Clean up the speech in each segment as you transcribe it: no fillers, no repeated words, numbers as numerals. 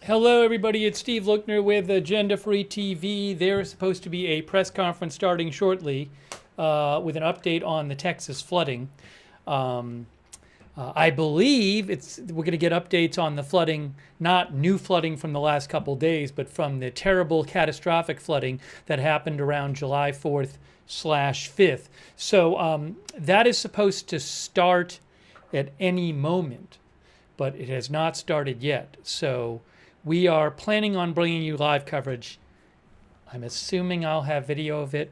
Hello, everybody. It's Steve Lookner with Agenda Free TV. There's supposed to be a press conference starting shortly with an update on the Texas flooding. Um, I believe we're going to get updates on the flooding, not new flooding from the last couple days, but from the terrible catastrophic flooding that happened around July 4th slash 5th. So that is supposed to start at any moment, but it has not started yet. So we are planning on bringing you live coverage. I'm assuming I'll have video of it.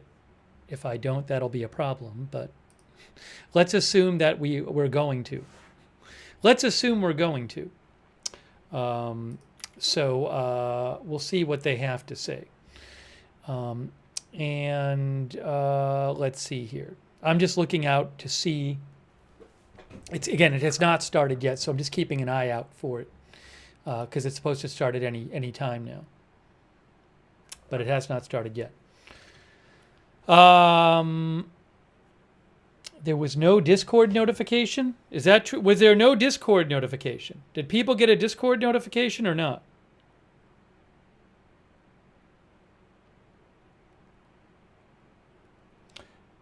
If I don't, that'll be a problem, but let's assume that we're going to. Let's assume we're going to. We'll see what they have to say. Let's see here. I'm just looking out to see. It has not started yet, so I'm just keeping an eye out for it. Because it's supposed to start at any time now, but it has not started yet. There was no Discord notification. Is that true? Was there no Discord notification? Did people get a Discord notification or not?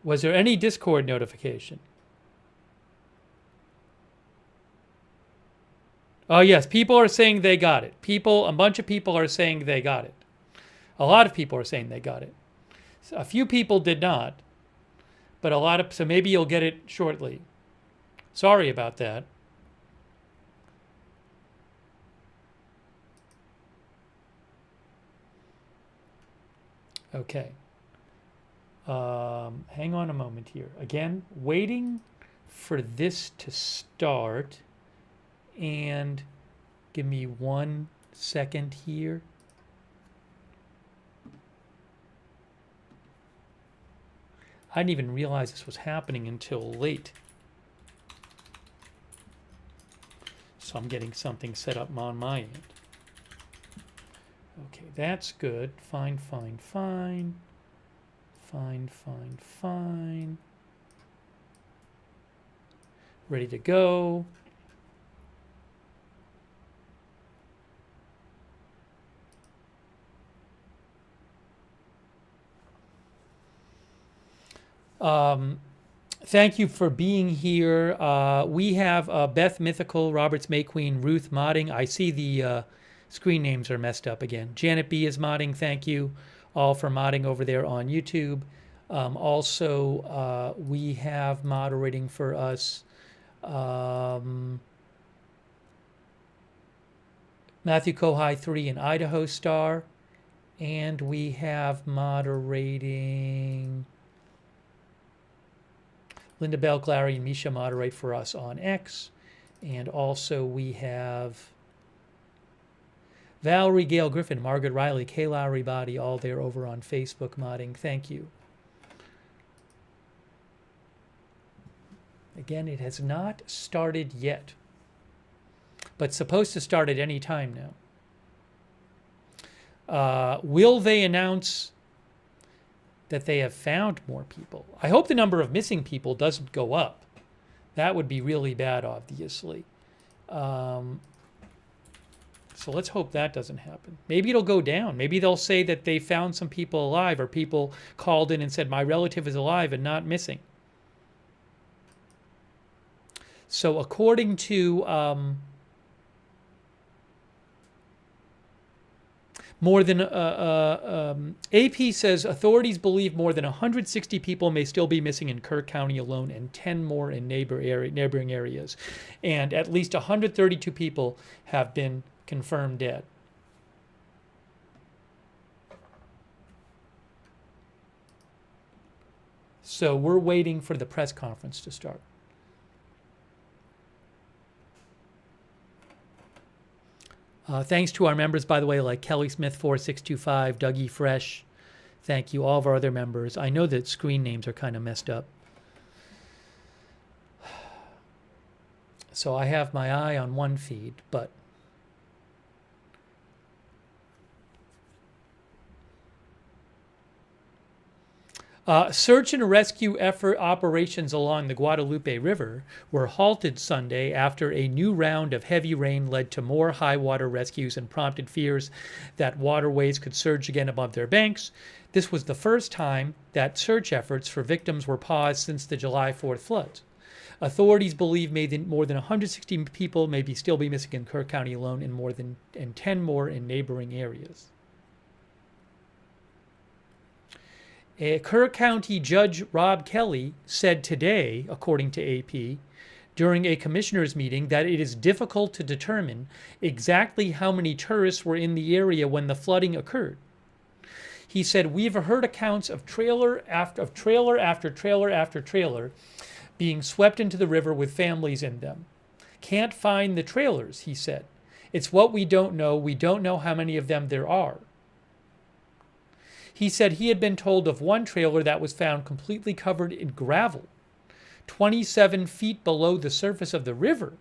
Was there any Discord notification? Oh, yes, people are saying they got it. A bunch of people are saying they got it. A lot of people are saying they got it. A few people did not, but so maybe you'll get it shortly. Sorry about that. Okay. Hang on a moment here. Again, waiting for this to start. And give me 1 second here. I didn't even realize this was happening until late. So I'm getting something set up on my end. Okay, that's good. Fine, fine, fine. Fine, fine, fine. Ready to go. Thank you for being here. We have Beth Mythical, Roberts Mayqueen, Ruth modding. I see the screen names are messed up again. Janet B is modding. Thank you all for modding over there on YouTube. Also, we have moderating for us Matthew Kohai 3 and Idaho Star. And we have moderating Linda Bell, Clary, and Misha moderate for us on X. And also we have Valerie, Gail Griffin, Margaret Riley, Kay Lowry Body, all there over on Facebook modding. Thank you. Again, it has not started yet, but supposed to start at any time now. Will they announce that they have found more people? I hope the number of missing people doesn't go up. That would be really bad, obviously. So let's hope that doesn't happen. Maybe it'll go down. Maybe they'll say that they found some people alive, or people called in and said, my relative is alive and not missing. So according to AP says authorities believe more than 160 people may still be missing in Kirk County alone, and 10 more in neighboring areas. And at least 132 people have been confirmed dead. So we're waiting for the press conference to start. Thanks to our members, by the way, like Kelly Smith 4625, Dougie Fresh. Thank you, all of our other members. I know that screen names are kind of messed up. So I have my eye on one feed, but Search and rescue effort operations along the Guadalupe River were halted Sunday after a new round of heavy rain led to more high water rescues and prompted fears that waterways could surge again above their banks. This was the first time that search efforts for victims were paused since the July 4th floods. Authorities believe more than 160 people may still be missing in Kerr County alone, and 10 more in neighboring areas. Kerr County Judge Rob Kelly said today, according to AP, during a commissioners' meeting, that it is difficult to determine exactly how many tourists were in the area when the flooding occurred. He said, "We've heard accounts of trailer after trailer being swept into the river with families in them. Can't find the trailers," he said. "It's what we don't know. We don't know how many of them there are." He said he had been told of one trailer that was found completely covered in gravel, 27 feet below the surface of the river.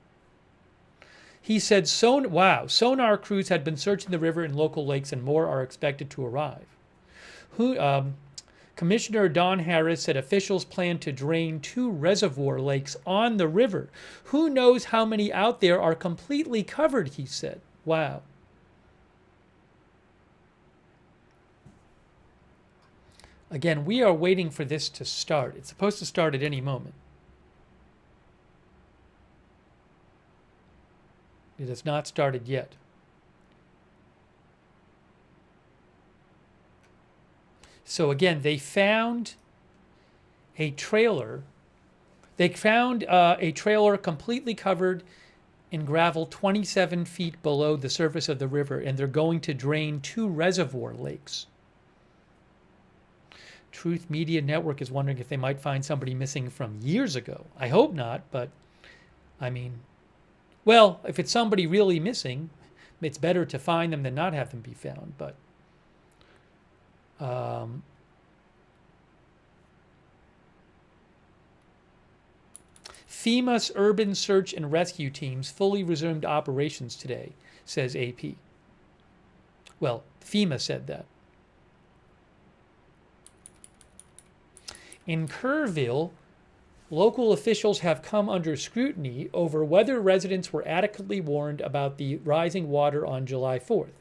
He said, sonar crews had been searching the river and local lakes, and more are expected to arrive. Commissioner Don Harris said officials plan to drain 2 reservoir lakes on the river. Who knows how many out there are completely covered, he said. Wow. Again, we are waiting for this to start. It's supposed to start at any moment. It has not started yet. So again, they found a trailer. They found a trailer completely covered in gravel 27 feet below the surface of the river, and they're going to drain 2 reservoir lakes. Truth Media Network is wondering if they might find somebody missing from years ago. I hope not, but I mean, well, if it's somebody really missing, it's better to find them than not have them be found. But FEMA's urban search and rescue teams fully resumed operations today, says AP. Well, FEMA said that. In Kerrville, local officials have come under scrutiny over whether residents were adequately warned about the rising water on July 4th.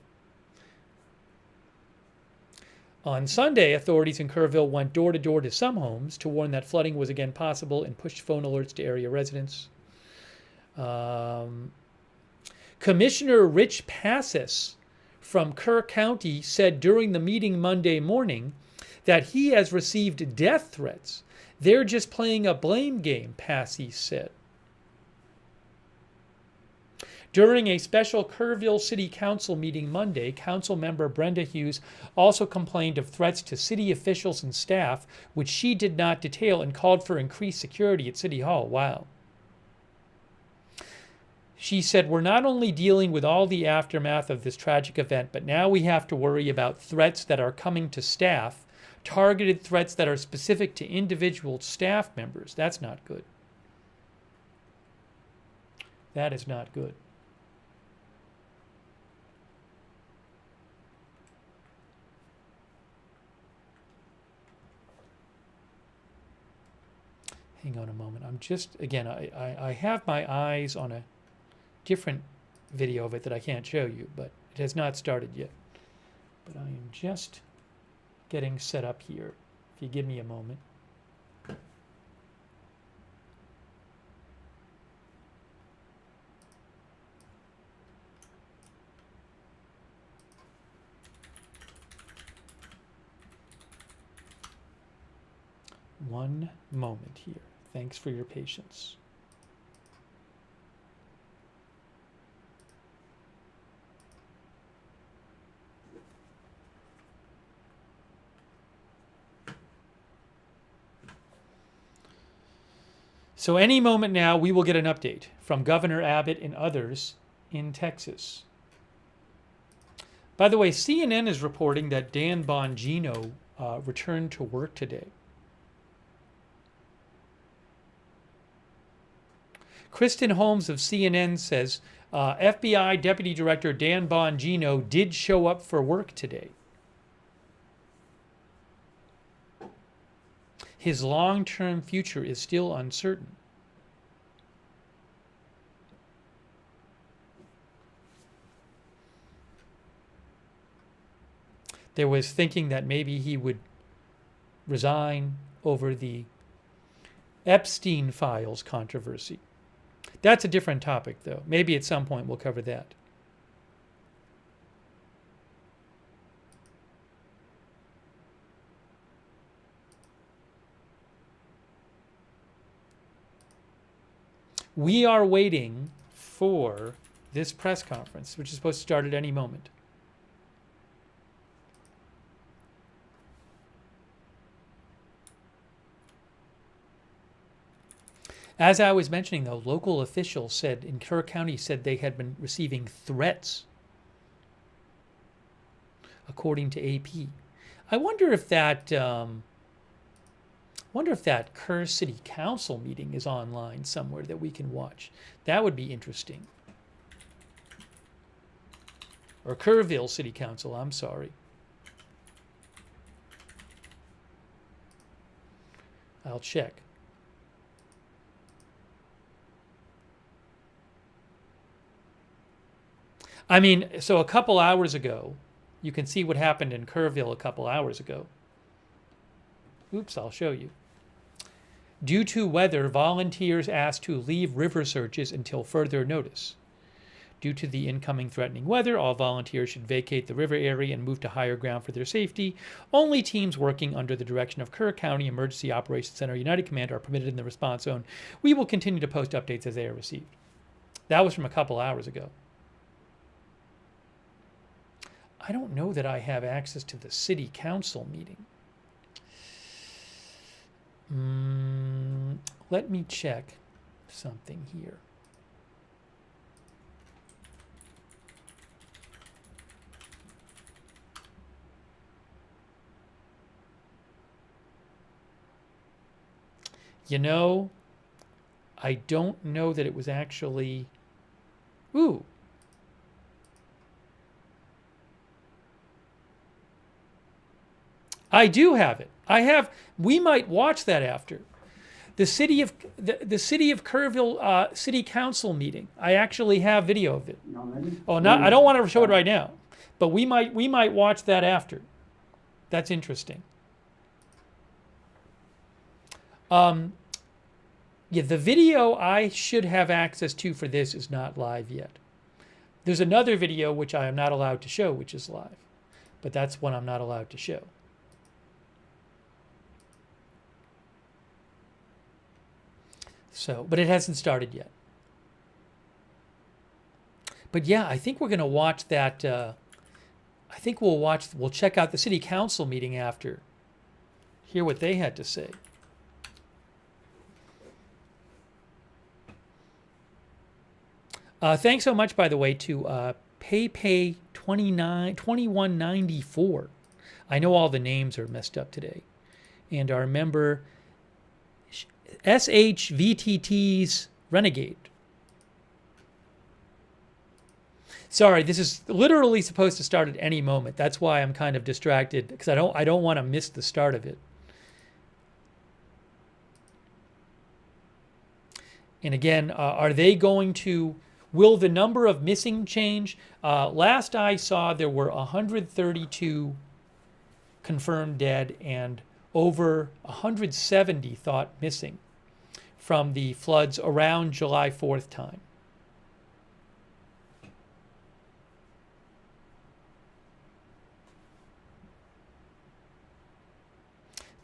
On Sunday, authorities in Kerrville went door to door to some homes to warn that flooding was again possible and pushed phone alerts to area residents. Commissioner Rich Passis from Kerr County said during the meeting Monday morning that he has received death threats. They're just playing a blame game, Passis said. During a special Kerrville City Council meeting Monday, Council member Brenda Hughes also complained of threats to city officials and staff, which she did not detail, and called for increased security at City Hall. Wow. She said, "We're not only dealing with all the aftermath of this tragic event, but now we have to worry about threats that are coming to staff, targeted threats that are specific to individual staff members." That's not good. That is not good. Hang on a moment. I'm just, again, I have my eyes on a different video of it that I can't show you, but it has not started yet. But I am just getting set up here. If you give me a moment. One moment here. Thanks for your patience. So any moment now, we will get an update from Governor Abbott and others in Texas. By the way, CNN is reporting that Dan Bongino returned to work today. Kristen Holmes of CNN says FBI Deputy Director Dan Bongino did show up for work today. His long-term future is still uncertain. There was thinking that maybe he would resign over the Epstein files controversy. That's a different topic, though. Maybe at some point we'll cover that. We are waiting for this press conference, which is supposed to start at any moment. As I was mentioning, though, local officials said in Kerr County said they had been receiving threats, according to AP. I wonder if that Kerr City Council meeting is online somewhere that we can watch. That would be interesting. Or Kerrville City Council, I'm sorry. I'll check. I mean, so a couple hours ago, you can see what happened in Kerrville a couple hours ago. Oops, I'll show you. Due to weather, volunteers asked to leave river searches until further notice. Due to the incoming threatening weather, all volunteers should vacate the river area and move to higher ground for their safety. Only teams working under the direction of Kerr County Emergency Operations Center United Command are permitted in the response zone. We will continue to post updates as they are received. That was from a couple hours ago. I don't know that I have access to the city council meeting. Let me check something here. You know, I don't know that it was actually... Ooh. I do have it. We might watch that after. The city of Kerrville City Council meeting. I actually have video of it. Oh, not. I don't want to show it right now, but we might watch that after. That's interesting. Yeah, the video I should have access to for this is not live yet. There's another video which I am not allowed to show, which is live, but that's one I'm not allowed to show. So, but it hasn't started yet. But yeah, I think we're going to watch that. I think we'll check out the city council meeting after. Hear what they had to say. Thanks so much, by the way, to PayPay2194. I know all the names are messed up today. And our member... SHVTT's Renegade. Sorry, this is literally supposed to start at any moment. That's why I'm kind of distracted, because I don't want to miss the start of it. And again, are they going to... Will the number of missing change? Last I saw, there were 132 confirmed dead and over 170 thought missing from the floods around July 4th time.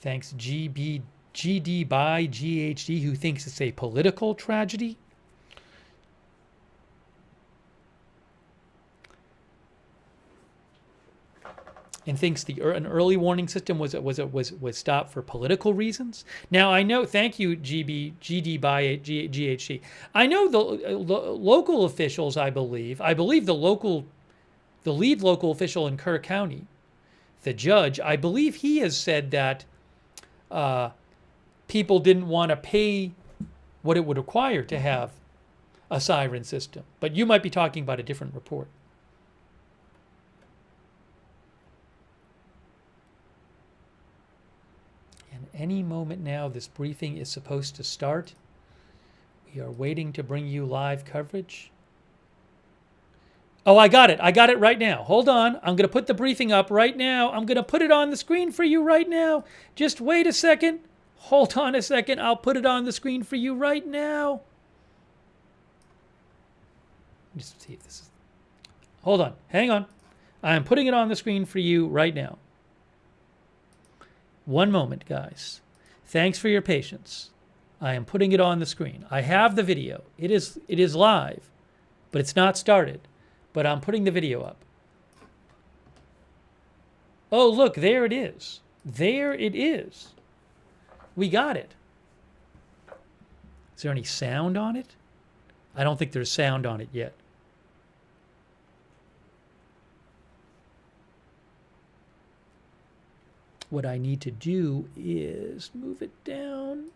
Thanks GD by GHD, who thinks it's a political tragedy. And thinks an early warning system was stopped for political reasons. Now I know, thank you, GD by GHC. I know the local officials. I believe the lead local official in Kerr County, the judge. I believe he has said that people didn't want to pay what it would require to have a siren system. But you might be talking about a different report. Any moment now, this briefing is supposed to start. We are waiting to bring you live coverage. Oh, I got it. I got it right now. Hold on. I'm going to put the briefing up right now. I'm going to put it on the screen for you right now. Just wait a second. Hold on a second. I'll put it on the screen for you right now. Just see if this is... Hold on. Hang on. I'm putting it on the screen for you right now. One moment, guys. Thanks for your patience. I am putting it on the screen. I have the video. It is live, but it's not started. But I'm putting the video up. Oh, look, there it is. There it is. We got it. Is there any sound on it? I don't think there's sound on it yet. What I need to do is move it down.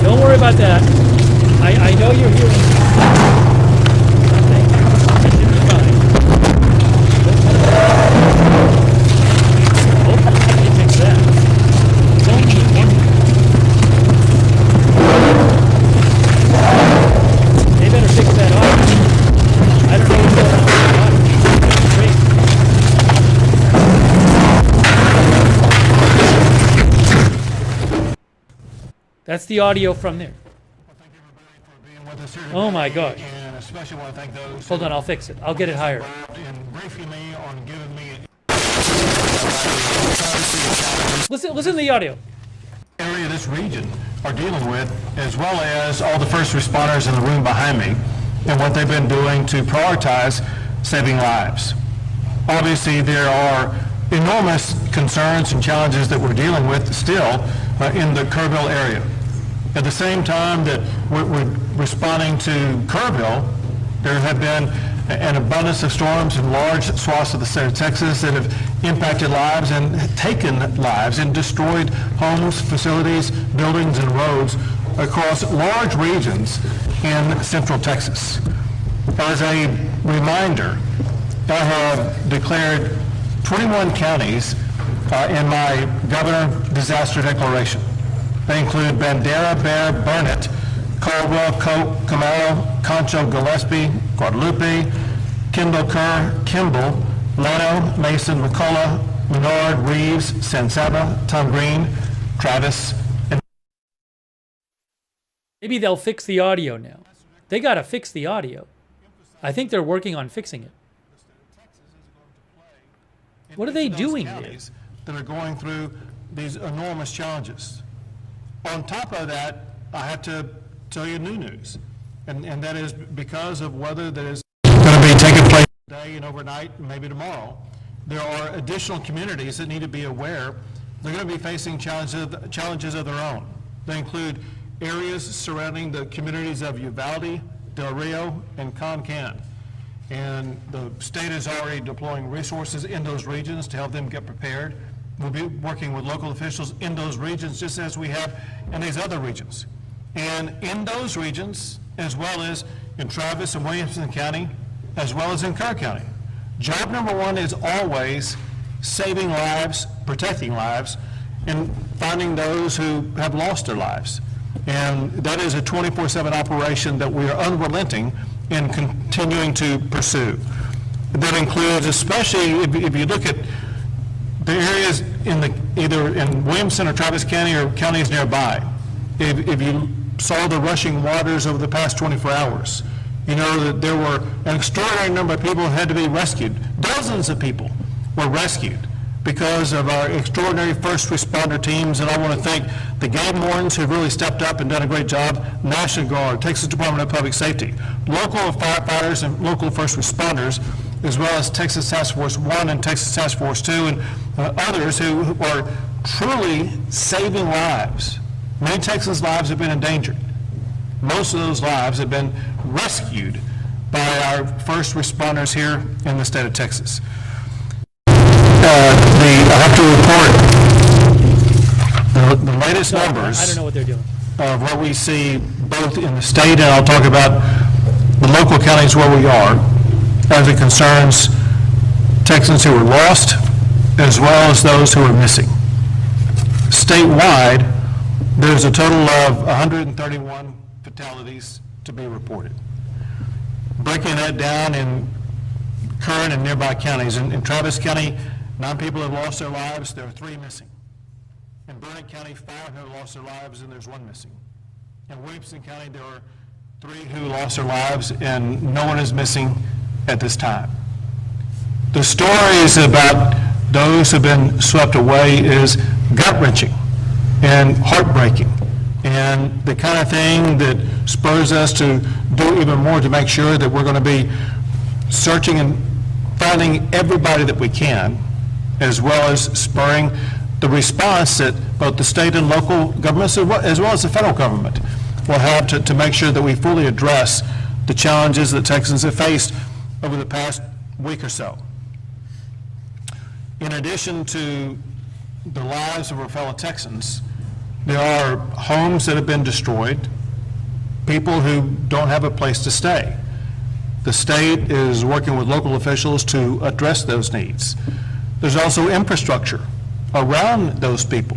Don't worry about that. I know you're hearing nothing. That should be fine. Hopefully it fix that. It's only one. They better fix that audio. I don't know what's going on with the audio. It's great. That's the audio from there. Oh my gosh. And especially want to thank those. Hold on, I'll fix it. I'll get it higher. And briefing me on giving me Listen to the audio. area this region are dealing with, as well as all the first responders in the room behind me, and what they've been doing to prioritize saving lives. Obviously, there are enormous concerns and challenges that we're dealing with still in the Kerrville area. At the same time that we're responding to Kerrville, there have been an abundance of storms in large swaths of the state of Texas that have impacted lives and taken lives and destroyed homes, facilities, buildings, and roads across large regions in central Texas. As a reminder, I have declared 21 counties in my Governor Disaster Declaration. They include Bandera, Bear, Burnett, Caldwell, Coke, Camaro, Concho, Gillespie, Guadalupe, Kendall, Kerr, Kimball, Llano, Mason, McCullough, Menard, Reeves, San Saba, Tom Green, Travis, and... Maybe they'll fix the audio now. They got to fix the audio. I think they're working on fixing it. What are they doing there? That are going through these enormous challenges. On top of that, I have to tell you new news, and that is because of weather that is going to be taking place today and overnight, and maybe tomorrow. There are additional communities that need to be aware they're going to be facing challenges of their own. They include areas surrounding the communities of Uvalde, Del Rio, and Concan. And the state is already deploying resources in those regions to help them get prepared. We'll be working with local officials in those regions just as we have in these other regions. And in those regions, as well as in Travis and Williamson County, as well as in Kerr County, job number one is always saving lives, protecting lives, and finding those who have lost their lives. And that is a 24/7 operation that we are unrelenting in continuing to pursue. That includes, especially if you look at the areas either in Williamson or Travis County or counties nearby. If you saw the rushing waters over the past 24 hours, you know that there were an extraordinary number of people who had to be rescued. Dozens of people were rescued because of our extraordinary first responder teams, and I want to thank the game wardens who have really stepped up and done a great job, National Guard, Texas Department of Public Safety, local firefighters and local first responders, as well as Texas Task Force 1 and Texas Task Force 2 and others who are truly saving lives. Many Texans' lives have been endangered. Most of those lives have been rescued by our first responders here in the state of Texas. I have to report the latest numbers. I don't know what they're doing. Of what we see both in the state, and I'll talk about the local counties where we are, as it concerns Texans who were lost, as well as those who are missing. Statewide, there's a total of 131 fatalities to be reported. Breaking that down in Kern and nearby counties. In Travis County, 9 people have lost their lives, there are 3 missing. In Burnett County, 5 have lost their lives, and there's 1 missing. In Williamson County, there are 3 who lost their lives, and no one is missing at this time. The stories about those who have been swept away is gut-wrenching and heartbreaking, and the kind of thing that spurs us to do even more to make sure that we're going to be searching and finding everybody that we can, as well as spurring the response that both the state and local governments, as well as the federal government, will have to make sure that we fully address the challenges that Texans have faced over the past week or so. In addition to the lives of our fellow Texans, there are homes that have been destroyed, people who don't have a place to stay. The state is working with local officials to address those needs. There's also infrastructure around those people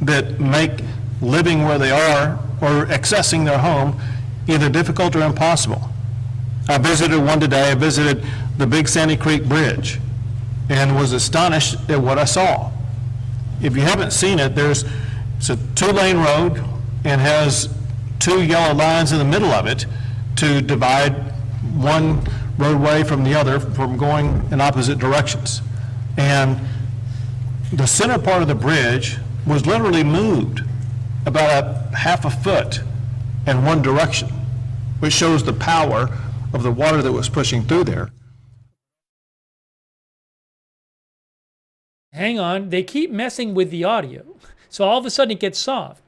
that make living where they are or accessing their home either difficult or impossible. I visited one today. I visited the Big Sandy Creek Bridge and was astonished at what I saw. If you haven't seen it, it's a 2-lane road and has 2 yellow lines in the middle of it to divide one roadway from the other from going in opposite directions. And the center part of the bridge was literally moved about a half a foot in one direction, which shows the power of the water that was pushing through there. Hang on, they keep messing with the audio. So all of a sudden it gets soft.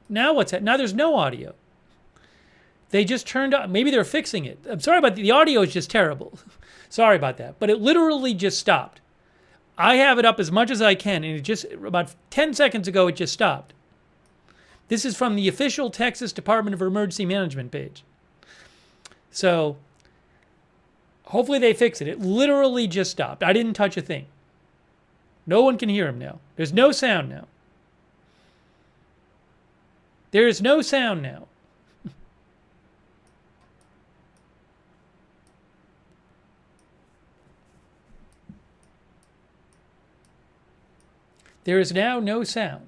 Now what's that? Now there's no audio. They just turned up. Maybe they're fixing it. I'm sorry about the audio is just terrible. Sorry about that. But it literally just stopped. I have it up as much as I can, and it just, about 10 seconds ago, it just stopped. This is from the official Texas Department of Emergency Management page. So hopefully they fix it. It literally just stopped. I didn't touch a thing. No one can hear him now. There's no sound now. There is no sound now. There is now no sound.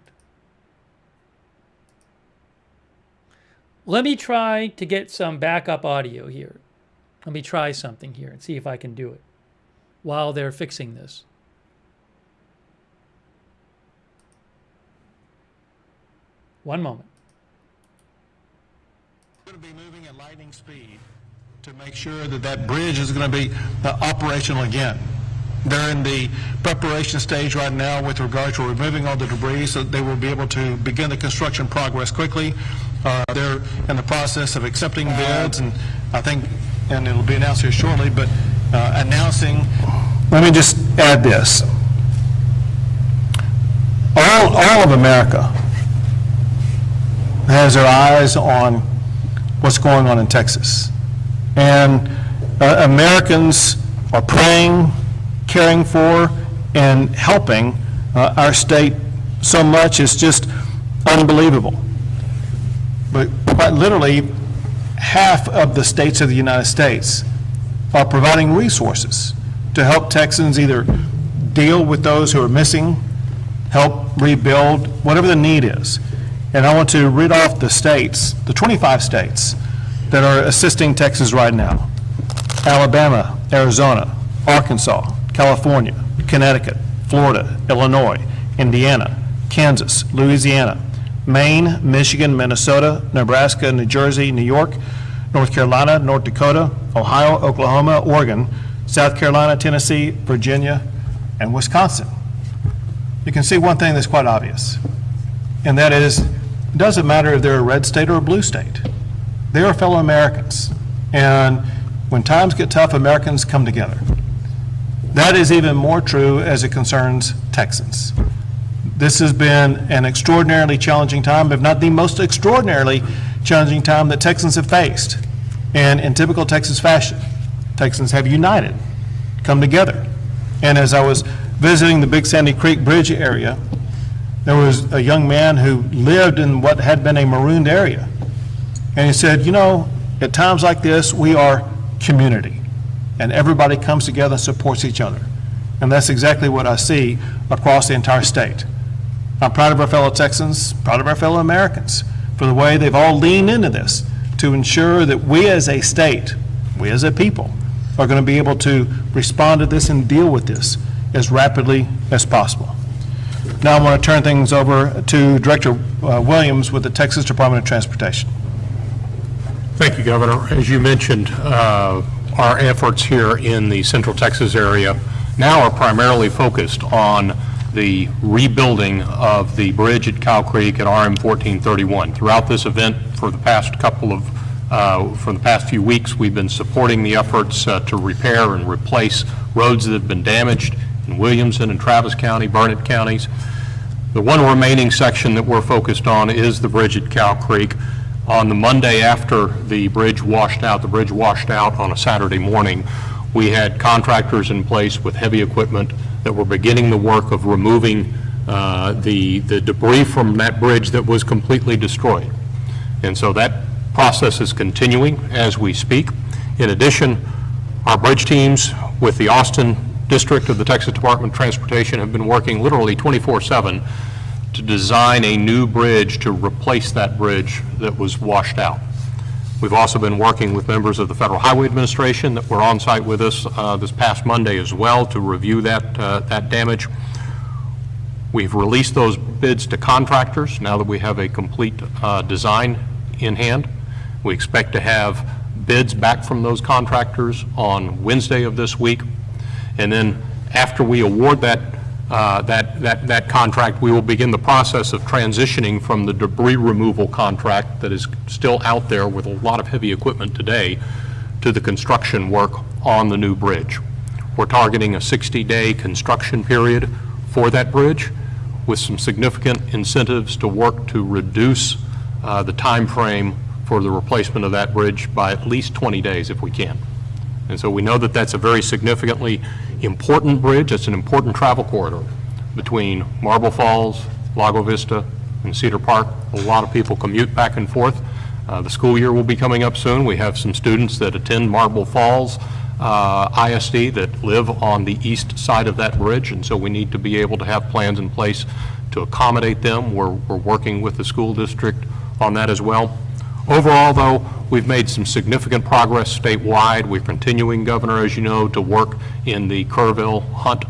Let me try to get some backup audio here. Let me try something here and see if I can do it while they're fixing this. One moment. We're going to be moving at lightning speed to make sure that that bridge is going to be operational again. They're in the preparation stage right now with regard to removing all the debris so that they will be able to begin the construction progress quickly. They're in the process of accepting bids, and I think, and it'll be announced here shortly, but announcing, let me just add this. All of America has their eyes on what's going on in Texas. And Americans are praying, caring for, and helping our state so much. It's just unbelievable. But quite literally, half of the states of the United States are providing resources to help Texans either deal with those who are missing, help rebuild, whatever the need is. And I want to read off the states, the 25 states that are assisting Texas right now: Alabama, Arizona, Arkansas, California, Connecticut, Florida, Illinois, Indiana, Kansas, Louisiana, Maine, Michigan, Minnesota, Nebraska, New Jersey, New York, North Carolina, North Dakota, Ohio, Oklahoma, Oregon, South Carolina, Tennessee, Virginia, and Wisconsin. You can see one thing that's quite obvious, and that is, it doesn't matter if they're a red state or a blue state. They are fellow Americans, and when times get tough, Americans come together. That is even more true as it concerns Texans. This has been an extraordinarily challenging time, if not the most extraordinarily challenging time that Texans have faced. And in typical Texas fashion, Texans have united, come together, And as I was visiting the Big Sandy Creek Bridge area, there was a young man who lived in what had been a marooned area. And he said, you know, at times like this, we are community, and everybody comes together and supports each other. And that's exactly what I see across the entire state. I'm proud of our fellow Texans, proud of our fellow Americans for the way they've all leaned into this to ensure that we as a state, we as a people, are going to be able to respond to this and deal with this as rapidly as possible. Now I want to turn things over to Director Williams with the Texas Department of Transportation. Thank you, Governor. As you mentioned, our efforts here in the Central Texas area now are primarily focused on the rebuilding of the bridge at Cow Creek at RM 1431. Throughout this event, for the past few weeks, we've been supporting the efforts to repair and replace roads that have been damaged in Williamson and Travis County, Burnett counties. The one remaining section that we're focused on is the bridge at Cow Creek. On the Monday after the bridge washed out on a Saturday morning, we had contractors in place with heavy equipment that were beginning the work of removing the debris from that bridge that was completely destroyed. And so that process is continuing as we speak. In addition, our bridge teams with the Austin District of the Texas Department of Transportation have been working literally 24/7 to design a new bridge to replace that bridge that was washed out. We've also been working with members of the Federal Highway Administration that were on site with us this past Monday as well to review that damage. We've released those bids to contractors now that we have a complete design in hand. We expect to have bids back from those contractors on Wednesday of this week. And then after we award that contract, we will begin the process of transitioning from the debris removal contract that is still out there with a lot of heavy equipment today to the construction work on the new bridge. We're targeting a 60-day construction period for that bridge with some significant incentives to work to reduce the time frame for the replacement of that bridge by at least 20 days if we can. And so we know that that's a very significantly important bridge. It's an important travel corridor between Marble Falls, Lago Vista, and Cedar Park. A lot of people commute back and forth. The school year will be coming up soon. We have some students that attend Marble Falls ISD that live on the east side of that bridge, and so we need to be able to have plans in place to accommodate them. We're working with the school district on that as well. Overall, though, we've made some significant progress statewide. We're continuing, Governor, as you know, to work in the Kerrville, Hunt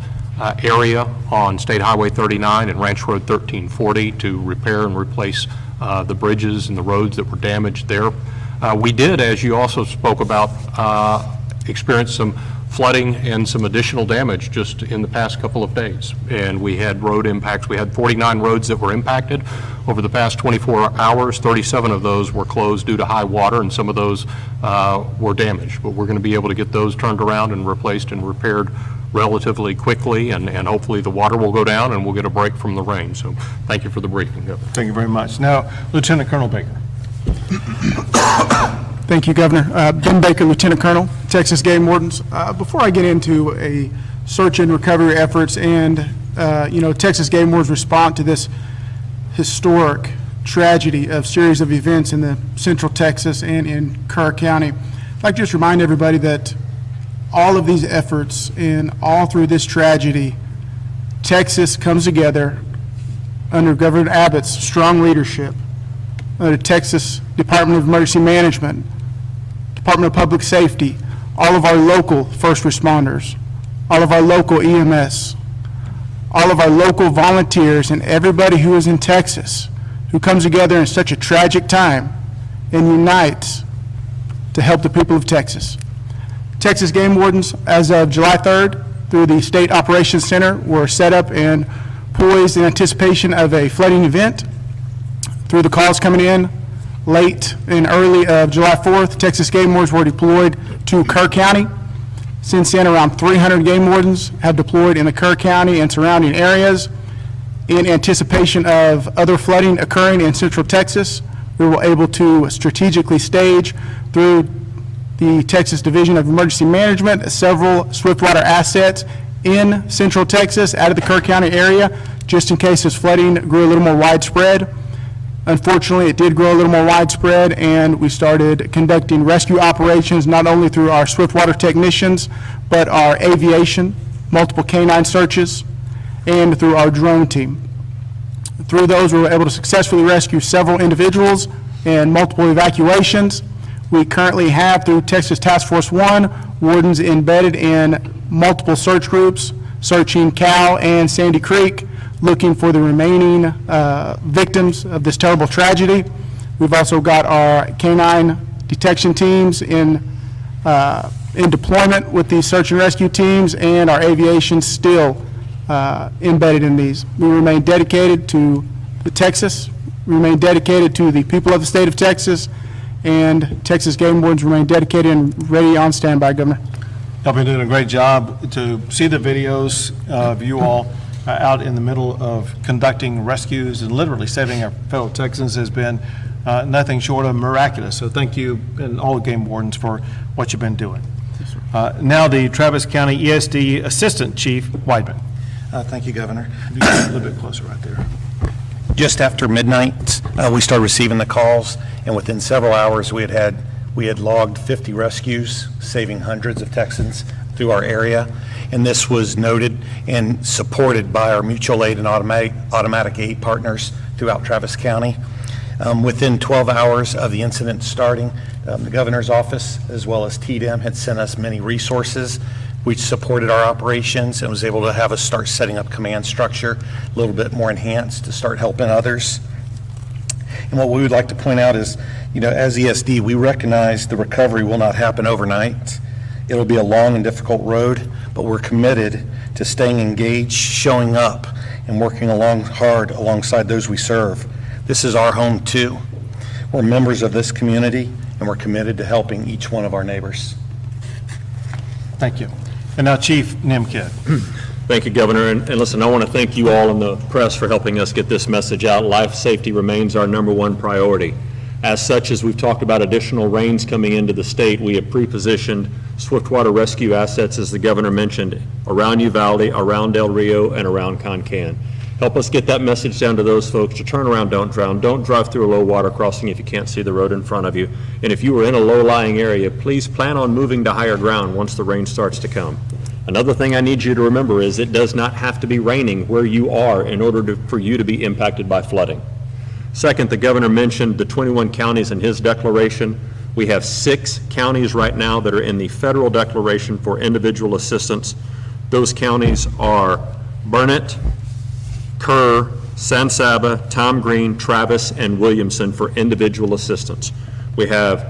area on State Highway 39 and Ranch Road 1340 to repair and replace the bridges and the roads that were damaged there. We did, as you also spoke about, experience some flooding and some additional damage just in the past couple of days. And we had road impacts. We had 49 roads that were impacted over the past 24 hours. 37 of those were closed due to high water, and some of those were damaged. But we're going to be able to get those turned around and replaced and repaired relatively quickly, and hopefully the water will go down and we'll get a break from the rain. So thank you for the briefing, Governor. Thank you very much. Now, Lieutenant Colonel Baker. Thank you, Governor. Ben Baker, Lieutenant Colonel, Texas Game Wardens. Before I get into a search and recovery efforts and, Texas Game Wardens' response to this historic tragedy of series of events in the Central Texas and in Kerr County, I'd like to just remind everybody that all of these efforts and all through this tragedy, Texas comes together under Governor Abbott's strong leadership, under Texas Department of Emergency Management, Department of Public Safety, all of our local first responders, all of our local EMS, all of our local volunteers, and everybody who is in Texas who comes together in such a tragic time and unites to help the people of Texas. Texas Game Wardens, as of July 3rd, through the State Operations Center, were set up and poised in anticipation of a flooding event. Through the calls coming in late and early of July 4th, Texas Game Wardens were deployed to Kerr County. Since then, around 300 game wardens have deployed in the Kerr County and surrounding areas in anticipation of other flooding occurring in Central Texas. We were able to strategically stage through the Texas Division of Emergency Management several swiftwater assets in Central Texas, out of the Kerr County area, just in case this flooding grew a little more widespread. Unfortunately, it did grow a little more widespread, and we started conducting rescue operations not only through our swiftwater technicians, but our aviation, multiple canine searches, and through our drone team. Through those, we were able to successfully rescue several individuals and multiple evacuations. We currently have, through Texas Task Force 1, wardens embedded in multiple search groups, searching Cow and Sandy Creek, looking for the remaining victims of this terrible tragedy. We've also got our canine detection teams in deployment with these search and rescue teams, and our aviation still embedded in these. We remain dedicated to Texas, we remain dedicated to the people of the state of Texas, and Texas game wardens remain dedicated and ready on standby, Governor. Y'all been doing a great job. To see the videos of you all out in the middle of conducting rescues and literally saving our fellow Texans has been nothing short of miraculous. So thank you and all the game wardens for what you've been doing. Now the Travis County ESD Assistant Chief Weidman. Thank you, Governor. You get a little bit closer right there. Just after midnight, we started receiving the calls, and within several hours, we had logged 50 rescues, saving hundreds of Texans through our area. And this was noted and supported by our mutual aid and automatic aid partners throughout Travis County. Within 12 hours of the incident starting, the governor's office, as well as TDM, had sent us many resources which supported our operations and was able to have us start setting up command structure a little bit more enhanced to start helping others. And what we would like to point out is, as ESD, we recognize the recovery will not happen overnight. It'll be a long and difficult road, but we're committed to staying engaged, showing up, and working hard alongside those we serve. This is our home too. We're members of this community, and we're committed to helping each one of our neighbors. Thank you. And now Chief Nimkid. Thank you, Governor. And listen, I want to thank you all in the press for helping us get this message out. Life safety remains our #1 priority. As such, as we've talked about additional rains coming into the state, we have pre-positioned swiftwater rescue assets, as the governor mentioned, around Uvalde, around Del Rio, and around Concan. Help us get that message down to those folks to turn around, don't drown, don't drive through a low water crossing if you can't see the road in front of you. And if you are in a low-lying area, please plan on moving to higher ground once the rain starts to come. Another thing I need you to remember is it does not have to be raining where you are in order for you to be impacted by flooding. Second, the governor mentioned the 21 counties in his declaration. We have 6 counties right now that are in the federal declaration for individual assistance. Those counties are Burnett, Kerr, San Saba, Tom Green, Travis, and Williamson for individual assistance. We have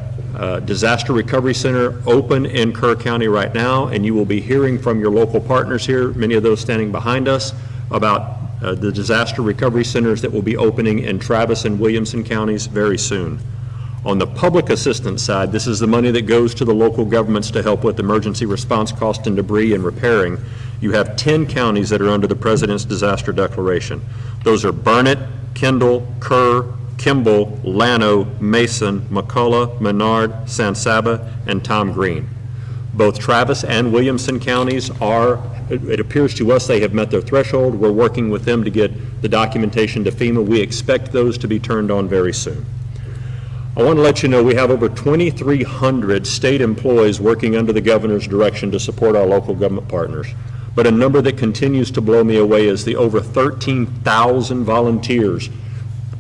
Disaster Recovery Center open in Kerr County right now, and you will be hearing from your local partners here, many of those standing behind us, about the disaster recovery centers that will be opening in Travis and Williamson counties very soon. On the public assistance side, this is the money that goes to the local governments to help with emergency response cost and debris and repairing. You have 10 counties that are under the President's disaster declaration. Those are Burnett, Kendall, Kerr, Kimball, Llano, Mason, McCullough, Menard, San Saba, and Tom Green. Both Travis and Williamson counties are, it appears to us they have met their threshold. We're working with them to get the documentation to FEMA. We expect those to be turned on very soon. I want to let you know we have over 2,300 state employees working under the governor's direction to support our local government partners. But a number that continues to blow me away is the over 13,000 volunteers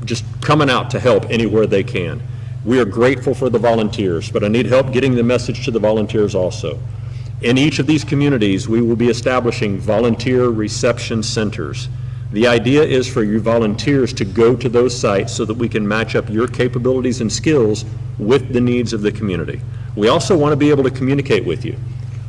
just coming out to help anywhere they can. We are grateful for the volunteers, but I need help getting the message to the volunteers also. In each of these communities, we will be establishing volunteer reception centers. The idea is for you volunteers to go to those sites so that we can match up your capabilities and skills with the needs of the community. We also want to be able to communicate with you.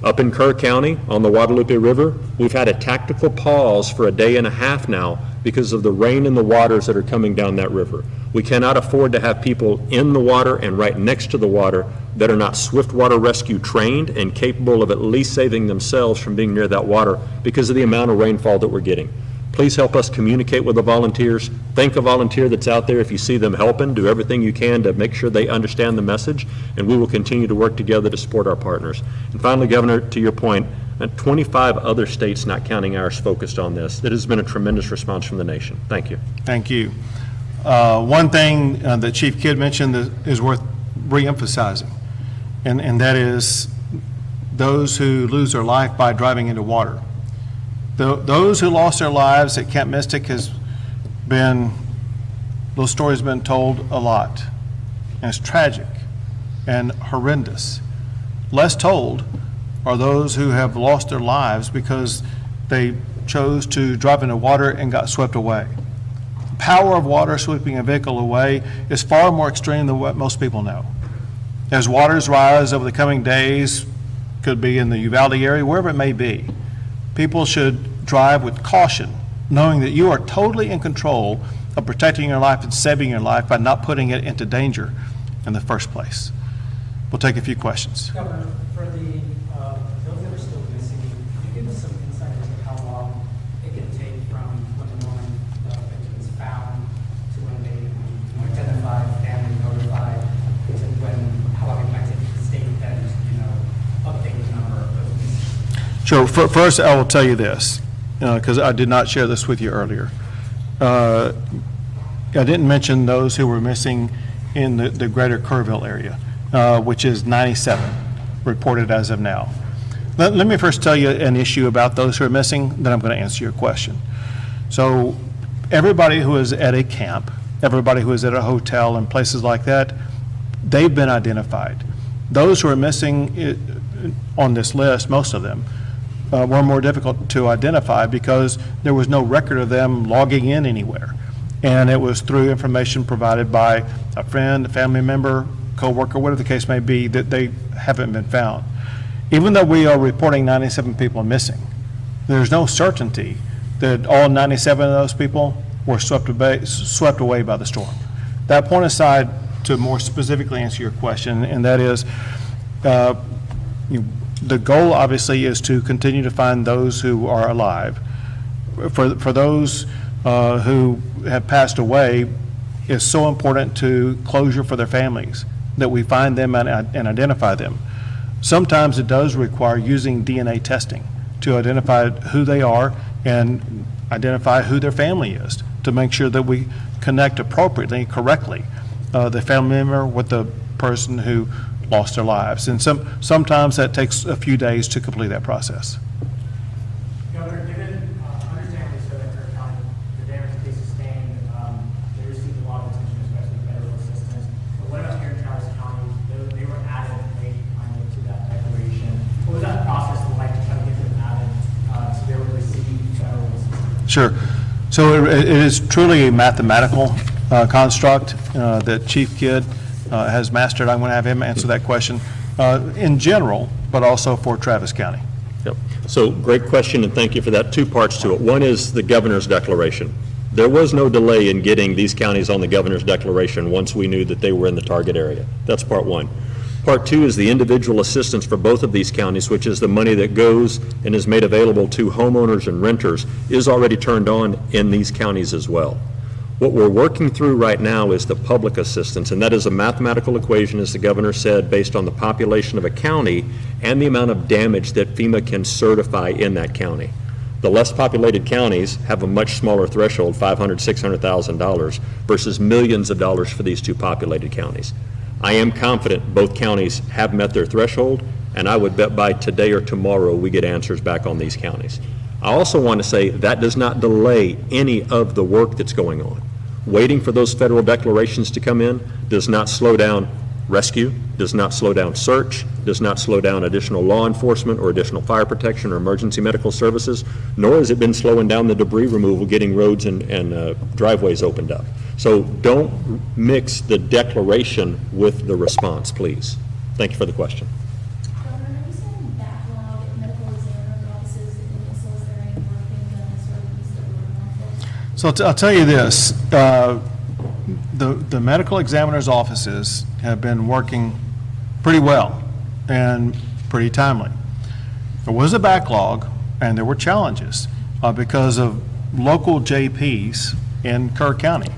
Up in Kerr County on the Guadalupe River, we've had a tactical pause for a day and a half now because of the rain and the waters that are coming down that river. We cannot afford to have people in the water and right next to the water that are not swiftwater rescue trained and capable of at least saving themselves from being near that water because of the amount of rainfall that we're getting. Please help us communicate with the volunteers. Thank a volunteer that's out there. If you see them helping, do everything you can to make sure they understand the message, and we will continue to work together to support our partners. And finally, Governor, to your point, and 25 other states, not counting ours, focused on this. It has been a tremendous response from the nation. Thank you. Thank you. One thing that Chief Kidd mentioned that is worth reemphasizing, and that is those who lose their life by driving into water. Those who lost their lives at Camp Mystic those stories have been told a lot, and it's tragic and horrendous. Less told are those who have lost their lives because they chose to drive into water and got swept away. The power of water sweeping a vehicle away is far more extreme than what most people know. As waters rise over the coming days, could be in the Uvalde area, wherever it may be, people should drive with caution, knowing that you are totally in control of protecting your life and saving your life by not putting it into danger in the first place. We'll take a few questions. Governor, for those that are still missing, could you give us some insight into how long it can take from when the moment the victim is found to when they identify, family notified, to how long it might take the state then to, update the number of those missing? Sure. First, I will tell you this, because I did not share this with you earlier. I didn't mention those who were missing in the greater Kerrville area, which is 97 reported as of now. Let me first tell you an issue about those who are missing, then I'm going to answer your question. So everybody who is at a camp, everybody who is at a hotel and places like that, they've been identified. Those who are missing on this list, most of them, were more difficult to identify because there was no record of them logging in anywhere. And it was through information provided by a friend, a family member, coworker, whatever the case may be, that they haven't been found. Even though we are reporting 97 people missing, there's no certainty that all 97 of those people were swept away by the storm. That point aside, to more specifically answer your question, and that is, the goal obviously is to continue to find those who are alive. For those who have passed away, it's so important to closure for their families that we find them and identify them. Sometimes it does require using DNA testing to identify who they are and identify who their family is, to make sure that we connect appropriately, correctly, the family member with the person who lost their lives. And sometimes that takes a few days to complete that process. Governor, given, understandably so, that Kerr County, the damage they sustained, they received a lot of attention, especially federal assistance. But what about here in Travis County? They were added late to that declaration. What was that process like to try to get them added to be able to receive federal assistance? Sure. So it is truly a mathematical construct that Chief Kidd has mastered. I'm going to have him answer that question in general, but also for Travis County. Yep. So great question, and thank you for that. Two parts to it. One is the governor's declaration. There was no delay in getting these counties on the governor's declaration once we knew that they were in the target area. That's part one. Part two is the individual assistance for both of these counties, which is the money that goes and is made available to homeowners and renters, is already turned on in these counties as well. What we're working through right now is the public assistance, and that is a mathematical equation, as the governor said, based on the population of a county and the amount of damage that FEMA can certify in that county. The less populated counties have a much smaller threshold, $500,000, $600,000, versus millions of dollars for these two populated counties. I am confident both counties have met their threshold, and I would bet by today or tomorrow we get answers back on these counties. I also want to say that does not delay any of the work that's going on. Waiting for those federal declarations to come in does not slow down rescue, does not slow down search, does not slow down additional law enforcement or additional fire protection or emergency medical services, nor has it been slowing down the debris removal, getting roads and driveways opened up. So don't mix the declaration with the response, please. Thank you for the question. Governor, are you saying backlog at medical examiner offices and also is there any more things that sort of used to work on? So I'll tell you this, the medical examiner's offices have been working pretty well and pretty timely. There was a backlog and there were challenges because of local JPs in Kerr County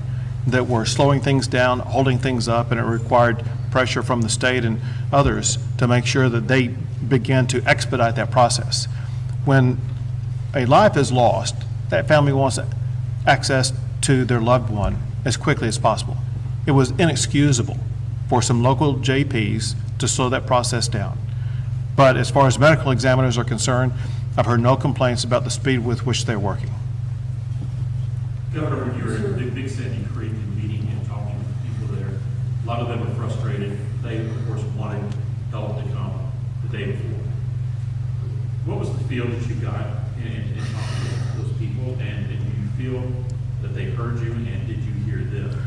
that were slowing things down, holding things up, and it required pressure from the state and others to make sure that they began to expedite that process. when a life is lost, that family wants access to their loved one as quickly as possible. It was inexcusable for some local JPs to slow that process down. But as far as medical examiners are concerned, I've heard no complaints about the speed with which they're working. Governor, when you were at Big Sandy Creek and meeting and talking with people there, a lot of them were frustrated. They, of course, wanted help to come the day before. What was the feel that you got in talking with those people, and did you feel that they heard you, and did you hear them?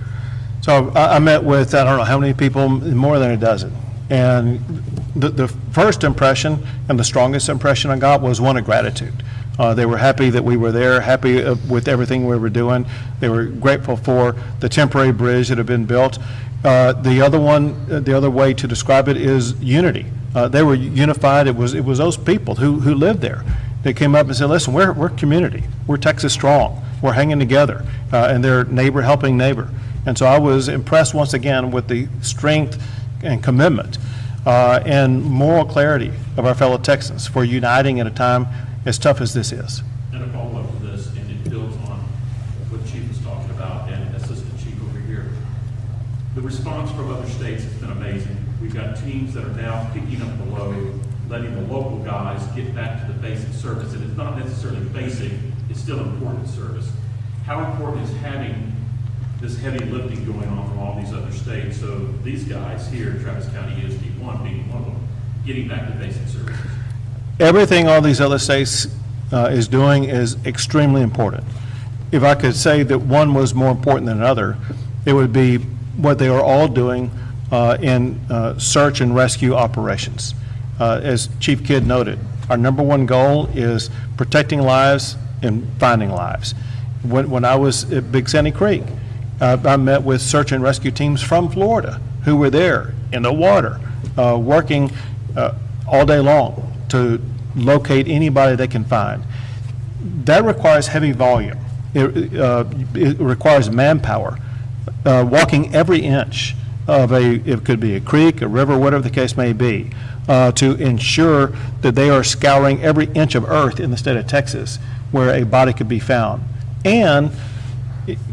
So I met with, I don't know how many people, more than a dozen. And the first impression and the strongest impression I got was one of gratitude. They were happy that we were there, happy with everything we were doing. They were grateful for the temporary bridge that had been built. The other way to describe it is unity. They were unified. It was those people who lived there. They came up and said, listen, we're community. We're Texas strong. We're hanging together. And they're neighbor helping neighbor. And so I was impressed once again with the strength and commitment and moral clarity of our fellow Texans for uniting at a time as tough as this is. And a follow-up to this, and it builds on what the Chief was talking about, and Assistant Chief over here. The response from other states has been amazing. We've got teams that are now picking up the load, letting the local guys get back to the basic service. And it's not necessarily basic, it's still important service. How important is having this heavy lifting going on from all these other states? So these guys here in Travis County, ESD1 being one of them, getting back to basic services. Everything all these other states is doing is extremely important. If I could say that one was more important than another, it would be what they are all doing in search and rescue operations. As Chief Kidd noted, our number one goal is protecting lives and finding lives. When I was at Big Sandy Creek, I met with search and rescue teams from Florida who were there in the water, working all day long to locate anybody they can find. That requires heavy volume. It requires manpower, walking every inch of it could be a creek, a river, whatever the case may be, to ensure that they are scouring every inch of earth in the state of Texas where a body could be found. And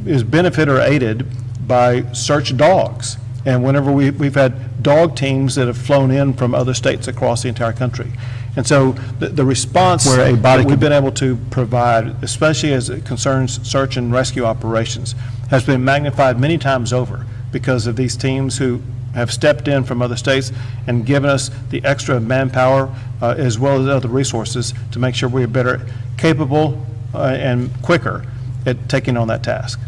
is benefited or aided by search dogs. And whenever we've had dog teams that have flown in from other states across the entire country. And so the response where a body we've been able to provide, especially as it concerns search and rescue operations, has been magnified many times over because of these teams who have stepped in from other states and given us the extra manpower as well as other resources to make sure we're better capable and quicker at taking on that task.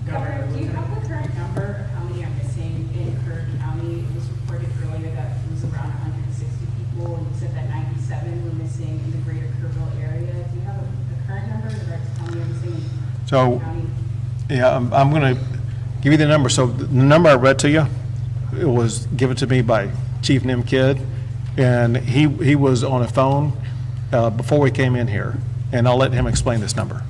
Governor, do you have the current number of how many are missing in Kerr County? It was reported earlier that it was around 160 people, and you said that 97 were missing in the greater Kerrville area. Do you have the current number in regards to how many are missing in So, county? yeah, I'm going to give you the number. So the number I read to you, it was given to me by Chief Nim Kidd, and he was on a phone before we came in here, and I'll let him explain this number.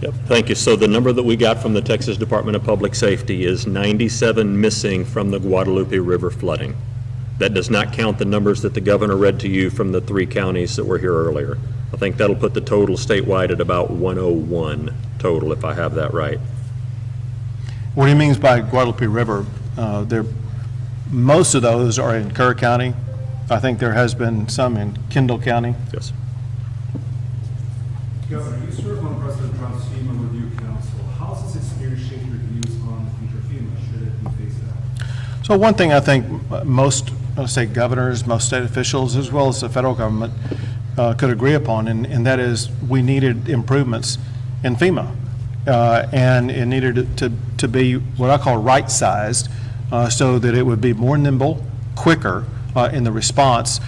Yep, thank you. So the number that we got from the Texas Department of Public Safety is 97 missing from the Guadalupe River flooding. That does not count the numbers that the governor read to you from the 3 counties that were here earlier. I think that'll put the total statewide at about 101 total, if I have that right. What he means by Guadalupe River, most of those are in Kerr County. I think there has been some in Kendall County. Yes. Governor, you serve on President Trump's FEMA Review Council. How has this experience shaped your views on the future of FEMA, should it be phased out? So one thing I think most, state governors, most state officials, as well as the federal government could agree upon, and that is we needed improvements in FEMA. And it needed to be what I call right-sized so that it would be more nimble, quicker in the response,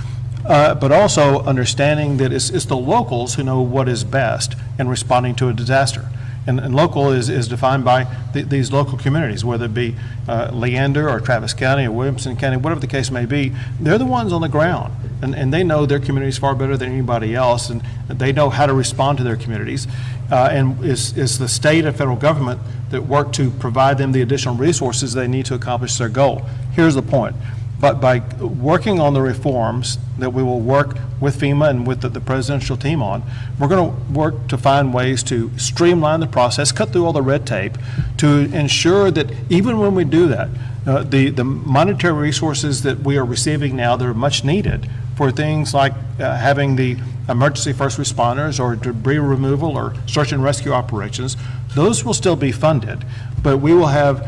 but also understanding that it's the locals who know what is best in responding to a disaster. And local is defined by these local communities, whether it be Leander or Travis County or Williamson County, whatever the case may be. They're the ones on the ground, and they know their communities far better than anybody else, and they know how to respond to their communities. And it's the state and federal government that work to provide them the additional resources they need to accomplish their goal. Here's the point. But by working on the reforms that we will work with FEMA and with the presidential team on, we're going to work to find ways to streamline the process, cut through all the red tape, to ensure that even when we do that, the monetary resources that we are receiving now that are much needed for things like having the emergency first responders or debris removal or search and rescue operations, those will still be funded, but we will have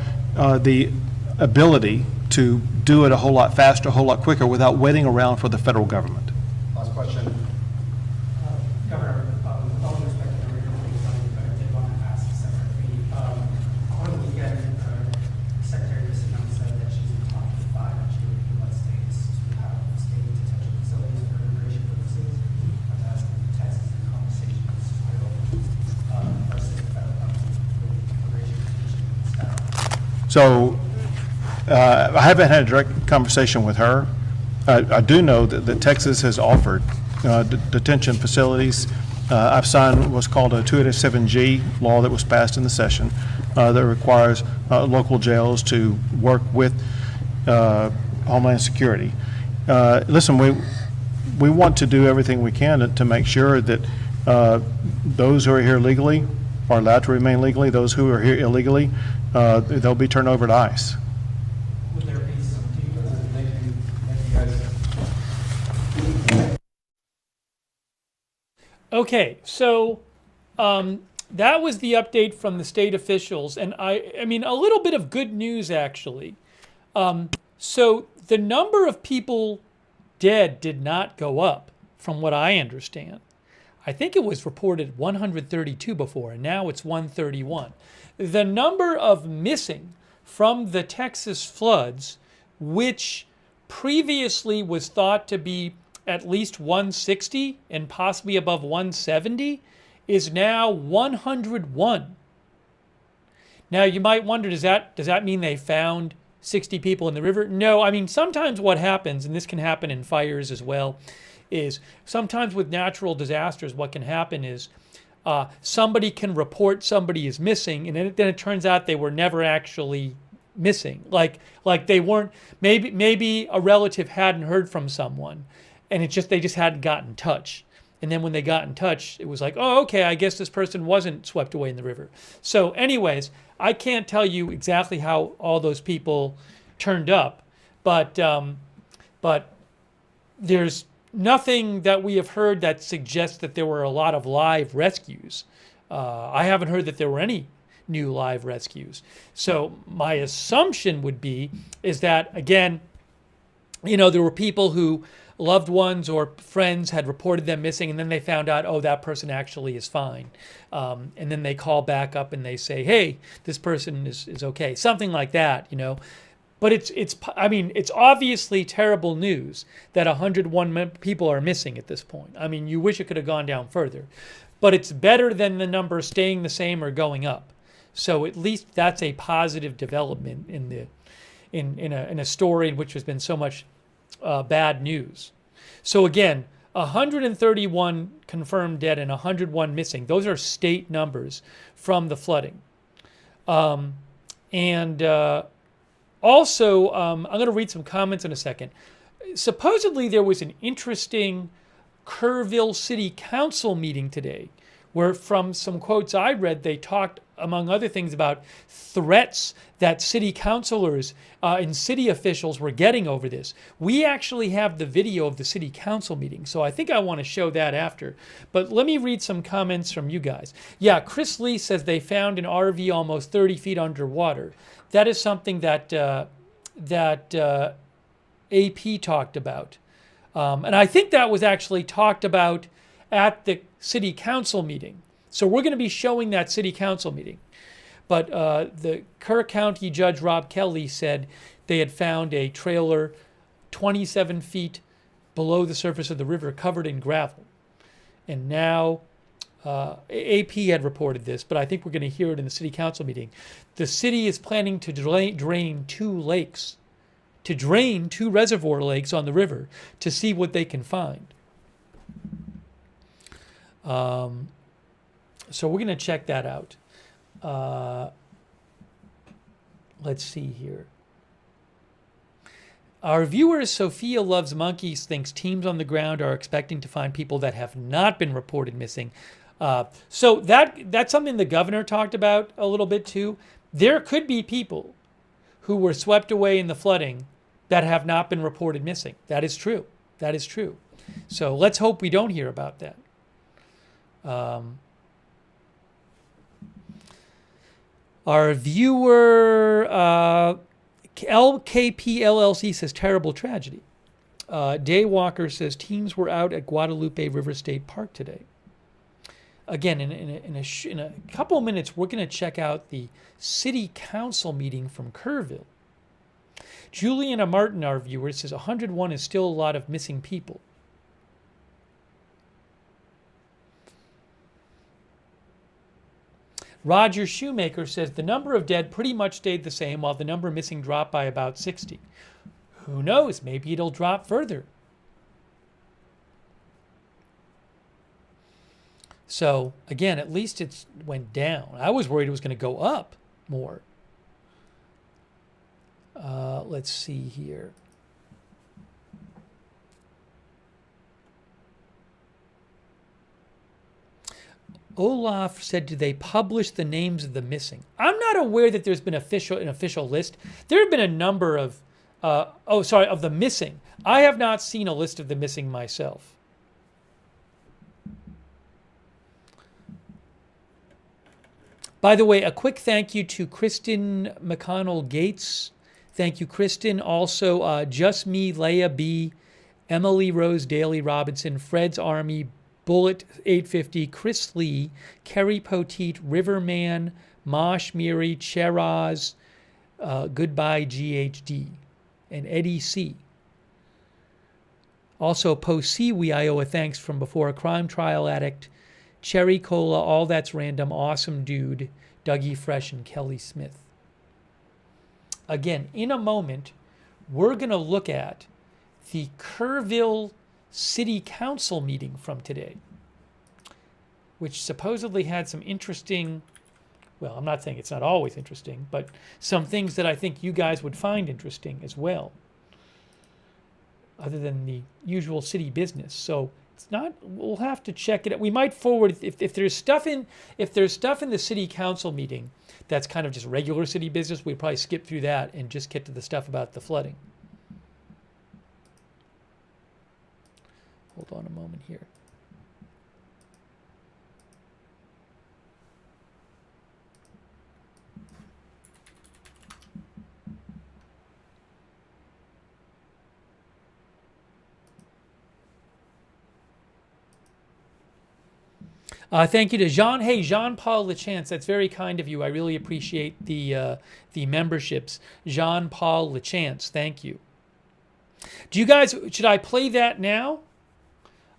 the ability to do it a whole lot faster, a whole lot quicker without waiting around for the federal government. Last question. Governor, with all due respect to the original thing, but I did want to ask separately. On the weekend, Secretary Christensen said that she's in talks with 5 and she would let states to have state detention facilities for immigration purposes. I'm asking Texas in conversations with our state and federal government with immigration detention staff. So I haven't had a direct conversation with her. I do know that Texas has offered detention facilities. I've signed what's called a 287G law that was passed in the session that requires local jails to work with Homeland Security. Listen, we want to do everything we can to make sure that those who are here legally are allowed to remain legally. Those who are here illegally, they'll be turned over to ICE. Would there be some Thank you, guys. Okay, so that was the update from the state officials, and I mean, a little bit of good news actually. So the number of people dead did not go up, from what I understand. I think it was reported 132 before, and now it's 131. The number of missing from the Texas floods, which previously was thought to be at least 160 and possibly above 170, is now 101. Now you might wonder, does that mean they found 60 people in the river? No, I mean, sometimes what happens, and this can happen in fires as well, is sometimes with natural disasters, what can happen is somebody can report somebody is missing, and then it turns out they were never actually missing. Like they weren't, maybe a relative hadn't heard from someone, and they just hadn't gotten in touch. And then when they got in touch, it was like, oh, okay, I guess this person wasn't swept away in the river. So anyways, I can't tell you exactly how all those people turned up, but there's nothing that we have heard that suggests that there were a lot of live rescues. I haven't heard that there were any new live rescues. So my assumption would be is that, again, there were people who loved ones or friends had reported them missing, and then they found out, oh, that person actually is fine. And then they call back up and they say, hey, this person is okay. Something like that, But it's obviously terrible news that 101 people are missing at this point. I mean, you wish it could have gone down further. But it's better than the number staying the same or going up. So at least that's a positive development in a story in which there's been so much bad news. So again, 131 confirmed dead and 101 missing. Those are state numbers from the flooding. Also, I'm going to read some comments in a second. Supposedly there was an interesting Kerrville City Council meeting today, where from some quotes I read, they talked, among other things, about threats that city councilors and city officials were getting over this. We actually have the video of the city council meeting, so I think I want to show that after. But let me read some comments from you guys. Yeah, Chris Lee says they found an RV almost 30 feet underwater. That is something that AP talked about. And I think that was actually talked about at the city council meeting. So we're going to be showing that city council meeting. But the Kerr County Judge Rob Kelly said they had found a trailer 27 feet below the surface of the river covered in gravel. And now AP had reported this, but I think we're going to hear it in the city council meeting. The city is planning to drain 2 lakes, to drain 2 reservoir lakes on the river to see what they can find. So we're going to check that out. Let's see here. Our viewer Sophia Loves Monkeys thinks teams on the ground are expecting to find people that have not been reported missing. So that's something the governor talked about a little bit too. There could be people who were swept away in the flooding that have not been reported missing. That is true. That is true. So let's hope we don't hear about that. Our viewer LKPLLC says terrible tragedy. Daywalker says teams were out at Guadalupe River State Park today. Again, in a couple of minutes, we're going to check out the city council meeting from Kerrville. Juliana Martin, our viewer, says 101 is still a lot of missing people. Roger Shoemaker says the number of dead pretty much stayed the same while the number missing dropped by about 60. Who knows? Maybe it'll drop further. So, again, at least it went down. I was worried it was going to go up more. Let's see here. Olaf said, "Do they publish the names of the missing?" I'm not aware that there's been an official list. There have been a number of, of the missing. I have not seen a list of the missing myself. By the way, a quick thank you to Kristen McConnell Gates. Thank you, Kristen. Also, Just Me, Leah B, Emily Rose Daly Robinson, Fred's Army, Bullet 850, Chris Lee, Kerry Poteet, Riverman, Mosh Miri, Cheraz, Goodbye GHD, and Eddie C. Also, Po Siwi, I owe a thanks from before, a crime trial addict, Cherry Cola, All That's Random, Awesome Dude, Dougie Fresh, and Kelly Smith. Again, in a moment, we're going to look at the Kerrville City Council meeting from today, which supposedly had some interesting, well, I'm not saying it's not always interesting, but some things that I think you guys would find interesting as well, other than the usual city business. So it's not, we'll have to check it out. We might forward, if there's stuff in the city council meeting that's kind of just regular city business, we'd probably skip through that and just get to the stuff about the flooding. Hold on a moment here. Thank you to Jean. Hey, Jean-Paul Lachance. That's very kind of you. I really appreciate the memberships. Jean-Paul Lachance. Thank you. Do you guys, should I play that now?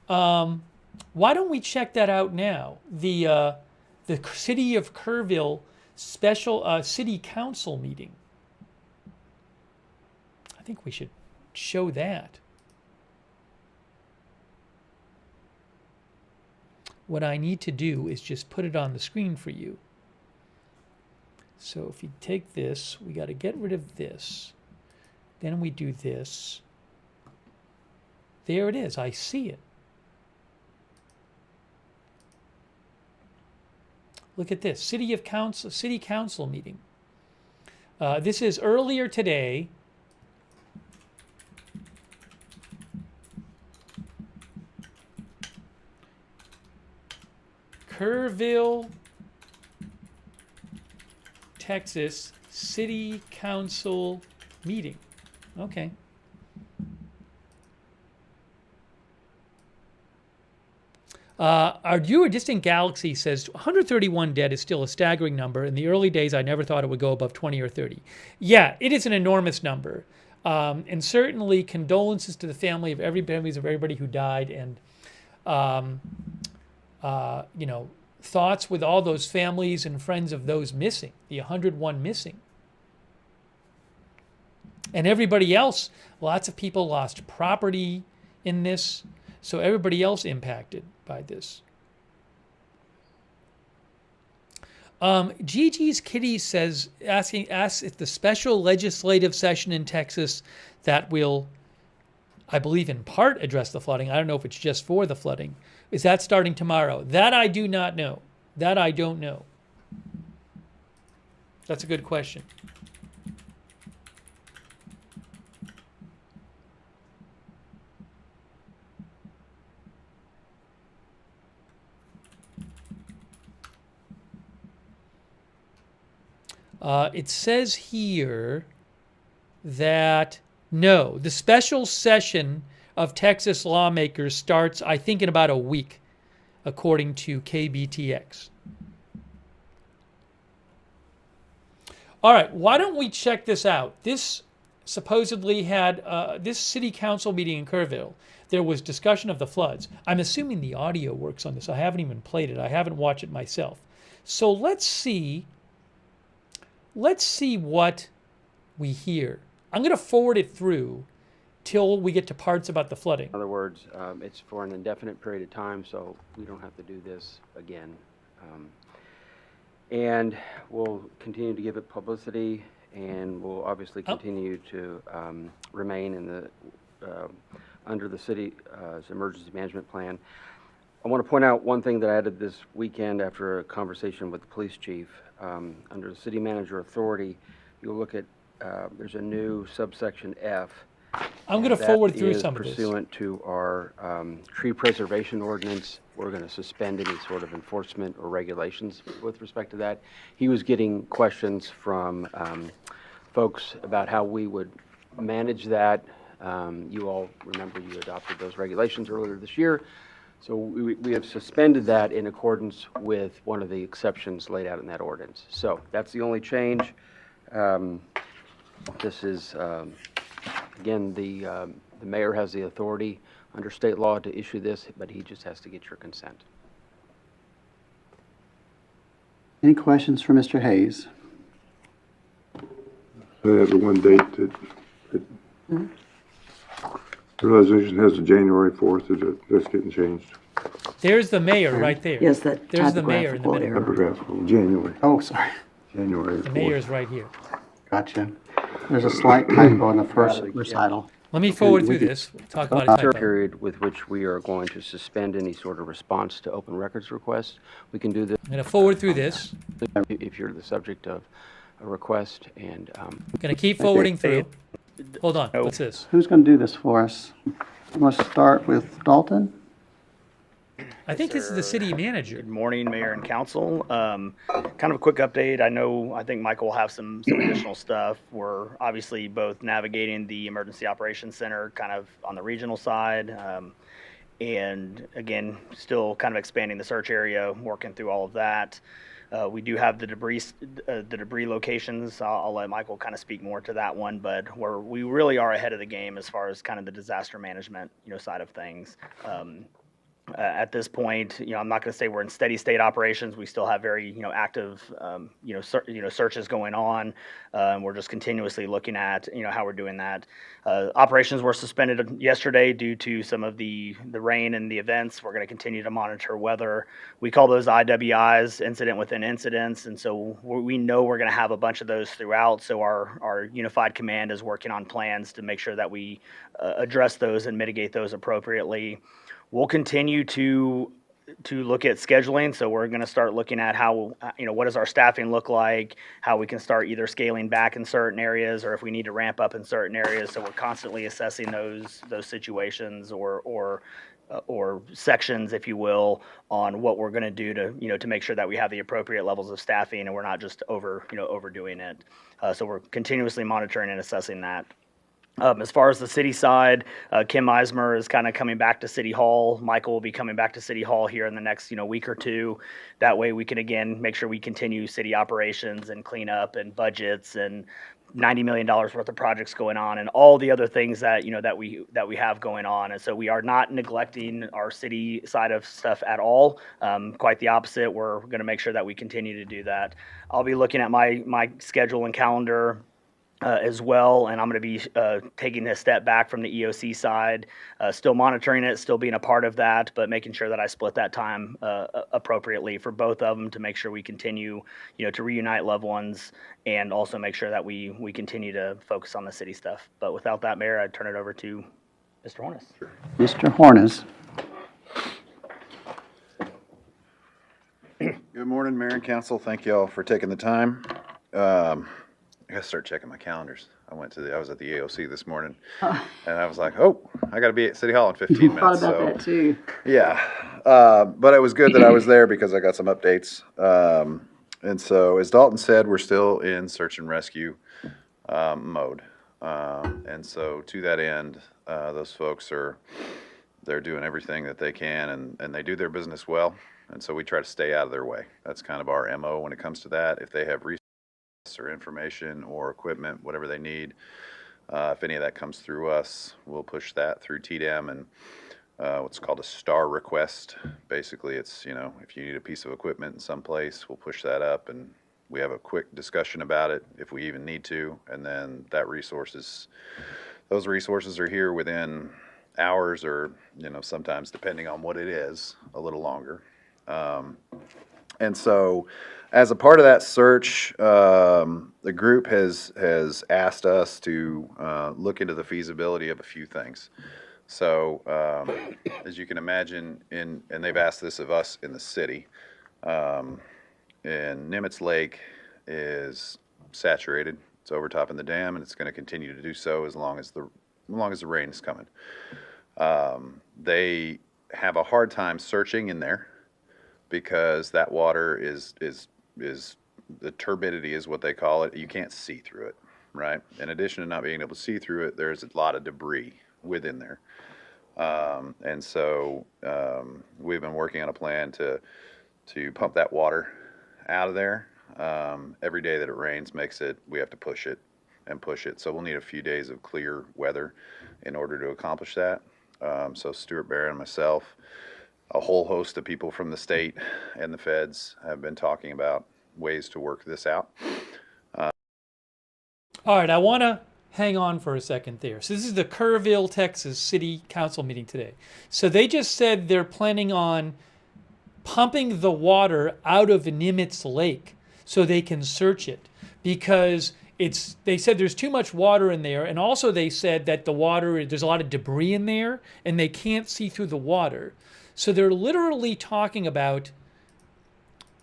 Why don't we check that out now? The City of Kerrville special city council meeting. I think we should show that. What I need to do is just put it on the screen for you. So if you take this, we got to get rid of this. Then we do this. There it is. I see it. Look at this. City council meeting. This is earlier today. Kerrville, Texas City Council meeting. Okay. Our viewer Distant Galaxy says 131 dead is still a staggering number. In the early days, I never thought it would go above 20 or 30. Yeah, it is an enormous number. And certainly condolences to the families of everybody who died, and thoughts with all those families and friends of those missing, the 101 missing. And everybody else, lots of people lost property in this, so everybody else impacted by this. Gigi's Kitty asks if the special legislative session in Texas that will, I believe, in part address the flooding. I don't know if it's just for the flooding. Is that starting tomorrow? That I do not know. That I don't know. That's a good question. It says here that no, the special session of Texas lawmakers starts, I think, in about a week, according to KBTX. All right, why don't we check this out? This supposedly had this city council meeting in Kerrville. There was discussion of the floods. I'm assuming the audio works on this. I haven't even played it. I haven't watched it myself. So let's see what we hear. I'm going to forward it through till we get to parts about the flooding. In other words, it's for an indefinite period of time, so we don't have to do this again. And we'll continue to give it publicity, and we'll obviously continue to remain in the under the city's emergency management plan. I want to point out one thing that I added this weekend after a conversation with the police chief. Under the city manager authority, you'll look at there's a new subsection F. I'm going to forward through some of this. Pursuant to our tree preservation ordinance, we're going to suspend any sort of enforcement or regulations with respect to that. He was getting questions from folks about how we would manage that. You all remember you adopted those regulations earlier this year. So we have suspended that in accordance with one of the exceptions laid out in that ordinance. So that's the only change. This is, again, the mayor has the authority under state law to issue this, but he just has to get your consent. Any questions for Mr. Hayes? I have the one date that the resolution has the January 4th. That's getting changed. There's the mayor right there. Yes, that There's the mayor in the middle. Typographical, January. Oh, sorry. January 4th. The mayor's right here. Gotcha. There's a slight typo in the first recital. Let me forward through this. We'll talk about a Period with which we are going to suspend any sort of response to open records requests. We can do this. I'm going to forward through this. If you're the subject of a request, and I'm going to keep forwarding through. Hold on. What's this? Who's going to do this for us? Let's start with Dalton. I think this is the city manager. Good morning, Mayor and Council. Kind of a quick update. I think Michael will have some additional stuff. We're obviously both navigating the Emergency Operations Center kind of on the regional side. And again, still kind of expanding the search area, working through all of that. We do have the debris locations. I'll let Michael kind of speak more to that one, but we really are ahead of the game as far as kind of the disaster management, side of things. At this point, I'm not going to say we're in steady state operations. We still have very, active, searches going on. We're just continuously looking at, how we're doing that. Operations were suspended yesterday due to some of the rain and the events. We're going to continue to monitor weather. We call those IWIs, incident within incidents, and so we know we're going to have a bunch of those throughout. So our unified command is working on plans to make sure that we address those and mitigate those appropriately. We'll continue to look at scheduling. So we're going to start looking at how, what does our staffing look like, how we can start either scaling back in certain areas or if we need to ramp up in certain areas. So we're constantly assessing those situations or sections, if you will, on what we're going to do to make sure that we have the appropriate levels of staffing and we're not just overdoing it. So we're continuously monitoring and assessing that. As far as the city side, Kim Eismer is kind of coming back to City Hall. Michael will be coming back to City Hall here in the next, week or two. That way we can, again, make sure we continue city operations and cleanup and budgets and $90 million worth of projects going on and all the other things that, that we have going on. And so we are not neglecting our city side of stuff at all. Quite the opposite. We're going to make sure that we continue to do that. I'll be looking at my schedule and calendar as well, and I'm going to be taking a step back from the EOC side, still monitoring it, still being a part of that, but making sure that I split that time appropriately for both of them to make sure we continue, to reunite loved ones and also make sure that we continue to focus on the city stuff. But without that, Mayor, I'd turn it over to Mr. Hornis. Mr. Hornis. Good morning, Mayor and Council. Thank you all for taking the time. I gotta start checking my calendars. I was at the AOC this morning, and I was like, oh, I gotta be at City Hall in 15 minutes. Thought about that too. Yeah, but it was good that I was there because I got some updates. And so, as Dalton said, we're still in search and rescue mode. And so, to that end, those folks they're doing everything that they can, and they do their business well. And so we try to stay out of their way. That's kind of our MO when it comes to that. If they have resources or information or equipment, whatever they need, if any of that comes through us, we'll push that through TDM and what's called a STAR request. Basically, it's, if you need a piece of equipment in some place, we'll push that up and we have a quick discussion about it if we even need to. And then those resources are here within hours or, sometimes depending on what it is, a little longer. And so as a part of that search, the group has asked us to look into the feasibility of a few things. So as you can imagine, and they've asked this of us in the city, and Nimitz Lake is saturated. It's overtopping the dam, and it's going to continue to do so as long as the rain is coming. They have a hard time searching in there because that water is the turbidity is what they call it. You can't see through it, right? In addition to not being able to see through it, there's a lot of debris within there. And so we've been working on a plan to pump that water out of there. Every day that it rains we have to push it and push it. So we'll need a few days of clear weather in order to accomplish that. So Stuart Barron and myself, a whole host of people from the state and the feds have been talking about ways to work this out. All right, I want to hang on for a second there. So this is the Kerrville, Texas City Council meeting today. So they just said they're planning on pumping the water out of Nimitz Lake so they can search it because they said there's too much water in there, and also they said that there's a lot of debris in there and they can't see through the water. So they're literally talking about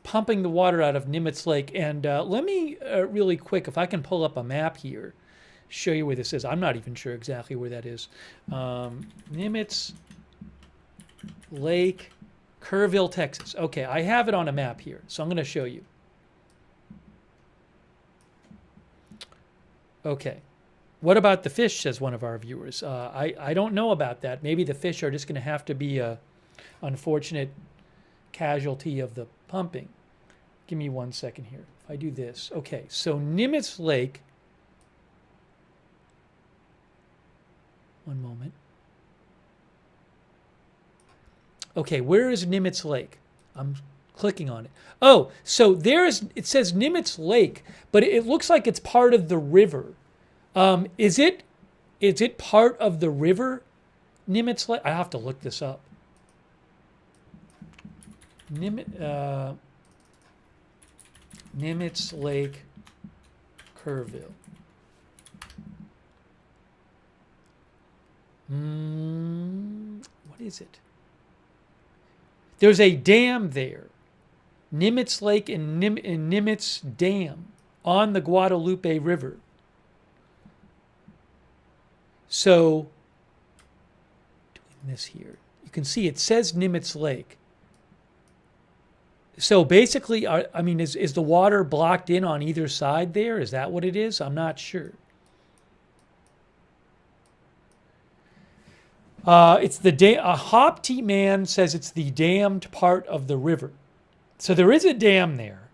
pumping the water out of Nimitz Lake. And let me really quick, if I can pull up a map here, show you where this is. I'm not even sure exactly where that is. Nimitz Lake, Kerrville, Texas. Okay, I have it on a map here, so I'm going to show you. Okay. What about the fish, says one of our viewers. I don't know about that. Maybe the fish are just going to have to be a unfortunate casualty of the pumping. Give me 1 second here. If I do this. Okay, so Nimitz Lake. One moment. Okay, where is Nimitz Lake? I'm clicking on it. Oh, so it says Nimitz Lake, but it looks like it's part of the river. Is it part of the river, Nimitz Lake? I have to look this up. Nimitz Lake, Kerrville. What is it? There's a dam there. Nimitz Lake and Nimitz Dam on the Guadalupe River. So, doing this here, you can see it says Nimitz Lake. So basically, is the water blocked in on either side there? Is that what it is? I'm not sure. It's the dam. A Hopti man says it's the dammed part of the river. So there is a dam there.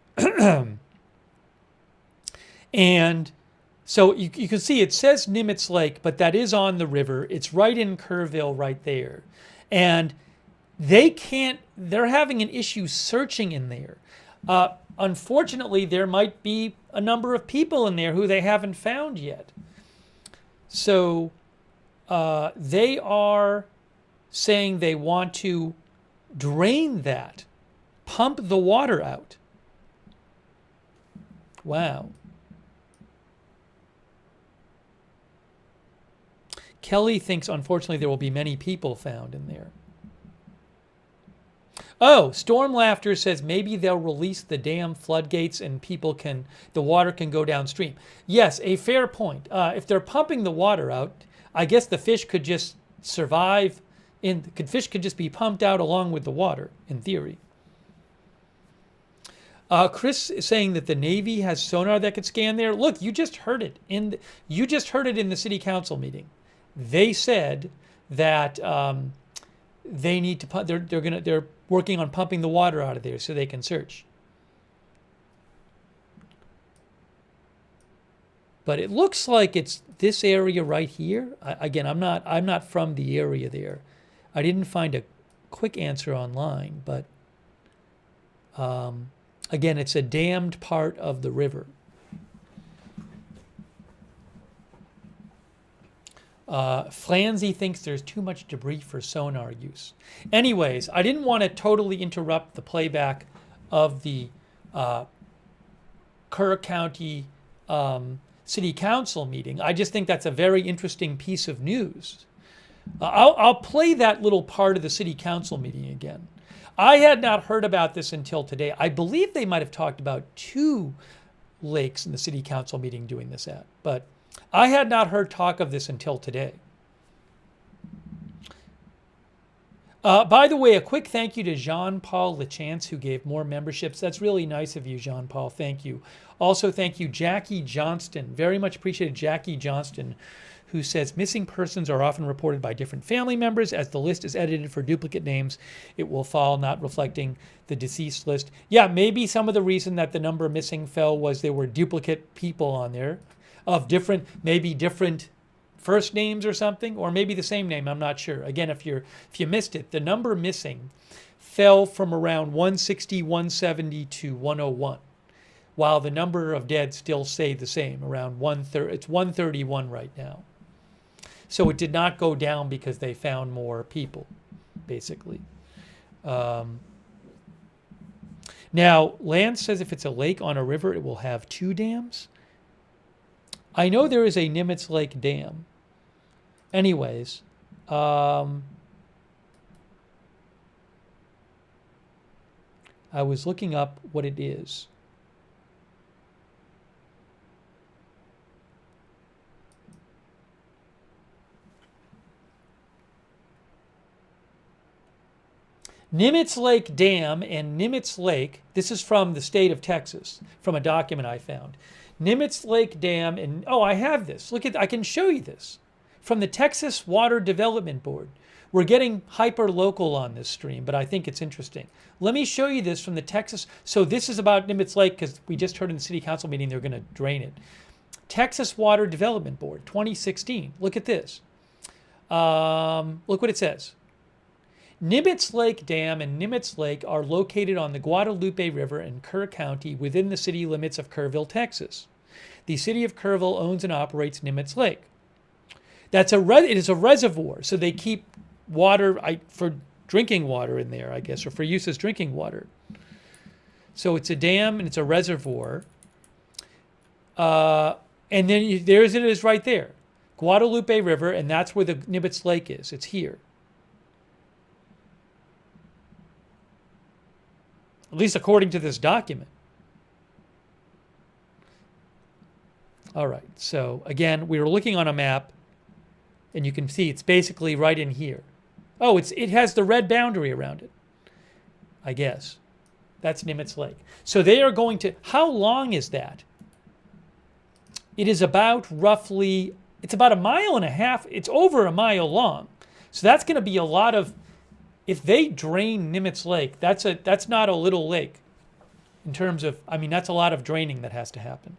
And so you can see it says Nimitz Lake, but that is on the river. It's right in Kerrville right there. And they're having an issue searching in there. unfortunately, there might be a number of people in there who they haven't found yet. So they are saying they want to drain that, pump the water out. Wow. Kelly thinks, unfortunately, there will be many people found in there. Oh, Storm Laughter says maybe they'll release the dam floodgates and the water can go downstream. Yes, a fair point. If they're pumping the water out, I guess the fish could just survive. Fish could just be pumped out along with the water, in theory. Chris is saying that the Navy has sonar that could scan there. Look, you just heard it in the city council meeting. They said that they need to they're working on pumping the water out of there so they can search. But it looks like it's this area right here. Again, I'm not from the area there. I didn't find a quick answer online, but again, it's a dammed part of the river. Flanzy thinks there's too much debris for sonar use. Anyways, I didn't want to totally interrupt the playback of the Kerr County City Council meeting. I just think that's a very interesting piece of news. I'll play that little part of the City Council meeting again. I had not heard about this until today. I believe they might have talked about 2 lakes in the City Council meeting doing this at, but I had not heard talk of this until today. By the way, a quick thank you to Jean-Paul Lachance, who gave more memberships. That's really nice of you, Jean-Paul. Thank you. Also, thank you, Jackie Johnston. Very much appreciated, Jackie Johnston, who says missing persons are often reported by different family members. As the list is edited for duplicate names, it will fall, not reflecting the deceased list. Yeah, maybe some of the reason that the number missing fell was there were duplicate people on there of different first names or something, or maybe the same name, I'm not sure. Again, if you missed it, the number missing fell from around 160, 170 to 101, while the number of dead still stayed the same, around 130. It's 131 right now. So it did not go down because they found more people, basically. Now, Lance says if it's a lake on a river, it will have 2 dams. I know there is a Nimitz Lake Dam. Anyways, I was looking up what it is. Nimitz Lake Dam and Nimitz Lake, this is from the state of Texas, from a document I found. Nimitz Lake Dam, and I have this. Look I can show you this. From the Texas Water Development Board. We're getting hyper-local on this stream, but I think it's interesting. Let me show you this from the Texas. So this is about Nimitz Lake, because we just heard in the city council meeting they're going to drain it. Texas Water Development Board, 2016. Look at this. Look what it says. Nimitz Lake Dam and Nimitz Lake are located on the Guadalupe River in Kerr County within the city limits of Kerrville, Texas. The city of Kerrville owns and operates Nimitz Lake. It is a reservoir, so they keep water for drinking water in there, I guess, or for use as drinking water. So it's a dam and it's a reservoir. And then there's it is right there. Guadalupe River, and that's where the Nimitz Lake is. It's here. At least according to this document. All right, so again, we were looking on a map, and you can see it's basically right in here. Oh, it has the red boundary around it, I guess. That's Nimitz Lake. So they are going to, how long is that? It is about roughly, it's about 1.5 miles. It's over 1 mile long. So that's going to be a lot of, if they drain Nimitz Lake, that's not a little lake in terms of, that's a lot of draining that has to happen.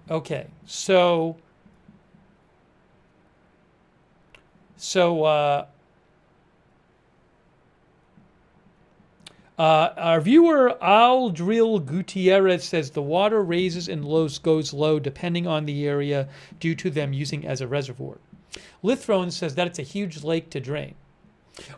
Okay, so Our viewer Al Drill Gutierrez says the water raises and goes low depending on the area due to them using as a reservoir. Lithrone says that it's a huge lake to drain.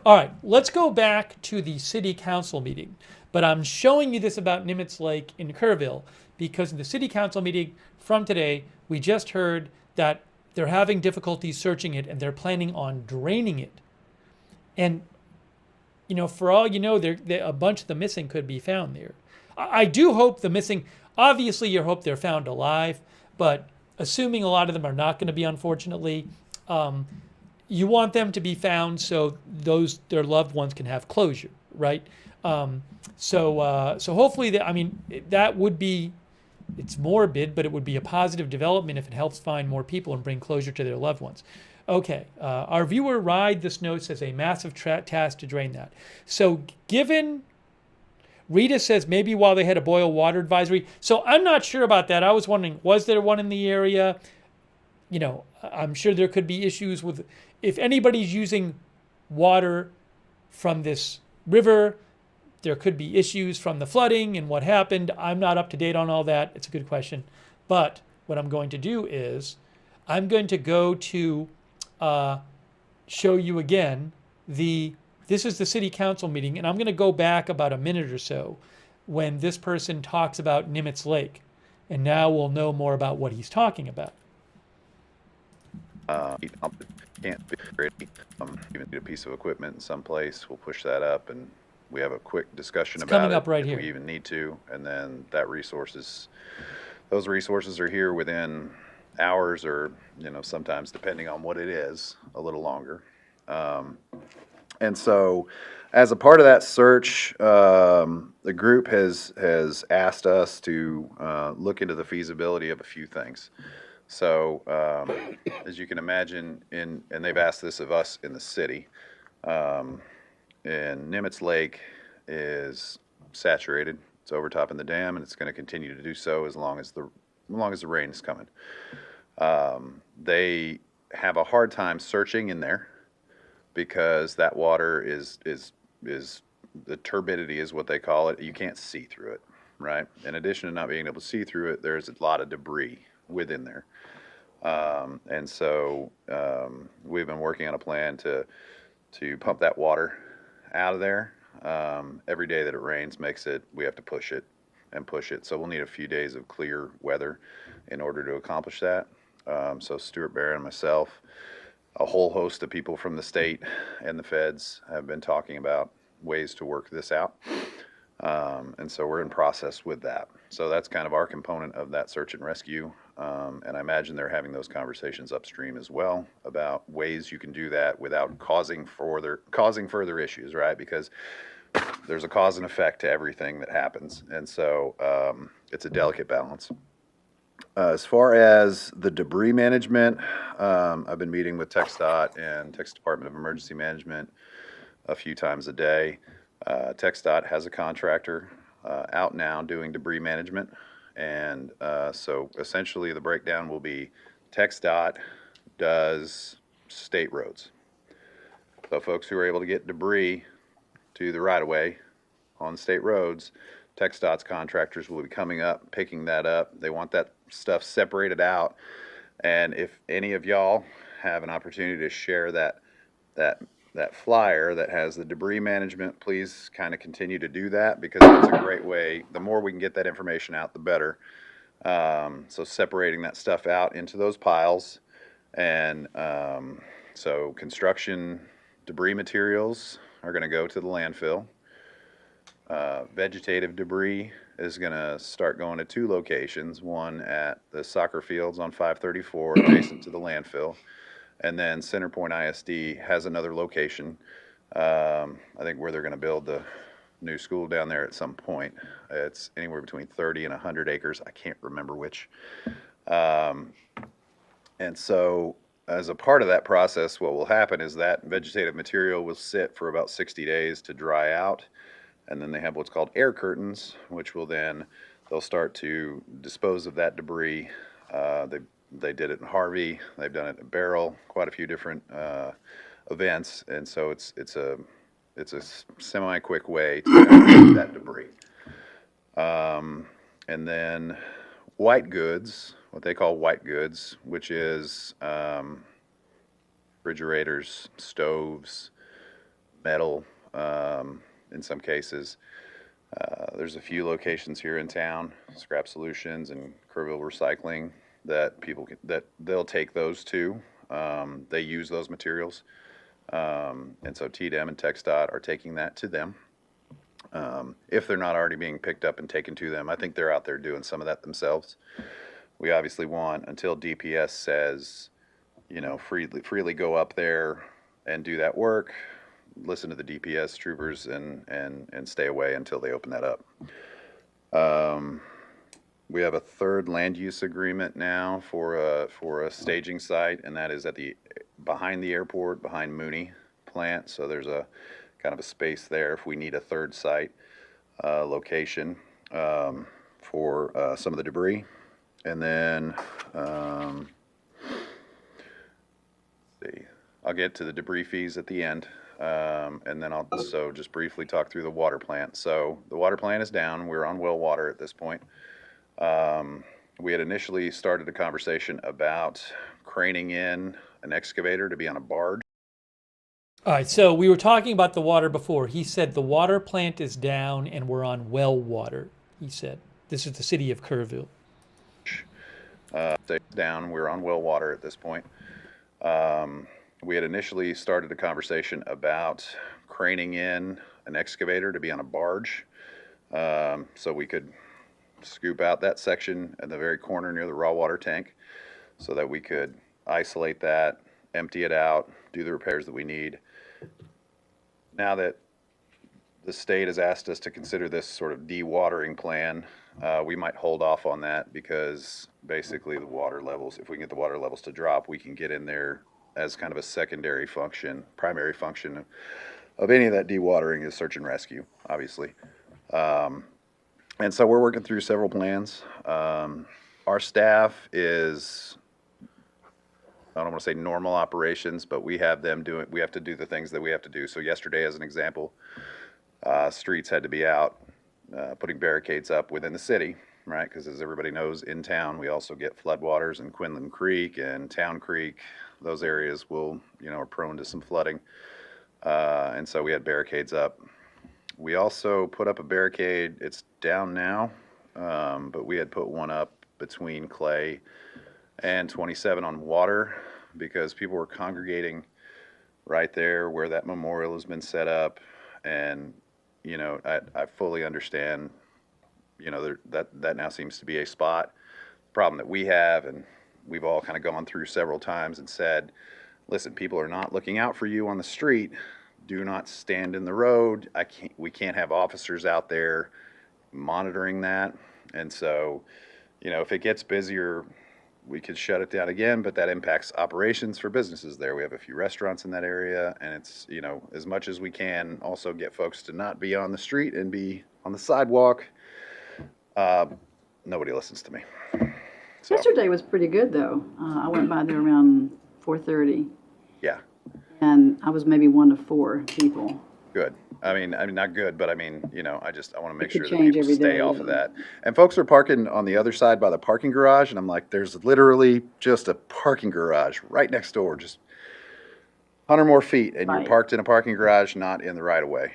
All right, let's go back to the city council meeting. But I'm showing you this about Nimitz Lake in Kerrville because in the city council meeting from today, we just heard that they're having difficulty searching it and they're planning on draining it. And, you know, for all you know, a bunch of the missing could be found there. I do hope the missing, obviously you hope they're found alive, but assuming a lot of them are not going to be, unfortunately, you want them to be found so their loved ones can have closure, right? So hopefully, that would be, it's morbid, but it would be a positive development if it helps find more people and bring closure to their loved ones. Okay, our viewer Ride This Note says a massive task to drain that. So given, Rita says maybe while they had a boil water advisory. So I'm not sure about that. I was wondering, was there one in the area? You know, I'm sure there could be issues with, if anybody's using water from this river, there could be issues from the flooding and what happened. I'm not up to date on all that. It's a good question. But what I'm going to do is I'm going to go to show you again this is the city council meeting, and I'm going to go back about a minute or so when this person talks about Nimitz Lake. And now we'll know more about what he's talking about. Can't even get a piece of equipment in some place. We'll push that up and we have a quick discussion about coming it up right if here. we even need to, and then those resources are here within hours, or sometimes depending on what it is, a little longer. And so, as a part of that search, the group has asked us to look into the feasibility of a few things. So, as you can imagine, and they've asked this of us in the city. And Nimitz Lake is saturated. It's overtopping the dam, and it's going to continue to do so as long as the rain is coming. They have a hard time searching in there because that water is the turbidity is what they call it. You can't see through it, right? In addition to not being able to see through it, there's a lot of debris within there. And so we've been working on a plan to pump that water out of there. Every day that it rains we have to push it and push it. So we'll need a few days of clear weather in order to accomplish that. So Stuart Barron and myself, a whole host of people from the state and the feds have been talking about ways to work this out. And so we're in process with that. So that's kind of our component of that search and rescue. And I imagine they're having those conversations upstream as well about ways you can do that without causing further issues, right? Because there's a cause and effect to everything that happens. And so it's a delicate balance. As far as the debris management, I've been meeting with TxDOT and Texas Department of Emergency Management a few times a day. TxDOT has a contractor out now doing debris management. And so essentially the breakdown will be TxDOT does state roads. So folks who are able to get debris to the right-of-way on state roads, TxDOT's contractors will be coming up, picking that up. They want that stuff separated out. And if any of y'all have an opportunity to share that flyer that has the debris management, please kind of continue to do that, because it's a great way. The more we can get that information out, the better. So separating that stuff out into those piles. And so construction debris materials are going to go to the landfill. Vegetative debris is going to start going to 2 locations, one at the soccer fields on 534 adjacent to the landfill, and then Centerpoint ISD has another location, I think, where they're going to build the new school down there at some point. It's anywhere between 30 and 100 acres. I can't remember which. And so as a part of that process, what will happen is that vegetative material will sit for about 60 days to dry out. And then they have what's called air curtains, which they'll start to dispose of that debris. They did it in Harvey. They've done it in Barrel, quite a few different events. And so it's it's a semi-quick way to evacuate that debris. And then white goods, what they call white goods, which is refrigerators, stoves, metal, in some cases. There's a few locations here in town, Scrap Solutions and Kerrville Recycling, that that they'll take those to. They use those materials. And so TDM and TxDOT are taking that to them. If they're not already being picked up and taken to them, I think they're out there doing some of that themselves. We obviously want, until DPS says, you know, freely go up there and do that work, listen to the DPS troopers and stay away until they open that up. We have a third land use agreement now for a staging site, and that is behind the airport, behind Mooney plant. So there's a kind of a space there if we need a third site location for some of the debris. And then see, I'll get to the debris fees at the end. And then I'll just briefly talk through the water plant. So the water plant is down. We're on well water at this point. We had initially started a conversation about craning in an excavator to be on a barge. All right, so we were talking about the water before. He said the water plant is down and we're on well water, he said. This is the city of Kerrville. Down, we're on well water at this point. We had initially started a conversation about craning in an excavator to be on a barge, so we could scoop out that section at the very corner near the raw water tank so that we could isolate that, empty it out, do the repairs that we need. Now that the state has asked us to consider this sort of dewatering plan, we might hold off on that because basically the water levels, if we can get the water levels to drop, we can get in there as kind of a secondary function. Primary function of any of that dewatering is search and rescue, obviously. And so we're working through several plans. Our staff is, I don't want to say normal operations, but we have to do the things that we have to do. So yesterday, as an example, streets had to be out, putting barricades up within the city, right? Because as everybody knows, in town, we also get floodwaters in Quinlan Creek and Town Creek. Those areas are prone to some flooding. And so we had barricades up. We also put up a barricade. It's down now, but we had put one up between Clay and 27 on Water because people were congregating right there where that memorial has been set up. And, I fully understand, that now seems to be a spot. Problem that we have, and we've all kind of gone through several times and said, listen, people are not looking out for you on the street. Do not stand in the road. We can't have officers out there monitoring that. And so, if it gets busier, we could shut it down again, but that impacts operations for businesses there. We have a few restaurants in that area, and it's, as much as we can also get folks to not be on the street and be on the sidewalk. Nobody listens to me. So, yesterday was pretty good, though. I went by there around 4:30. Yeah. And I was maybe 1 to 4 people. Good. I mean, not good, but I want to make sure that change people every stay day, off of that. And folks are parking on the other side by the parking garage, and I'm like, there's literally just a parking garage right next door, just 100 more feet, and you're parked in a parking garage, not in the right of way.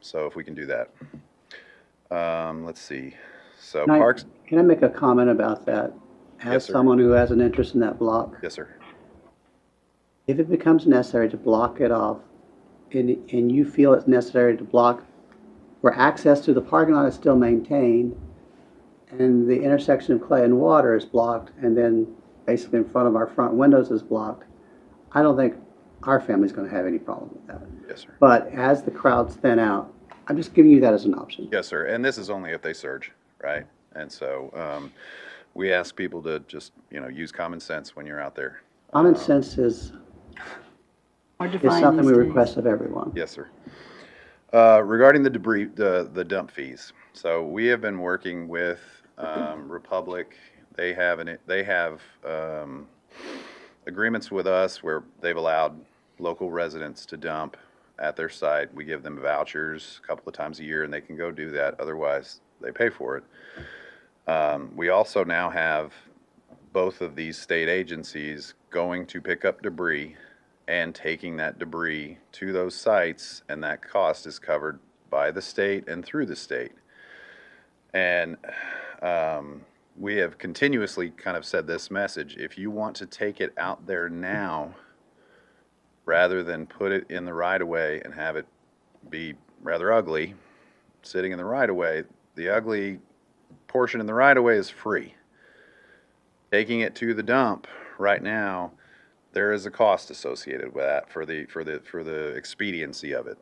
So if we can do that. Let's see. So parks. Can I make a comment about that? As Yes, sir. someone who has an interest in that block, Yes, sir. if it becomes necessary to block it off, and you feel it's necessary to block where access to the parking lot is still maintained, and the intersection of Clay and Water is blocked, and then basically in front of our front windows is blocked, I don't think our family's going to have any problem with that. Yes, sir. But as the crowds thin out, I'm just giving you that as an option. Yes, sir. And this is only if they surge, right? And so we ask people to just, use common sense when you're out there. Common sense is something we request of everyone. Yes, sir. Regarding the debris, the dump fees. So we have been working with Republic. They have agreements with us where they've allowed local residents to dump at their site. We give them vouchers a couple of times a year, and they can go do that. Otherwise, they pay for it. We also now have both of these state agencies going to pick up debris and taking that debris to those sites, and that cost is covered by the state and through the state. And we have continuously kind of said this message: if you want to take it out there now, rather than put it in the right-of-way and have it be rather ugly, sitting in the right-of-way, the ugly portion in the right-of-way is free. Taking it to the dump right now, there is a cost associated with that for the expediency of it.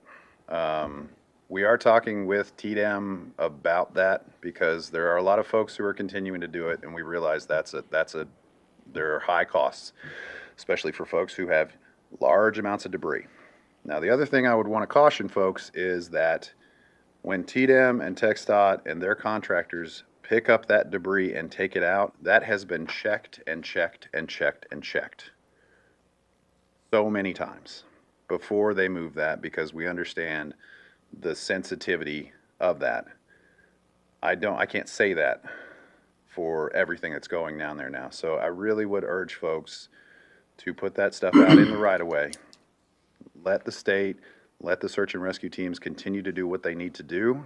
We are talking with TDM about that because there are a lot of folks who are continuing to do it, and we realize there are high costs, especially for folks who have large amounts of debris. Now, the other thing I would want to caution folks is that when TDM and TxDOT and their contractors pick up that debris and take it out, that has been checked and checked and checked and checked so many times before they move that, because we understand the sensitivity of that. I can't say that for everything that's going down there now. So I really would urge folks to put that stuff out in the right of way. Let the state, let the search and rescue teams continue to do what they need to do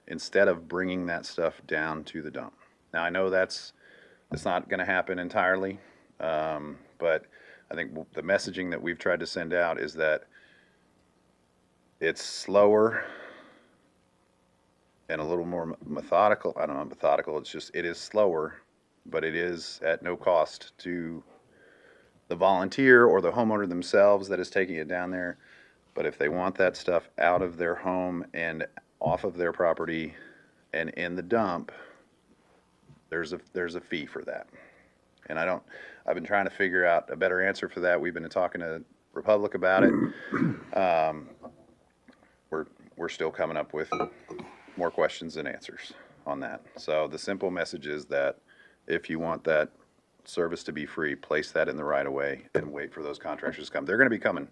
instead of bringing that stuff down to the dump. Now, I know that's not going to happen entirely, but I think the messaging that we've tried to send out is that it's slower and a little more methodical. I don't know, methodical. It is slower, but it is at no cost to the volunteer or the homeowner themselves that is taking it down there. But if they want that stuff out of their home and off of their property and in the dump, there's a fee for that. And I've been trying to figure out a better answer for that. We've been talking to Republic about it. We're still coming up with more questions than answers on that. So the simple message is that if you want that service to be free, place that in the right of way and wait for those contractors to come. They're going to be coming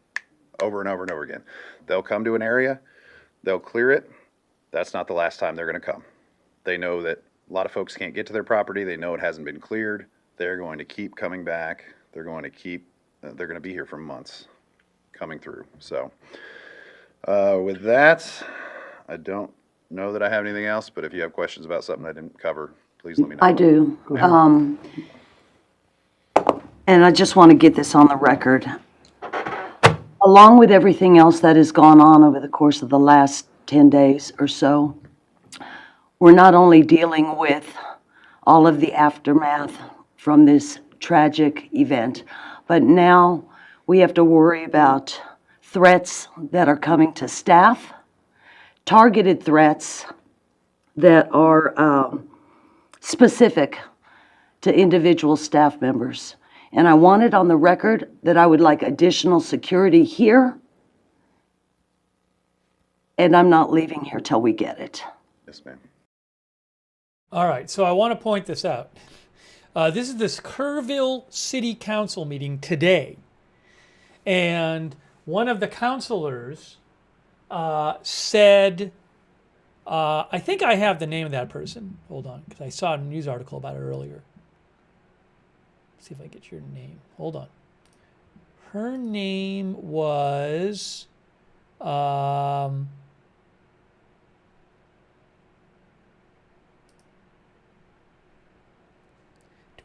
over and over and over again. They'll come to an area, they'll clear it. That's not the last time they're going to come. They know that a lot of folks can't get to their property. They know it hasn't been cleared. They're going to keep coming back. They're going to be here for months coming through. So with that, I don't know that I have anything else, but if you have questions about something I didn't cover, please let me know. I do. And I just want to get this on the record. Along with everything else that has gone on over the course of the last 10 days or so, we're not only dealing with all of the aftermath from this tragic event, but now we have to worry about threats that are coming to staff, targeted threats that are specific to individual staff members. And I want it on the record that I would like additional security here, and I'm not leaving here till we get it. Yes, ma'am. All right, so I want to point this out. This is this Kerrville City Council meeting today, and one of the councilors said, I think I have the name of that person. Hold on, because I saw a news article about it earlier. Let's see if I get your name. Hold on. Her name was... do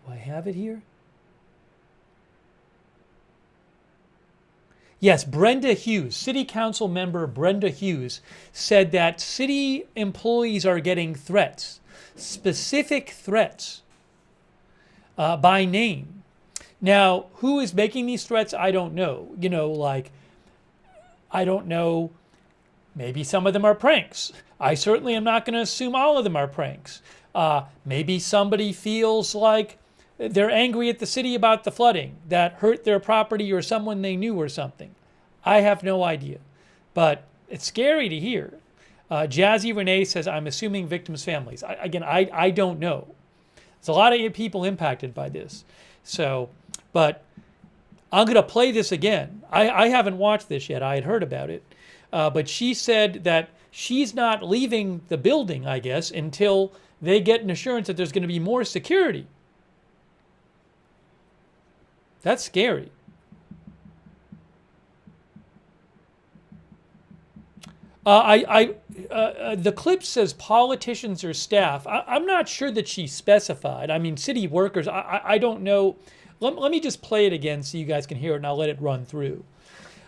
I have it here? Yes, Brenda Hughes, City Council member Brenda Hughes, said that city employees are getting threats, specific threats, by name. Now, who is making these threats? I don't know. You know, like, I don't know. Maybe some of them are pranks. I certainly am not going to assume all of them are pranks. Maybe somebody feels like they're angry at the city about the flooding that hurt their property or someone they knew or something. I have no idea. But it's scary to hear. Jazzy Renee says, I'm assuming victims' families. I don't know. There's a lot of people impacted by this. So, but I'm going to play this again. I haven't watched this yet. I had heard about it. But she said that she's not leaving the building, I guess, until they get an assurance that there's going to be more security. That's scary. The clip says politicians or staff. I'm not sure that she specified. I mean, city workers, I don't know. Let me just play it again so you guys can hear it, and I'll let it run through.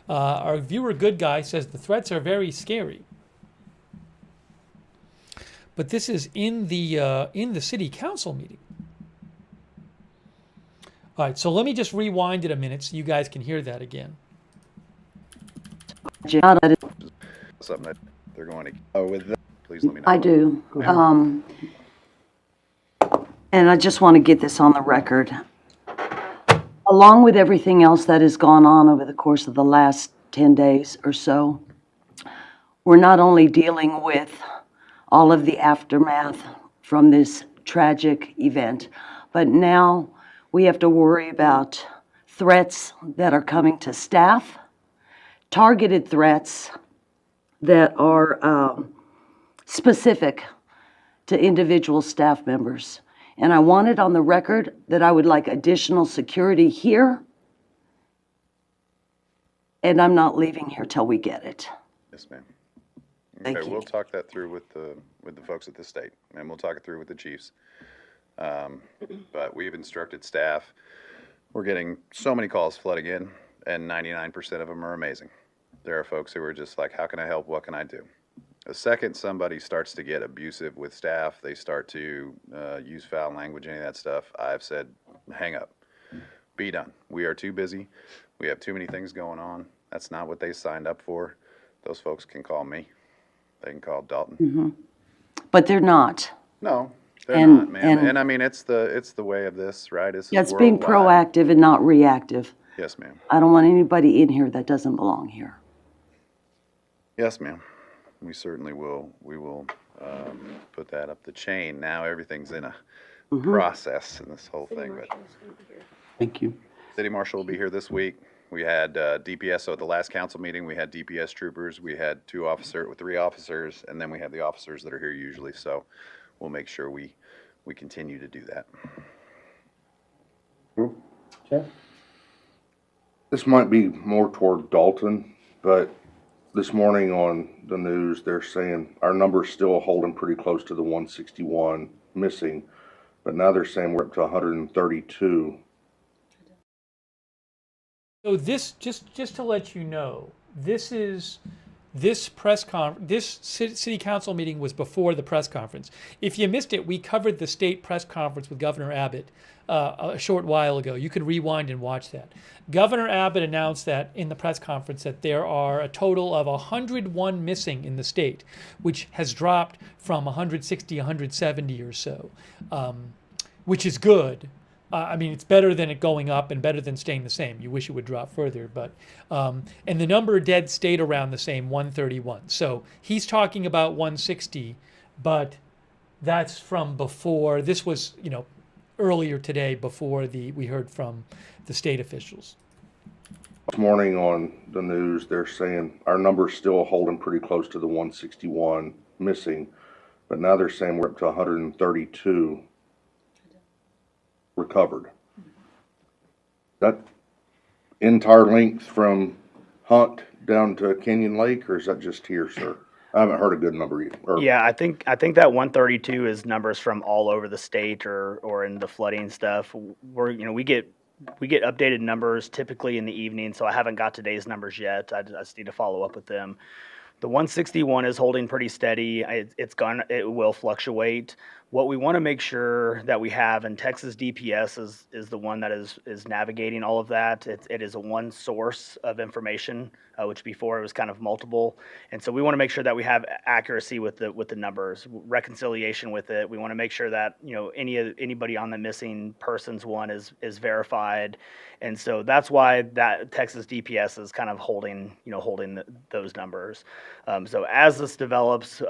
Our viewer Good Guy says the threats are very scary. But this is in the city council meeting. All right, so let me just rewind it a minute so you guys can hear that again. Something that they're going to, with that, please let me know. I do. And I just want to get this on the record. Along with everything else that has gone on over the course of the last 10 days or so, we're not only dealing with all of the aftermath from this tragic event, but now we have to worry about threats that are coming to staff, targeted threats that are specific to individual staff members. And I want it on the record that I would like additional security here, and I'm not leaving here till we get it. Yes, ma'am. Thank Okay, you. we'll talk that through with the folks at the state, and we'll talk it through with the chiefs. But we've instructed staff. We're getting so many calls flooding in, and 99% of them are amazing. There are folks who are just like, how can I help? What can I do? The second somebody starts to get abusive with staff, they start to use foul language, any of that stuff, I've said, hang up. Be done. We are too busy. We have too many things going on. That's not what they signed up for. Those folks can call me. They can call Dalton. Mm-hmm. But they're not. No, they're And- not, ma'am. and- And I mean, it's the way of this, right? This Yeah, is it's being worldwide. proactive and not reactive. Yes, ma'am. I don't want anybody in here that doesn't belong here. Yes, ma'am. We certainly will. We will put that up the chain. Now everything's in a process in this whole thing. But Thank you. City Marshal will be here this week. We had DPS, so at the last council meeting, we had DPS troopers. We had 3 officers, and then we have the officers that are here usually. So we'll make sure we continue to do that. Jeff? This might be more toward Dalton, but this morning on the news, they're saying our number's still holding pretty close to the 161 missing, but now they're saying we're up to 132. So this, just to let you know, this city council meeting was before the press conference. If you missed it, we covered the state press conference with Governor Abbott a short while ago. You can rewind and watch that. Governor Abbott announced that in the press conference that there are a total of 101 missing in the state, which has dropped from 160, 170 or so, which is good. I mean, it's better than it going up and better than staying the same. You wish it would drop further, but and the number of dead stayed around the same, 131. So he's talking about 160, but that's from before. This was, earlier today before we heard from the state officials. This morning on the news, they're saying our number's still holding pretty close to the 161 missing, but now they're saying we're up to 132 recovered. That entire length from Hunt down to Canyon Lake, or is that just here, sir? I haven't heard a good number yet. Yeah, I think that 132 is numbers from all over the state or in the flooding stuff. We get updated numbers typically in the evening, so I haven't got today's numbers yet. I just need to follow up with them. The 161 is holding pretty steady. It will fluctuate. What we want to make sure that we have, and Texas DPS is the one that is navigating all of that. It is a one source of information, which before it was kind of multiple. And so we want to make sure that we have accuracy with the numbers, reconciliation with it. We want to make sure that anybody on the missing persons one is verified. And so that's why that Texas DPS is kind of holding those numbers. So as this develops,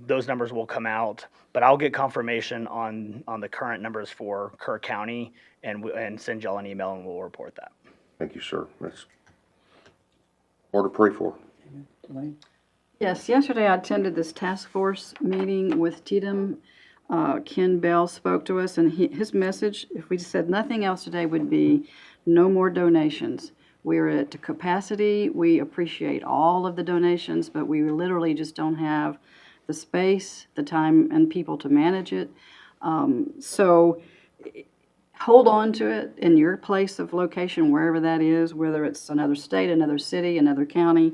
those numbers will come out, but I'll get confirmation on the current numbers for Kerr County and send y'all an email and we'll report that. Thank you, sir. That's more to pray for. Yes, yesterday I attended this task force meeting with TDM. Ken Bell spoke to us, and his message, if we said nothing else today, would be no more donations. We're at capacity. We appreciate all of the donations, but we literally just don't have the space, the time, and people to manage it. So hold on to it in your place of location, wherever that is, whether it's another state, another city, another county.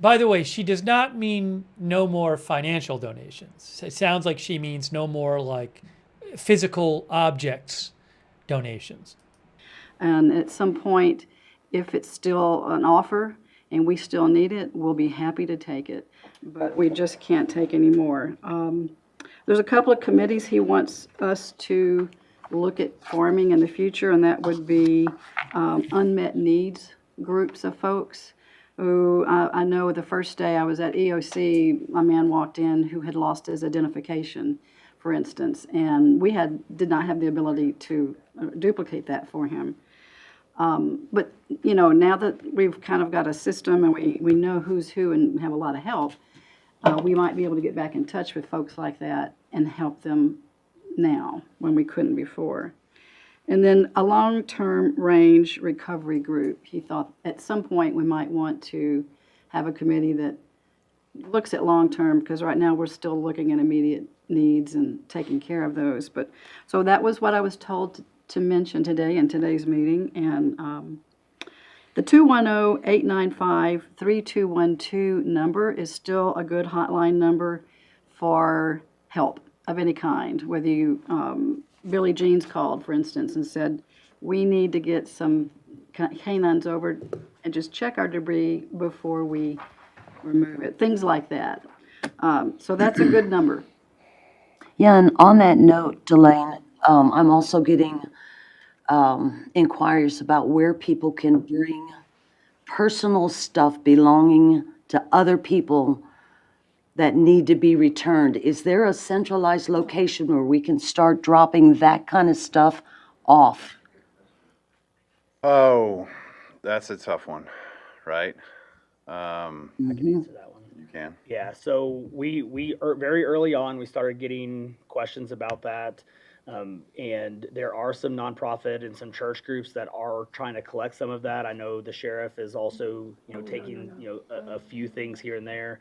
By the way, she does not mean no more financial donations. It sounds like she means no more like physical objects donations. And at some point, if it's still an offer and we still need it, we'll be happy to take it. But we just can't take any more. There's a couple of committees he wants us to look at forming in the future, and that would be unmet needs groups of folks who I know the first day I was at EOC, a man walked in who had lost his identification, for instance, and we did not have the ability to duplicate that for him. But, you know, now that we've kind of got a system and we know who's who and have a lot of help, we might be able to get back in touch with folks like that and help them now when we couldn't before. And then a long-term range recovery group. He thought at some point we might want to have a committee that looks at long-term, because right now we're still looking at immediate needs and taking care of those. But so that was what I was told to mention today in today's meeting. And the 210-895-3212 number is still a good hotline number for help of any kind, whether you Billy Jeans called, for instance, and said, we need to get some canines over and just check our debris before we remove it, things like that. So that's a good number. Yeah, and on that note, Delane, I'm also getting inquiries about where people can bring personal stuff belonging to other people that need to be returned. Is there a centralized location where we can start dropping that kind of stuff off? Oh, that's a tough one, right? I can answer that one. You can? Yeah, so we very early on, we started getting questions about that. And there are some nonprofit and some church groups that are trying to collect some of that. I know the sheriff is also, taking, a few things here and there.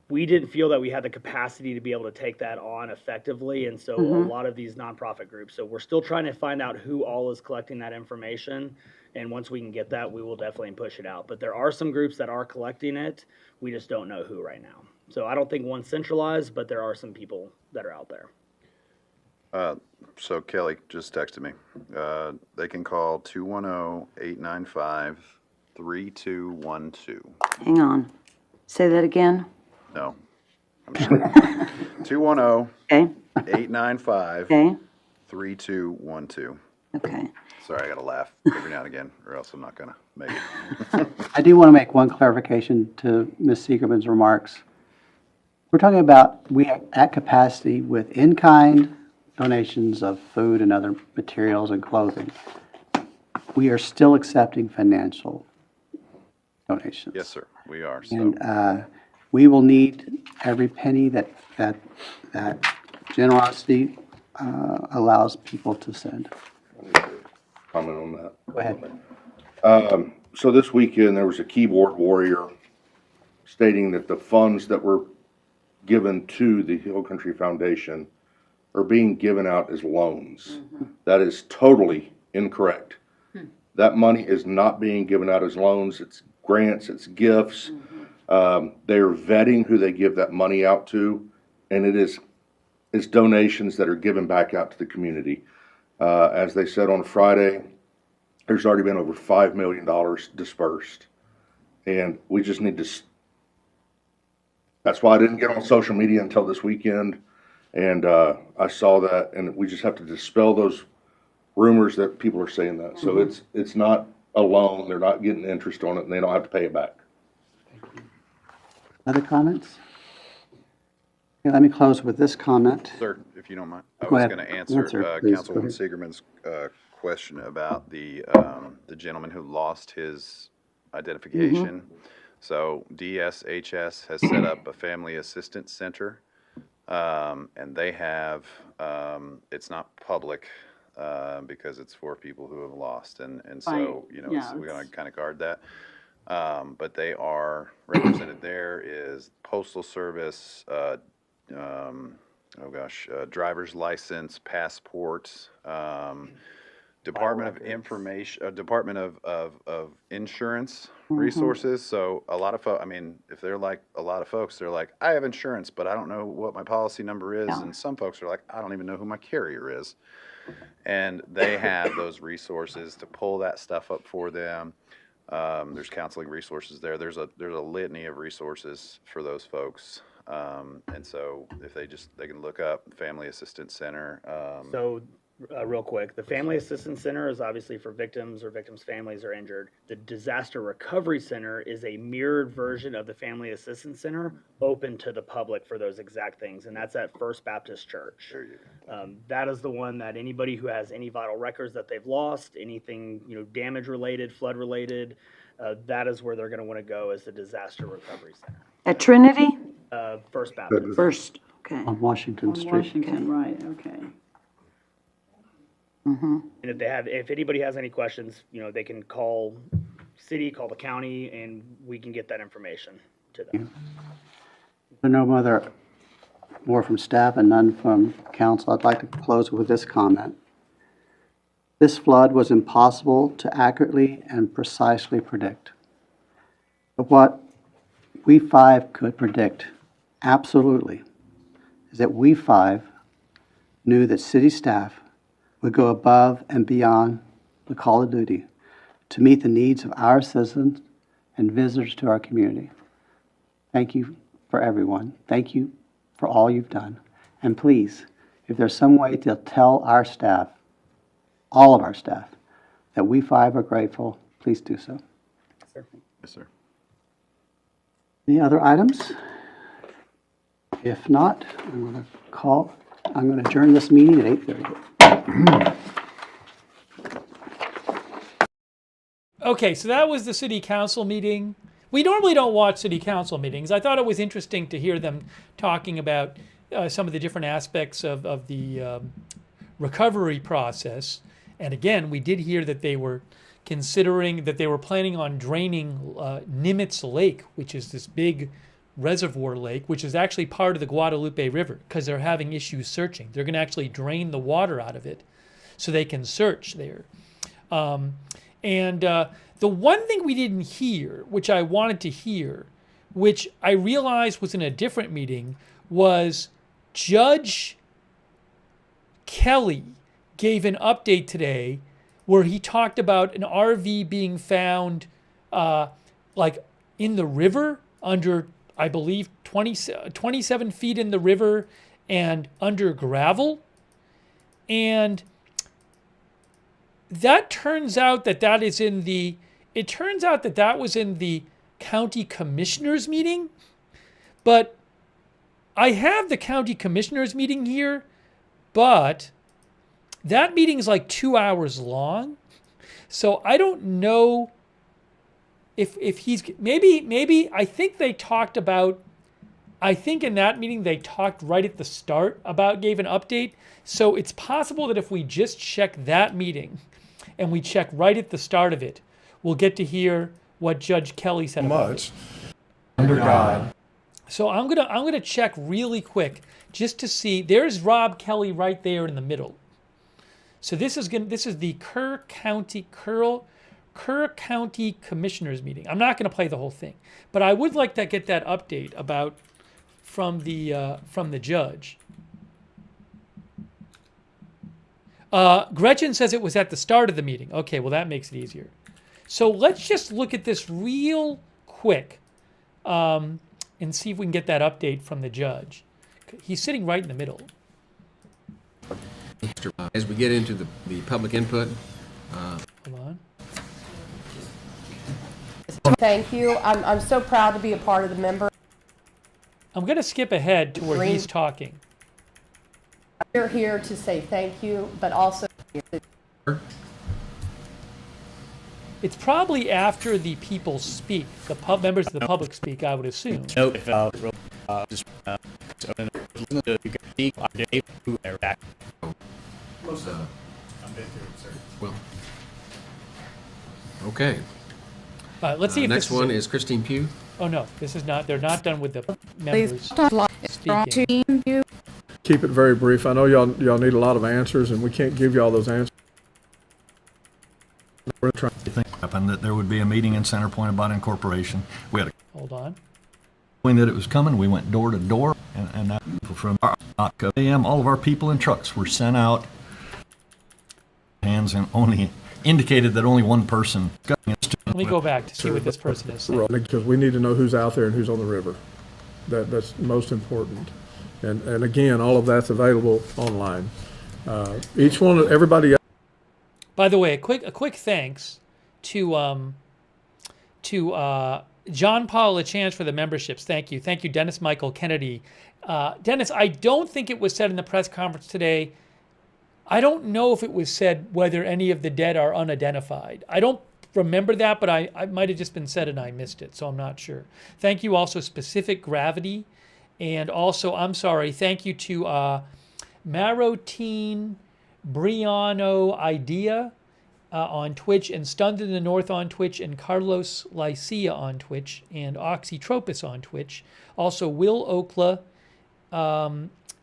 We didn't feel that we had the capacity to be able to take that on effectively, and so a lot of these nonprofit groups. So we're still trying to find out who all is collecting that information, and once we can get that, we will definitely push it out. But there are some groups that are collecting it. We just don't know who right now. So I don't think one's centralized, but there are some people that are out there. So Kelly just texted me. They can call 210-895-3212. Hang on. Say that again. No. I'm sorry. 210-895-3212. Okay. Sorry, I gotta laugh every now and again, or else I'm not gonna make it. I do want to make one clarification to Ms. Siegerman's remarks. We're talking about we are at capacity with in-kind donations of food and other materials and clothing. We are still accepting financial donations. Yes, sir, we are. So. And we will need every penny that generosity allows people to send. Comment on that. Go ahead. So this weekend, there was a keyboard warrior stating that the funds that were given to the Hill Country Foundation are being given out as loans. That is totally incorrect. That money is not being given out as loans. It's grants, it's gifts. They're vetting who they give that money out to, and it's donations that are given back out to the community. As they said on Friday, there's already been over $5 million dispersed. And we just need to, that's why I didn't get on social media until this weekend. And I saw that, and we just have to dispel those rumors that people are saying that. So it's not a loan, they're not getting interest on it, and they don't have to pay it back. Other comments? Okay, let me close with this comment. Sir, if you don't mind, I Go was ahead. going to answer Please, Councilwoman go ahead. Siegerman's question about the gentleman who lost his identification. So DSHS has set up a family assistance center, and they have, it's not public, because it's for people who have lost, and so, Right. you know, Yeah, we gotta it's- kind of guard that. But they are represented there is Postal Service, driver's license, passports, Department of Information, Department of Insurance resources. So a lot of folks, I mean, if they're like a lot of folks, they're like, I have insurance, but I don't know what my policy number is. And some folks are like, I don't even know who my carrier is. And they have those resources to pull that stuff up for them. There's counseling resources there. There's a litany of resources for those folks. And so if they can look up Family Assistance Center. Real quick, the Family Assistance Center is obviously for victims or victims' families are injured. The Disaster Recovery Center is a mirrored version of the Family Assistance Center, open to the public for those exact things, and that's at First Baptist Church. That is the one that anybody who has any vital records that they've lost, anything damage related, flood related, that is where they're going to want to go, as the Disaster Recovery Center. At Trinity? First Baptist. First, okay. On Washington On Street. Washington, right, okay. And if anybody has any questions, they can call city, call the county, and we can get that information to them. There are no more from staff and none from council. I'd like to close with this comment. This flood was impossible to accurately and precisely predict. But what we five could predict, absolutely, is that we five knew that city staff would go above and beyond the call of duty to meet the needs of our citizens and visitors to our community. Thank you for everyone. Thank you for all you've done. And please, if there's some way to tell our staff, all of our staff, that we five are grateful, please do so. Yes, sir. Any other items? If not, I'm going to adjourn this meeting at 8:30. Okay, so that was the city council meeting. We normally don't watch city council meetings. I thought it was interesting to hear them talking about some of the different aspects of the recovery process. And again, we did hear that they were considering that they were planning on draining Nimitz Lake, which is this big reservoir lake, which is actually part of the Guadalupe River, because they're having issues searching. They're going to actually drain the water out of it so they can search there. The one thing we didn't hear, which I wanted to hear, which I realized was in a different meeting, was Judge Kelly gave an update today where he talked about an RV being found like in the river under, I believe, 27 feet in the river and under gravel. And that turns out that was in the county commissioners meeting. But I have the county commissioners meeting here, but that meeting is like 2 hours long. So I don't know if he's, maybe I think they talked about, I think in that meeting they talked right at the start about, gave an update. So it's possible that if we just check that meeting and we check right at the start of it, we'll get to hear what Judge Kelly said about it. Under God. So I'm gonna check really quick just to see. There's Rob Kelly right there in the middle. So this is the Kerr County Commissioners meeting. I'm not going to play the whole thing, but I would like to get that update about from the judge. Gretchen says it was at the start of the meeting. Okay, well that makes it easier. So let's just look at this real quick and see if we can get that update from the judge. He's sitting right in the middle. As we get into the public input. Hold on. Thank you. I'm so proud to be a part of the member. I'm going to skip ahead to where he's talking. We're here to say thank you, but also It's probably after the people speak, members of the public speak, I would assume. No, Most of them. Well, okay. Let's see if next this one is is Christine Pugh. Oh no, this is not. They're not done with the members speaking. Keep it very brief. I know y'all need a lot of answers, and we can't give y'all those answers. We're trying to think happened that there would be a meeting in Centerpoint about incorporation. We had a Hold on. When that it was coming, we went door to door, and that from our AM, all of our people in trucks were sent out. Hands and only indicated that only one person. Let me go back to see what this person is saying. Right, because we need to know who's out there and who's on the river. That's most important. And again, all of that's available online. Each one, everybody. By the way, a quick thanks to John Paul LaChance for the memberships. Thank you, Dennis Michael Kennedy. Dennis, I don't think it was said in the press conference today. I don't know if it was said whether any of the dead are unidentified. I don't remember that, but I might have just been said and I missed it, so I'm not sure. Thank you also, Specific Gravity. And also, I'm sorry, thank you to Marotine Briano Idea on Twitch, and Stunned in the North on Twitch, and Carlos Lycia on Twitch, and Oxytropis on Twitch. Also, Will Okla,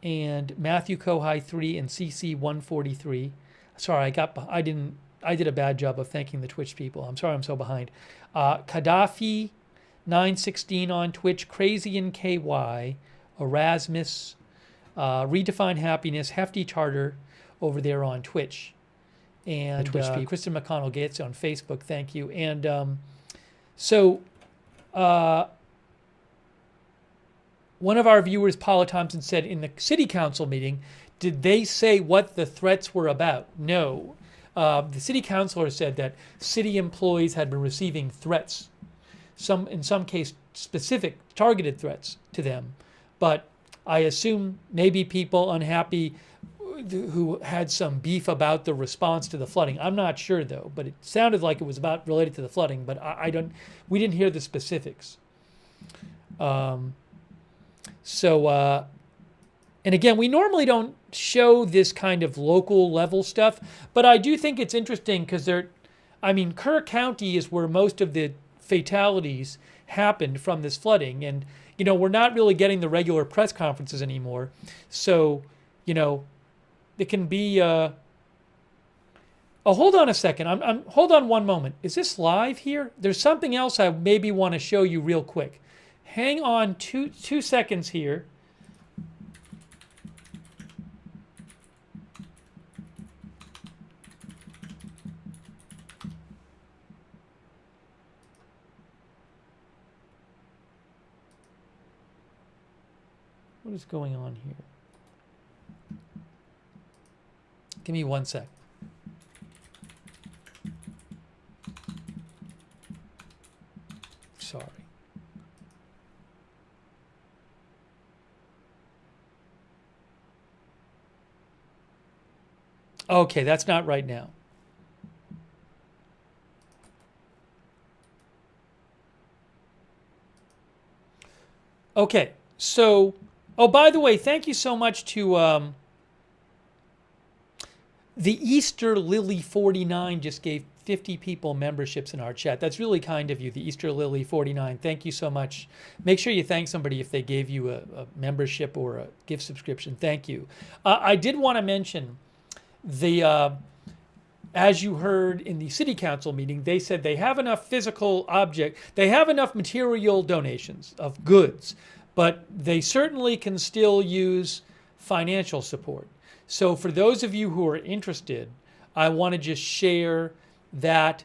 and Matthew Kohai 3 and CC 143. Sorry, I did a bad job of thanking the Twitch people. I'm sorry I'm so behind. Gaddafi 916 on Twitch, Crazy and KY, Erasmus, Redefine Happiness, Hefty Charter over there on Twitch. And Twitch people. Kristen McConnell Gates on Facebook, thank you. And one of our viewers, Paula Thompson, said in the city council meeting, did they say what the threats were about? No. The city councilor said that city employees had been receiving threats, in some case specific targeted threats to them. But I assume maybe people unhappy who had some beef about the response to the flooding. I'm not sure though, but it sounded like it was related to the flooding, but we didn't hear the specifics. And again, we normally don't show this kind of local level stuff, but I do think it's interesting because Kerr County is where most of the fatalities happened from this flooding. And, we're not really getting the regular press conferences anymore. So, it can be, oh, hold on a second. Hold on one moment. Is this live here? There's something else I maybe want to show you real quick. Hang on two seconds here. What is going on here? Give me 1 sec. Sorry. Okay, that's not right now. Okay, so, oh, by the way, thank you so much to the Easter Lily 49 just gave 50 people memberships in our chat. That's really kind of you, the Easter Lily 49. Thank you so much. Make sure you thank somebody if they gave you a membership or a gift subscription. Thank you. I did want to mention as you heard in the city council meeting, they said they have enough they have enough material donations of goods, but they certainly can still use financial support. So for those of you who are interested, I want to just share that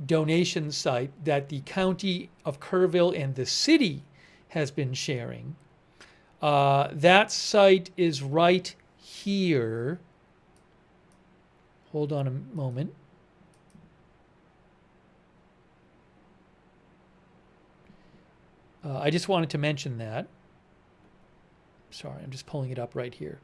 donation site that the county of Kerrville and the city has been sharing. That site is right here. Hold on a moment. I just wanted to mention that. Sorry, I'm just pulling it up right here.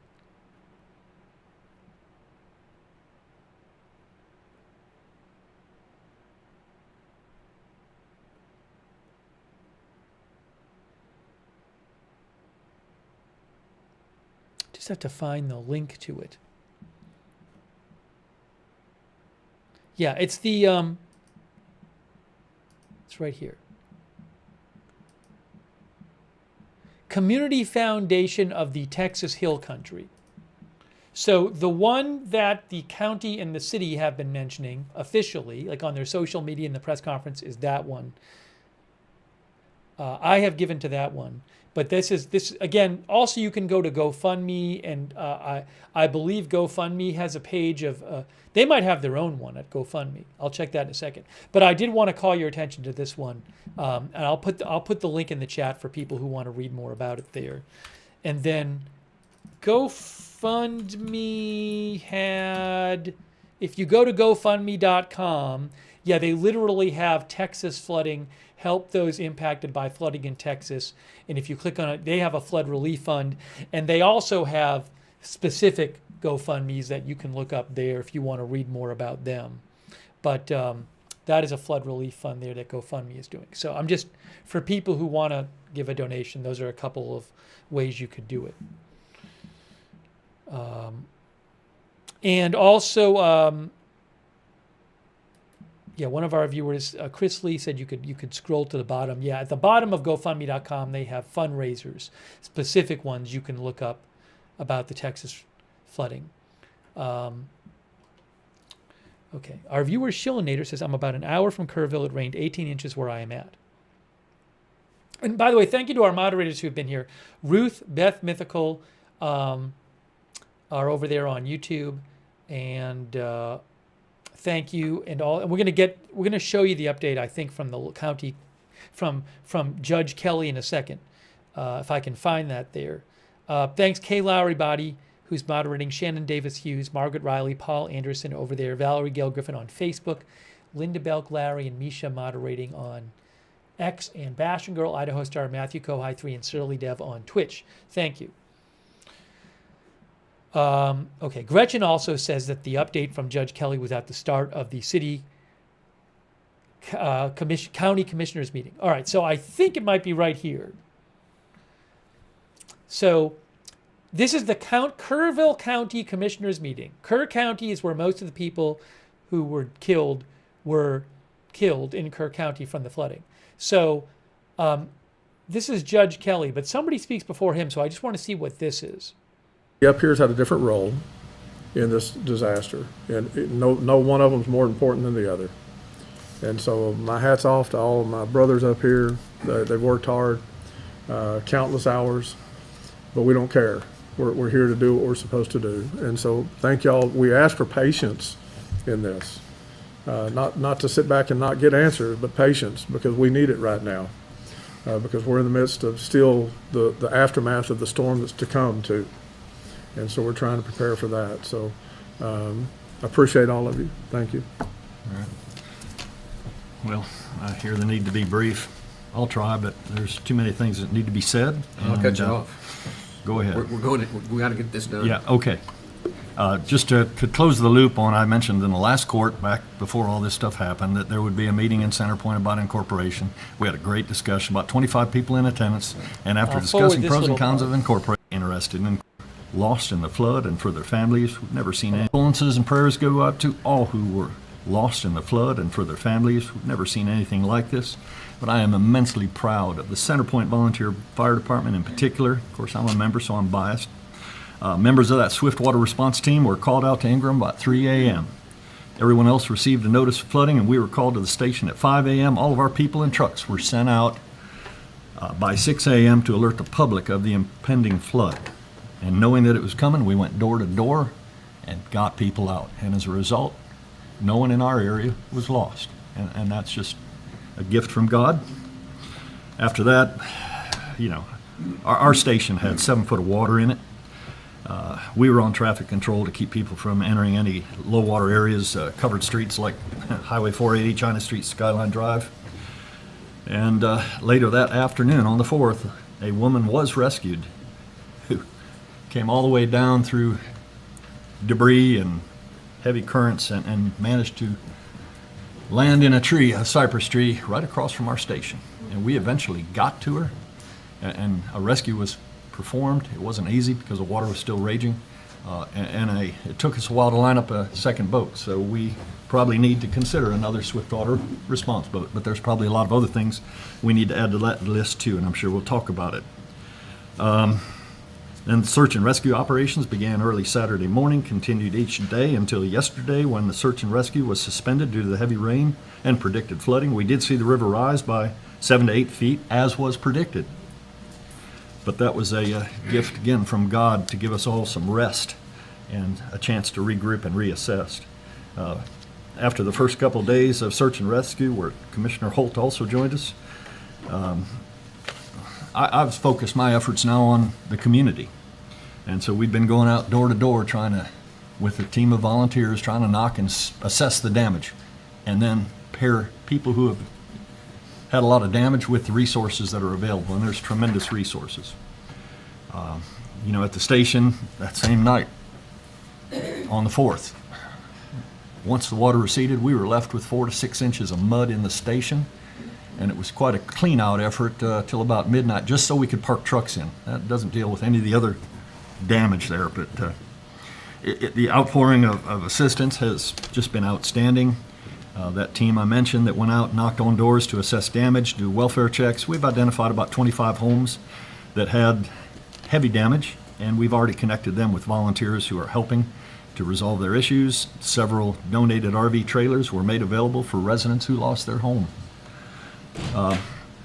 have to find the link to it. Yeah, it's the, it's right here. Community Foundation of the Texas Hill Country. So the one that the county and the city have been mentioning officially, like on their social media and the press conference, is that one. I have given to that one. But this again, also you can go to GoFundMe, and I believe GoFundMe has a page of, they might have their own one at GoFundMe. I'll check that in a second. But I did want to call your attention to this one. And I'll put the link in the chat for people who want to read more about it there. And then GoFundMe had, if you go to GoFundMe.com, yeah, they literally have Texas flooding, help those impacted by flooding in Texas. And if you click on it, they have a flood relief fund. And they also have specific GoFundMes that you can look up there if you want to read more about them. But that is a flood relief fund there that GoFundMe is doing. So I'm just, for people who want to give a donation, those are a couple of ways you could do it. And also, yeah, one of our viewers, Chris Lee, said you could scroll to the bottom. Yeah, at the bottom of GoFundMe.com, they have fundraisers, specific ones you can look up about the Texas flooding. Okay, our viewer Shillinator says, I'm about an hour from Kerrville. It rained 18 inches where I am at. And by the way, thank you to our moderators who have been here. Ruth, Beth Mythical are over there on YouTube, and thank you. And we're going to show you the update, I think, from the county, from Judge Kelly in a second, if I can find that there. Thanks, Kay Lowry Body, who's moderating, Shannon Davis Hughes, Margaret Riley, Paul Anderson over there, Valerie Gail Griffin on Facebook, Linda Belk, Larry, and Misha moderating on X, and Bastion Girl, Idaho Star, Matthew Kohai 3, and Surly Dev on Twitch. Thank you. Okay, Gretchen also says that the update from Judge Kelly was at the start of the city county commissioners meeting. All right, so I think it might be right here. So this is the Kerrville County Commissioners meeting. Kerr County is where most of the people who were killed in Kerr County from the flooding. So this is Judge Kelly, but somebody speaks before him, so I just want to see what this is. Up here's had a different role in this disaster, and no one of them is more important than the other. And so my hat's off to all of my brothers up here. They've worked hard, countless hours, but we don't care. We're here to do what we're supposed to do. And so thank y'all. We ask for patience in this, not to sit back and not get answers, but patience, because we need it right now, because we're in the midst of still the aftermath of the storm that's to come too. And so we're trying to prepare for that. So I appreciate all of you. Thank you. All right. Well, I hear the need to be brief. I'll try, but there's too many things that need to be said. I'll cut you off. Go ahead. We got to get this done. Yeah, okay. Just to close the loop on, I mentioned in the last court, back before all this stuff happened, that there would be a meeting in Center Point about incorporation. We had a great discussion, about 25 people in attendance, and after discussing pros and cons of incorporating, interested in lost in the flood and for their families. We've never seen any condolences and prayers go out to all who were lost in the flood and for their families. We've never seen anything like this. But I am immensely proud of the Center Point Volunteer Fire Department in particular. Of course, I'm a member, so I'm biased. Members of that swift water response team were called out to Ingram about 3 a.m. Everyone else received a notice of flooding, and we were called to the station at 5 a.m. All of our people and trucks were sent out by 6 a.m. to alert the public of the impending flood. And knowing that it was coming, we went door to door and got people out. And as a result, no one in our area was lost. And that's just a gift from God. After that, you know, our station had 7 foot of water in it. We were on traffic control to keep people from entering any low water areas, covered streets like Highway 480, China Street, Skyline Drive. And later that afternoon, on the 4th, a woman was rescued who came all the way down through debris and heavy currents and managed to land in a tree, a cypress tree, right across from our station. And we eventually got to her, and a rescue was performed. It wasn't easy because the water was still raging. It took us a while to line up a second boat, so we probably need to consider another swiftwater response boat, but there's probably a lot of other things we need to add to that list too, and I'm sure we'll talk about it. Then search and rescue operations began early Saturday morning, continued each day until yesterday when the search and rescue was suspended due to the heavy rain and predicted flooding. We did see the river rise by 7 to 8 feet, as was predicted. But that was a gift, again, from God to give us all some rest and a chance to regroup and reassess. After the first couple of days of search and rescue, where Commissioner Holt also joined us, I've focused my efforts now on the community. And so we've been going out door to door with a team of volunteers, trying to knock and assess the damage, and then pair people who have had a lot of damage with the resources that are available, and there's tremendous resources. At the station that same night, on the 4th, once the water receded, we were left with 4 to 6 inches of mud in the station, and it was quite a clean-out effort till about midnight, just so we could park trucks in. That doesn't deal with any of the other damage there, but the outpouring of assistance has just been outstanding. That team I mentioned that went out, knocked on doors to assess damage, do welfare checks. We've identified about 25 homes that had heavy damage, and we've already connected them with volunteers who are helping to resolve their issues. Several donated RV trailers were made available for residents who lost their home.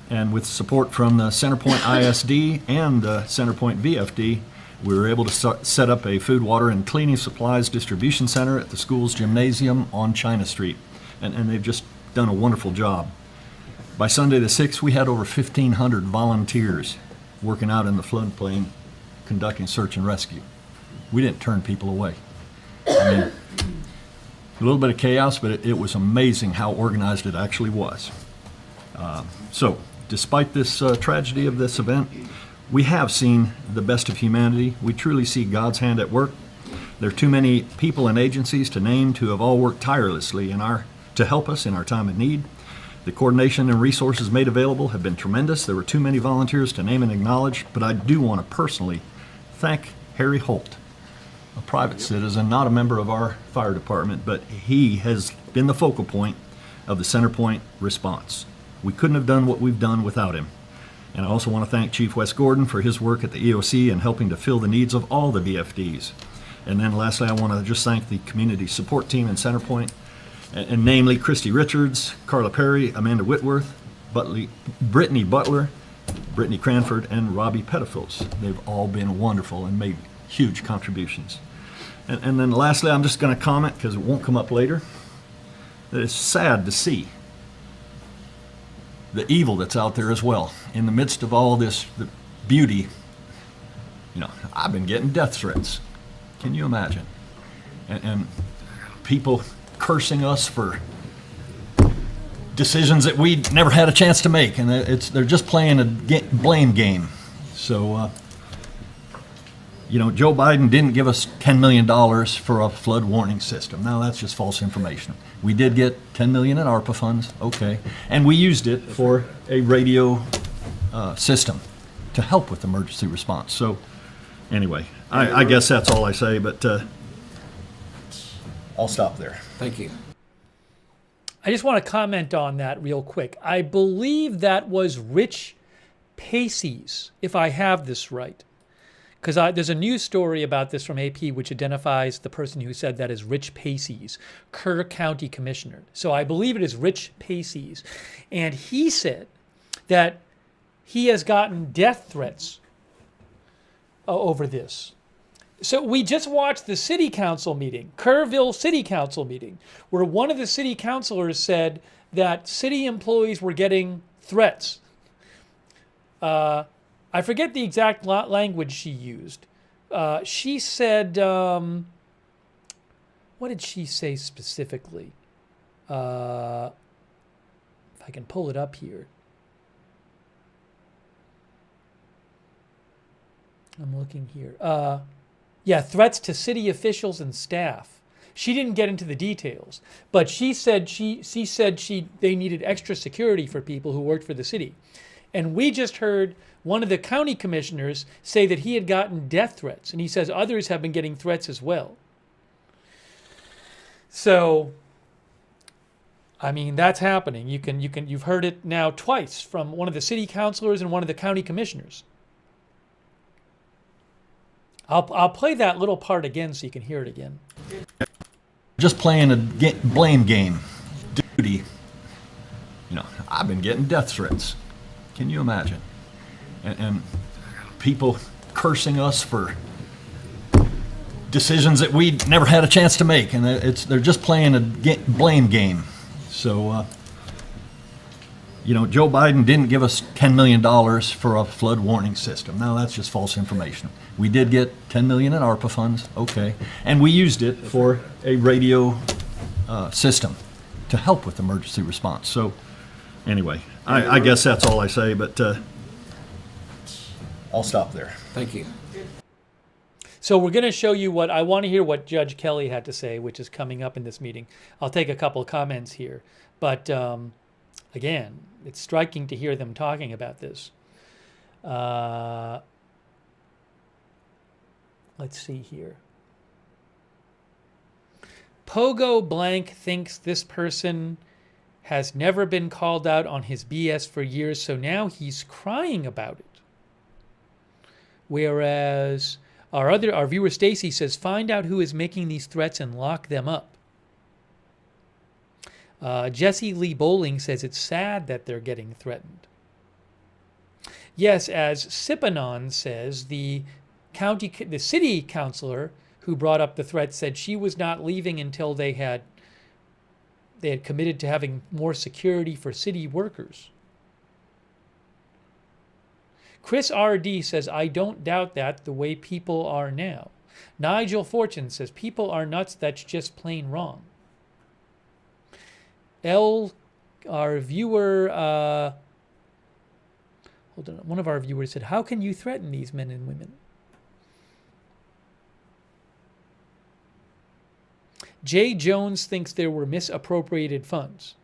And with support from the Centerpoint ISD and the Centerpoint VFD, we were able to set up a food, water, and cleaning supplies distribution center at the school's gymnasium on China Street. And they've just done a wonderful job. By Sunday the 6th, we had over 1,500 volunteers working out in the floodplain conducting search and rescue. We didn't turn people away. I mean, a little bit of chaos, but it was amazing how organized it actually was. So, despite this tragedy of this event, we have seen the best of humanity. We truly see God's hand at work. There are too many people and agencies to name to have all worked tirelessly to help us in our time of need. The coordination and resources made available have been tremendous. There were too many volunteers to name and acknowledge, but I do want to personally thank Harry Holt, a private citizen, not a member of our fire department, but he has been the focal point of the Centerpoint response. We couldn't have done what we've done without him. And I also want to thank Chief Wes Gordon for his work at the EOC and helping to fill the needs of all the VFDs. And then lastly, I want to just thank the community support team in Centerpoint, and namely Christy Richards, Carla Perry, Amanda Whitworth, Brittany Butler, Brittany Cranford, and Robbie Pettifoes. They've all been wonderful and made huge contributions. And then lastly, I'm just going to comment, because it won't come up later, that it's sad to see the evil that's out there as well. In the midst of all this, the beauty, I've been getting death threats. Can you imagine? And people cursing us for decisions that we never had a chance to make, and they're just playing a blame game. So, Joe Biden didn't give us $10 million for a flood warning system. Now that's just false information. We did get $10 million in ARPA funds, okay, and we used it for a radio system to help with emergency response. So, anyway, I guess that's all I say, but I'll stop there. Thank you. I just want to comment on that real quick. I believe that was Rich Paces, if I have this right. Because there's a news story about this from AP which identifies the person who said that as Rich Paces, Kerr County Commissioner. So I believe it is Rich Paces. And he said that he has gotten death threats over this. So we just watched the city council meeting, Kerrville City Council meeting, where one of the city councilors said that city employees were getting threats. I forget the exact language she used. She said, what did she say specifically? If I can pull it up here. I'm looking here. Yeah, threats to city officials and staff. She didn't get into the details, but she said they needed extra security for people who worked for the city. And we just heard one of the county commissioners say that he had gotten death threats, and he says others have been getting threats as well. So, I mean, that's happening. You've heard it now twice from one of the city councilors and one of the county commissioners. I'll play that little part again so you can hear it again. Just playing a blame game. Duty. You know, I've been getting death threats. Can you imagine? And people cursing us for decisions that we never had a chance to make, and they're just playing a blame game. So, you know, Joe Biden didn't give us $10 million for a flood warning system. No, that's just false information. We did get $10 million in ARPA funds, okay, and we used it for a radio system to help with emergency response. So, anyway, I guess that's all I say, but I'll stop there. Thank you. So we're going to show you I want to hear what Judge Kelly had to say, which is coming up in this meeting. I'll take a couple of comments here. But again, it's striking to hear them talking about this. Let's see here. Pogo Blank thinks this person has never been called out on his BS for years, so now he's crying about it. Whereas our viewer Stacy says, find out who is making these threats and lock them up. Jesse Lee Bowling says it's sad that they're getting threatened. Yes, as Sipanon says, the city councilor who brought up the threat said she was not leaving until they had committed to having more security for city workers. Chris R.D. says, I don't doubt that the way people are now. Nigel Fortune says, people are nuts, that's just plain wrong. Our viewer, hold on, one of our viewers said, how can you threaten these men and women? Jay Jones thinks there were misappropriated funds.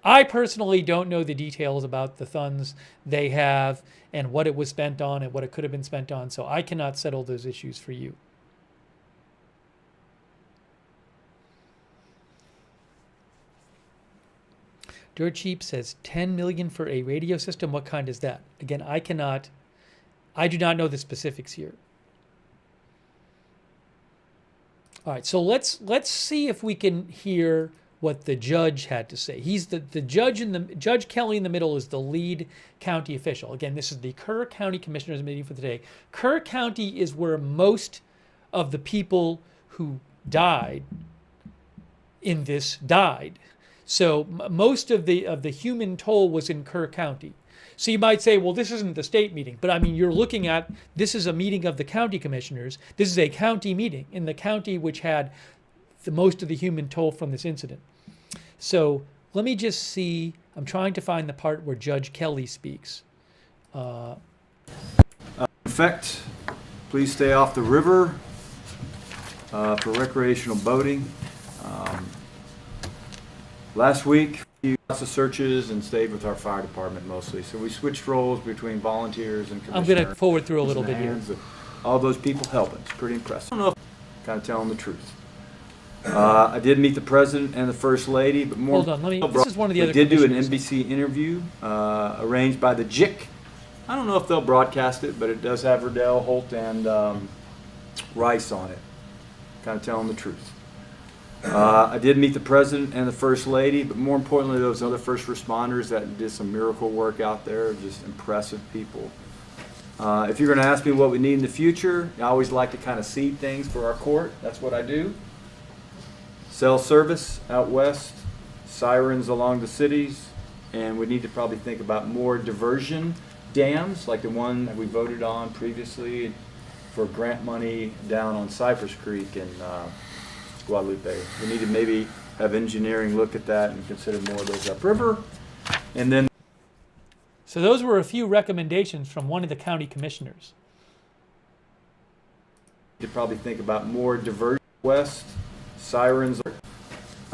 I personally don't know the details about the funds they have and what it was spent on and what it could have been spent on, so I cannot settle those issues for you. Dirt Cheap says $10 million for a radio system. What kind is that? Again, I do not know the specifics here. All right, so let's see if we can hear what the judge had to say. He's the judge Judge Kelly in the middle is the lead county official. Again, this is the Kerr County Commissioners meeting for today. Kerr County is where most of the people who died in this died. So most of the human toll was in Kerr County. So you might say, well, this isn't the state meeting, but I mean, you're looking at, this is a meeting of the county commissioners. This is a county meeting in the county which had the most of the human toll from this incident. So let me just see, I'm trying to find the part where Judge Kelly speaks. In effect, please stay off the river for recreational boating. Last week, we lots of searches and stayed with our fire department mostly. So we switched roles between volunteers and commissioners. I'm going to forward through a little bit here. All those people helping. It's pretty impressive. I don't know if I'm kind of telling the truth. I did meet the president and the first lady, but more. Hold on, this is one of the other. We did do an NBC interview arranged by the JIC. I don't know if they'll broadcast it, but it does have Riddell, Holt, and Rice on it. Kind of telling the truth. I did meet the president and the first lady, but more importantly, those other first responders that did some miracle work out there, just impressive people. If you're going to ask me what we need in the future, I always like to kind of seed things for our court. That's what I do. Cell service out west, sirens along the cities, and we need to probably think about more diversion dams, like the one that we voted on previously for grant money down on Cypress Creek and Guadalupe. We need to maybe have engineering look at that and consider more of those upriver. And then. So those were a few recommendations from one of the county commissioners. To probably think about more diversion west, sirens.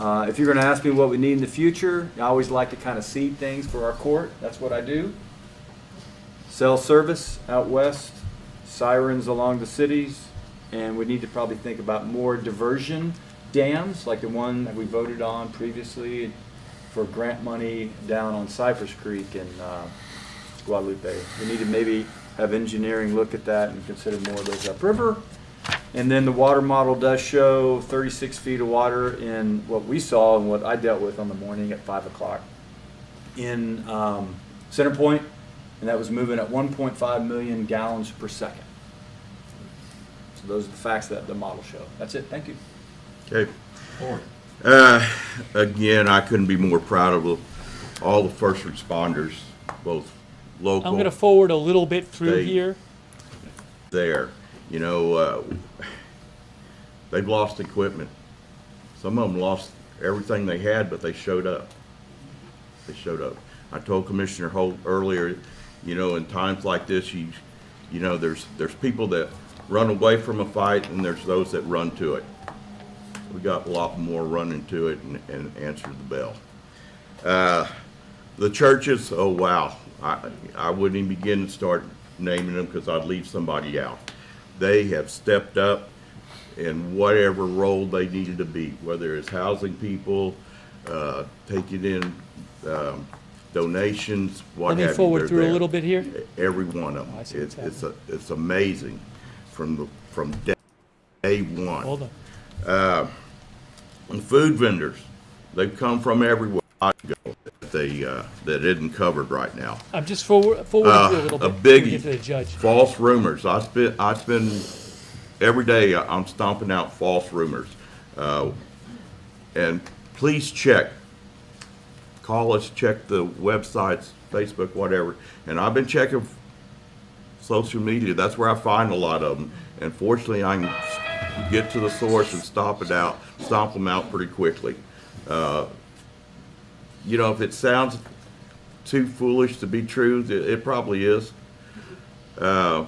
If you're going to ask me what we need in the future, I always like to kind of seed things for our court. That's what I do. Cell service out west, sirens along the cities, and we need to probably think about more diversion dams, like the one that we voted on previously for grant money down on Cypress Creek in Guadalupe. We need to maybe have engineering look at that and consider more of those upriver. And then the water model does show 36 feet of water in what we saw and what I dealt with on the morning at 5 o'clock in Center Point, and that was moving at 1.5 million gallons per second. So those are the facts that the model show. That's it. Thank you. Okay. Again, I couldn't be more proud of all the first responders, both local. I'm going to forward a little bit through state, here. There. You know, they've lost equipment. Some of them lost everything they had, but they showed up. They showed up. I told Commissioner Holt earlier, you know, in times like this, you know, there's people that run away from a fight, and there's those that run to it. We got a lot more running to it and answered the bell. The churches, oh wow, I wouldn't even begin to start naming them because I'd leave somebody out. They have stepped up in whatever role they needed to be, whether it's housing people, taking in donations, what have you. Let me forward They're through there. a little bit here. Every one of them. It's amazing from day one. Hold on. And food vendors, they've come from everywhere that isn't covered right now. I'm just forward through a little bit. A before we get biggie, to the judge. false rumors. I spend every day I'm stomping out false rumors. And please check. Call us, check the websites, Facebook, whatever. And I've been checking social media. That's where I find a lot of them. And fortunately, I can get to the source and stomp them out pretty quickly. You know, if it sounds too foolish to be true, it probably is. Follow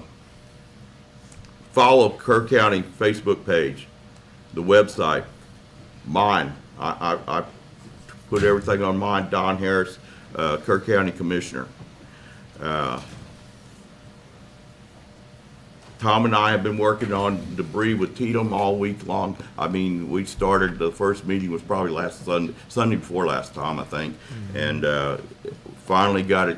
Kerr County Facebook page, the website, mine. I put everything on mine. Don Harris, Kerr County Commissioner. Tom and I have been working on debris with Tatum all week long. I mean, we started, the first meeting was probably last Sunday before last, Tom, I think. And finally got it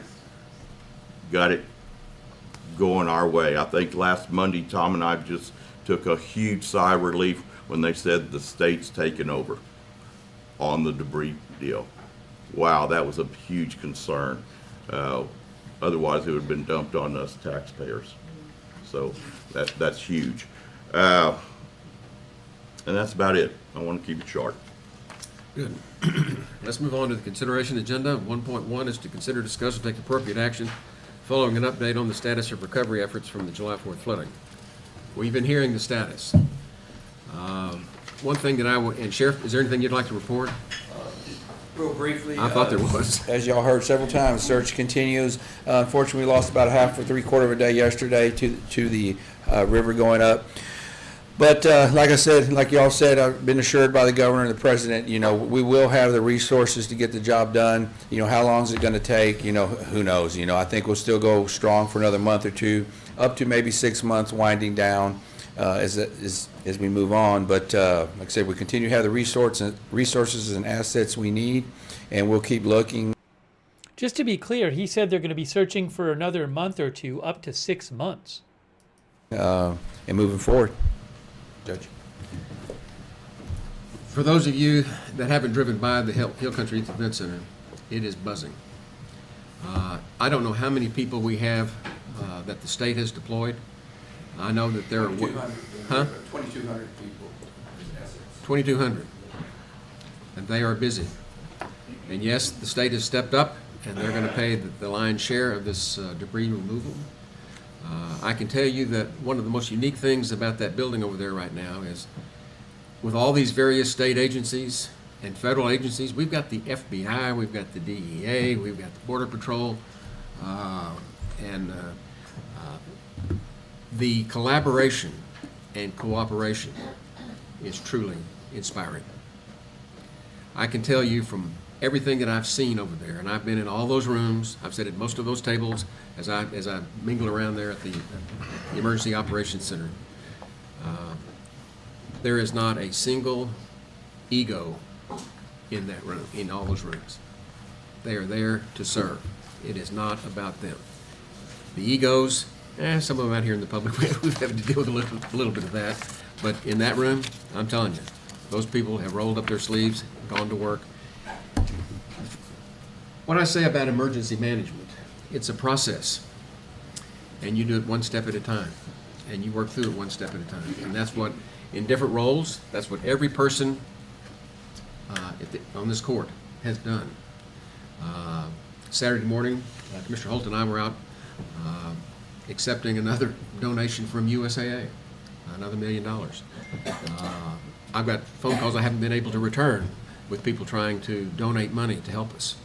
going our way. I think last Monday, Tom and I just took a huge sigh of relief when they said the state's taken over on the debris deal. Wow, that was a huge concern. Otherwise, it would have been dumped on us taxpayers. So that's huge. And that's about it. I want to keep it short. Good. Let's move on to the consideration agenda. 1.1 is to consider, discuss, and take appropriate action following an update on the status of recovery efforts from the July 4th flooding. We've been hearing the status. One thing that and Sheriff, is there anything you'd like to report? Real briefly, I thought there was. As y'all heard several times, search continues. Unfortunately, we lost about a half or three-quarter of a day yesterday to the river going up. But like I said, like y'all said, I've been assured by the governor and the president, you know, we will have the resources to get the job done. You know, how long is it going to take? You know, who knows? You know, I think we'll still go strong for another month or two, up to maybe 6 months, winding down as we move on. But like I said, we continue to have the resources and assets we need, and we'll keep looking. Just to be clear, he said they're going to be searching for another month or two, up to 6 months. And moving forward. Judge. For those of you that haven't driven by the Hill Country Youth Event Center, it is buzzing. I don't know how many people we have that the state has deployed. I know that there are 2,200 people. 2,200, and they are busy. And yes, the state has stepped up, and they're going to pay the lion's share of this debris removal. I can tell you that one of the most unique things about that building over there right now is, with all these various state agencies and federal agencies, we've got the FBI, we've got the DEA, we've got the Border Patrol, and the collaboration and cooperation is truly inspiring. I can tell you from everything that I've seen over there, and I've been in all those rooms, I've sat at most of those tables as I mingle around there at the Emergency Operations Center. There is not a single ego in that room, in all those rooms. They are there to serve. It is not about them. The egos, some of them out here in the public, we've had to deal with a little bit of that. But in that room, I'm telling you, those people have rolled up their sleeves, gone to work. What I say about emergency management, it's a process. And you do it one step at a time. And you work through it one step at a time. And that's what, in different roles, that's what every person on this court has done. Saturday morning, Commissioner Holt and I were out accepting another donation from USAA, another $1 million. I've got phone calls I haven't been able to return with people trying to donate money to help us.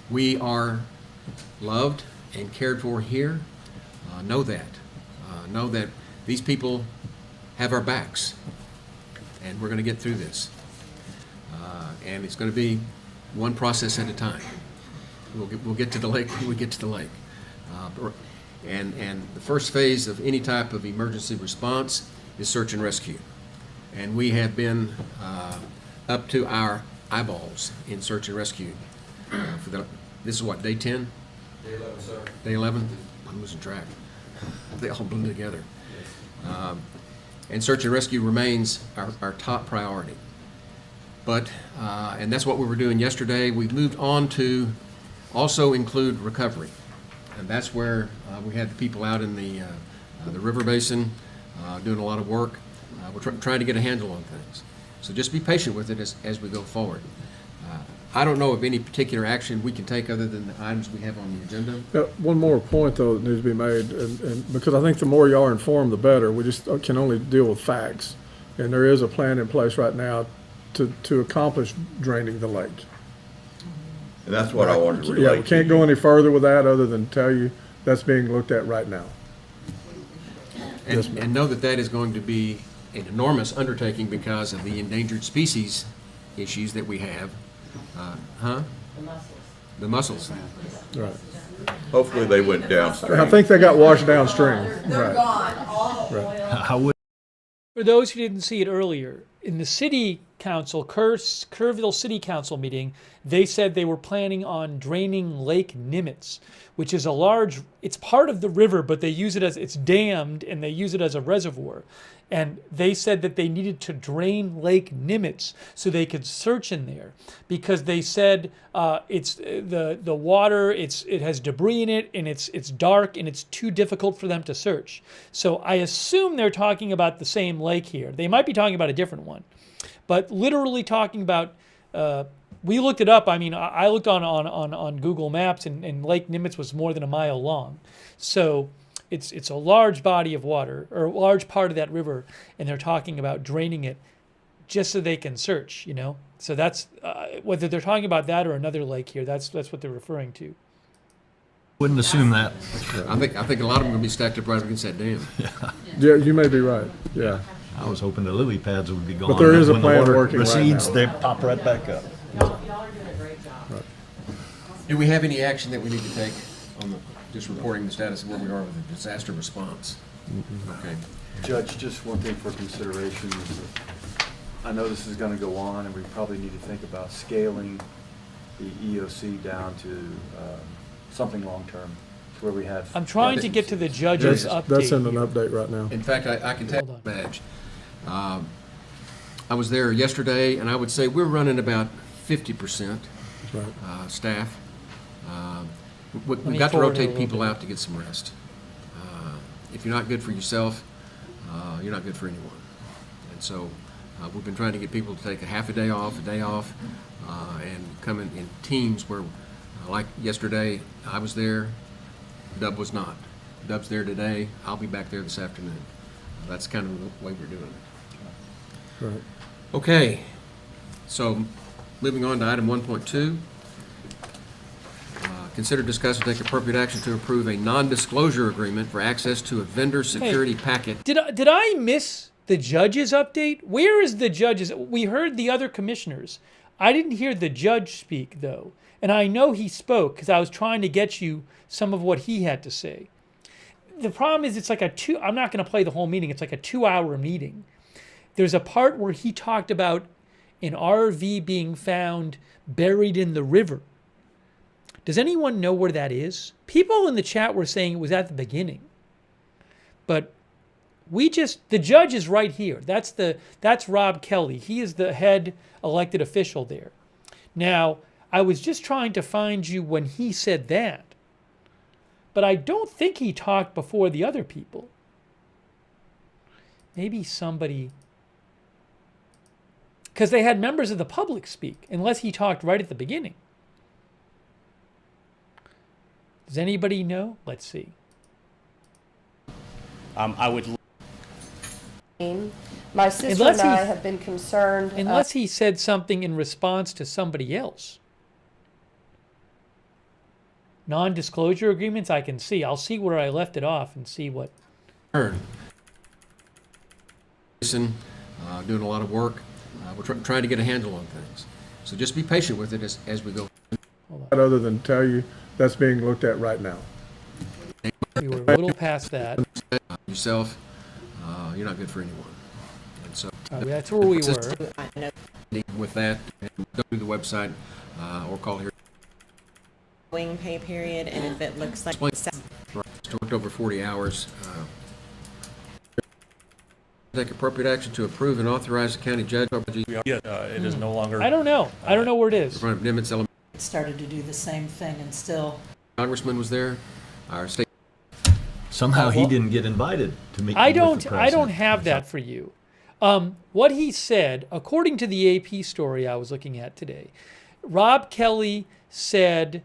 We are loved and cared for here. Know that. Know that these people have our backs, and we're going to get through this. And it's going to be one process at a time. We'll get to the lake when we get to the lake. And the first phase of any type of emergency response is search and rescue. And we have been up to our eyeballs in search and rescue. This is what, day 10? Day 11, sir. Day 11? I'm losing track. They all blend together. And search and rescue remains our top priority. But, and that's what we were doing yesterday. We've moved on to also include recovery. And that's where we had the people out in the river basin doing a lot of work. We're trying to get a handle on things. So just be patient with it as we go forward. I don't know of any particular action we can take other than the items we have on the agenda. One more point, though, that needs to be made, and because I think the more you are informed, the better. We just can only deal with facts. And there is a plan in place right now to accomplish draining the lake. And that's what I wanted to relate. Yeah, we can't go any further with that other than tell you that's being looked at right now. And know that that is going to be an enormous undertaking because of the endangered species issues that we have. The mussels. Right. Hopefully they went downstream. I think they got washed downstream. They're gone. All the Right. How would For those who didn't see it earlier, in the city council, Kerrville City Council meeting, they said they were planning on draining Lake Nimitz, which is it's part of the river, but they use it it's dammed and they use it as a reservoir. And they said that they needed to drain Lake Nimitz so they could search in there because they said it's the water, it has debris in it and it's dark and it's too difficult for them to search. So I assume they're talking about the same lake here. They might be talking about a different one, but literally talking about. We looked it up. I mean, I looked on Google Maps and Lake Nimitz was more than a mile long. So it's a large body of water, or a large part of that river, and they're talking about draining it just so they can search, you know? So that's, whether they're talking about that or another lake here, that's what they're referring to. Wouldn't assume that. I think a lot of them are going to be stacked up right against that dam. Yeah, you may be right. Yeah. I was hoping the lily pads would be gone. But there is a When the plan water working right recedes, now. they pop right back up. Y'all are doing a great job. Right. Do we have any action that we need to take on just reporting the status of where we are with the disaster response? Okay. Judge, just one thing for consideration is that I know this is going to go on, and we probably need to think about scaling the EOC down to something long-term, where we have. I'm trying to get to the judge's update. That's in an update right now. In fact, I can tell you, badge. I was there yesterday, and I would say we're running about 50% staff. We've got to rotate people out to get some rest. If you're not good for yourself, you're not good for anyone. And so we've been trying to get people to take a half a day off, and come in teams where, like yesterday, I was there, Dub was not. Dub's there today, I'll be back there this afternoon. That's kind of the way we're doing it. Right. Okay, so moving on to item 1.2. Consider, discuss, and take appropriate action to approve a non-disclosure agreement for access to a vendor security packet. Did I miss The judge's update? Where is the judge's? We heard the other commissioners. I didn't hear the judge speak, though. And I know he spoke because I was trying to get you some of what he had to say. The problem is it's like I'm not going to play the whole meeting. It's like a 2-hour meeting. There's a part where he talked about an RV being found buried in the river. Does anyone know where that is? People in the chat were saying it was at the beginning. But the judge is right here. That's Rob Kelly. He is the head elected official there. Now, I was just trying to find you when he said that. But I don't think he talked before the other people. Maybe somebody... Because they had members of the public speak, unless he talked right at the beginning. Does anybody know? Let's see. I would... My sister and I have been concerned... Unless he said something in response to somebody else. Non-disclosure agreements, I can see. I'll see where I left it off and see what... Doing a lot of work. We're trying to get a handle on things. So just be patient with it as we go. Other than tell you, that's being looked at right now. We were a little past that. Yourself, you're not good for anyone. And so that's where we were. With that, go to the website or call here. Pay period, and if it looks like Right. Worked over 40 hours. Take appropriate action to approve and authorize the county judge. It is no longer. I don't know. I don't know where it is. In front of Nimitz Elementary. Started to do the same thing and still. Congressman was there. Our state. Somehow he didn't get invited to meet. I don't have that for you. What he said, according to the AP story I was looking at today, Rob Kelly said.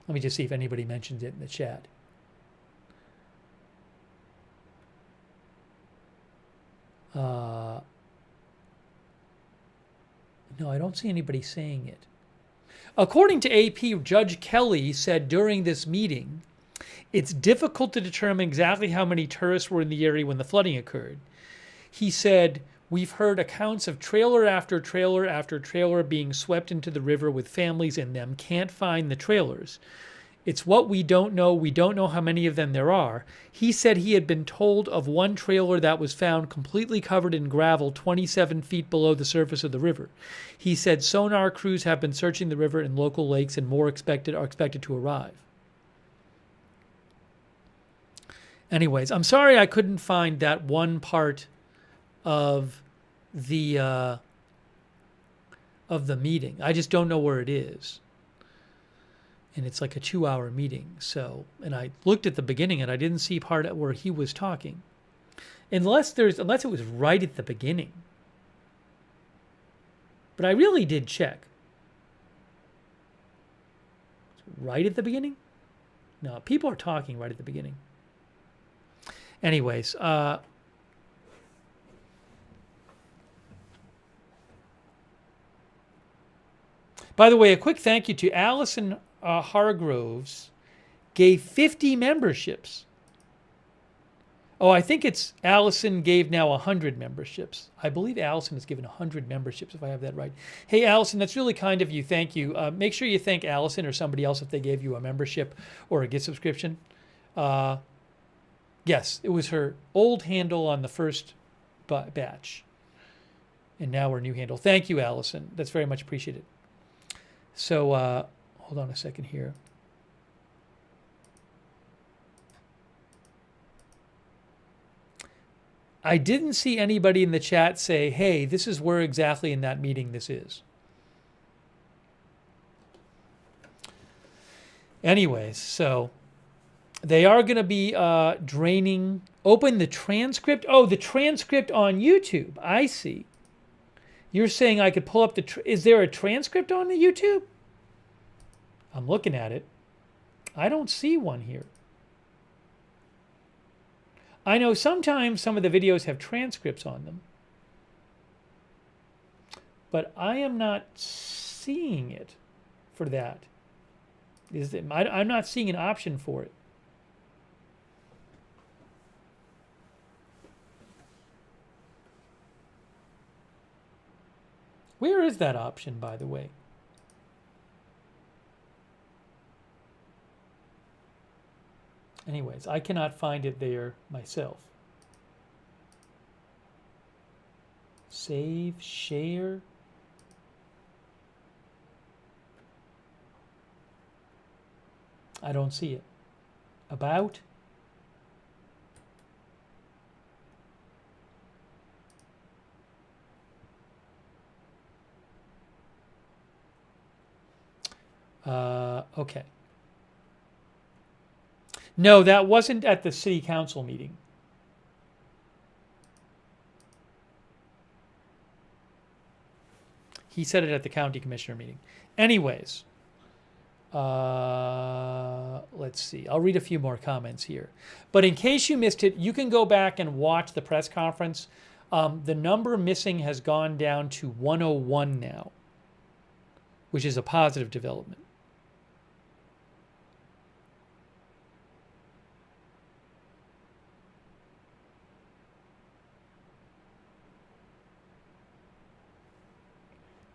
Let me just see if anybody mentioned it in the chat. No, I don't see anybody saying it. According to AP, Judge Kelly said during this meeting, it's difficult to determine exactly how many tourists were in the area when the flooding occurred. He said, we've heard accounts of trailer after trailer after trailer being swept into the river with families in them, can't find the trailers. It's what we don't know. We don't know how many of them there are. He said he had been told of one trailer that was found completely covered in gravel 27 feet below the surface of the river. He said sonar crews have been searching the river and local lakes and more are expected to arrive. Anyways, I'm sorry I couldn't find that one part of the meeting. I just don't know where it is. And it's like a 2-hour meeting. So, and I looked at the beginning and I didn't see part where he was talking. Unless it was right at the beginning. But I really did check. Right at the beginning? No, people are talking right at the beginning. Anyways, by the way, a quick thank you to Allison Hargroves, gave 50 memberships. Oh, I think it's Allison gave now 100 memberships. I believe Allison has given 100 memberships, if I have that right. Hey, Allison, that's really kind of you. Thank you. Make sure you thank Allison or somebody else if they gave you a membership or a gift subscription. Yes, it was her old handle on the first batch. And now her new handle. Thank you, Allison. That's very much appreciated. So, hold on a second here. I didn't see anybody in the chat say, hey, this is where exactly in that meeting this is. Anyways, so they are going to be open the transcript. Oh, the transcript on YouTube. I see. You're saying I could pull up is there a transcript on the YouTube? I'm looking at it. I don't see one here. I know sometimes some of the videos have transcripts on them. But I am not seeing it for that. I'm not seeing an option for it. Where is that option, by the way? Anyways, I cannot find it there myself. Save, share. I don't see it. About? Okay. No, that wasn't at the city council meeting. He said it at the county commissioner meeting. Anyways, let's see. I'll read a few more comments here. But in case you missed it, you can go back and watch the press conference. The number missing has gone down to 101 now, which is a positive development.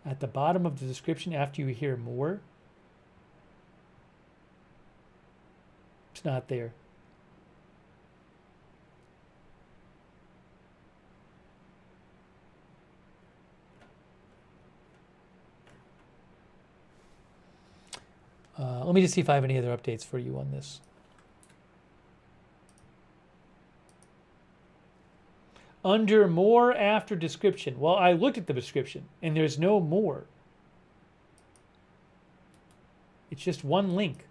At the bottom of the description, after you hear more, it's not there. Let me just see if I have any other updates for you on this. Under more after description. Well, I looked at the description and there's no more. It's just one link.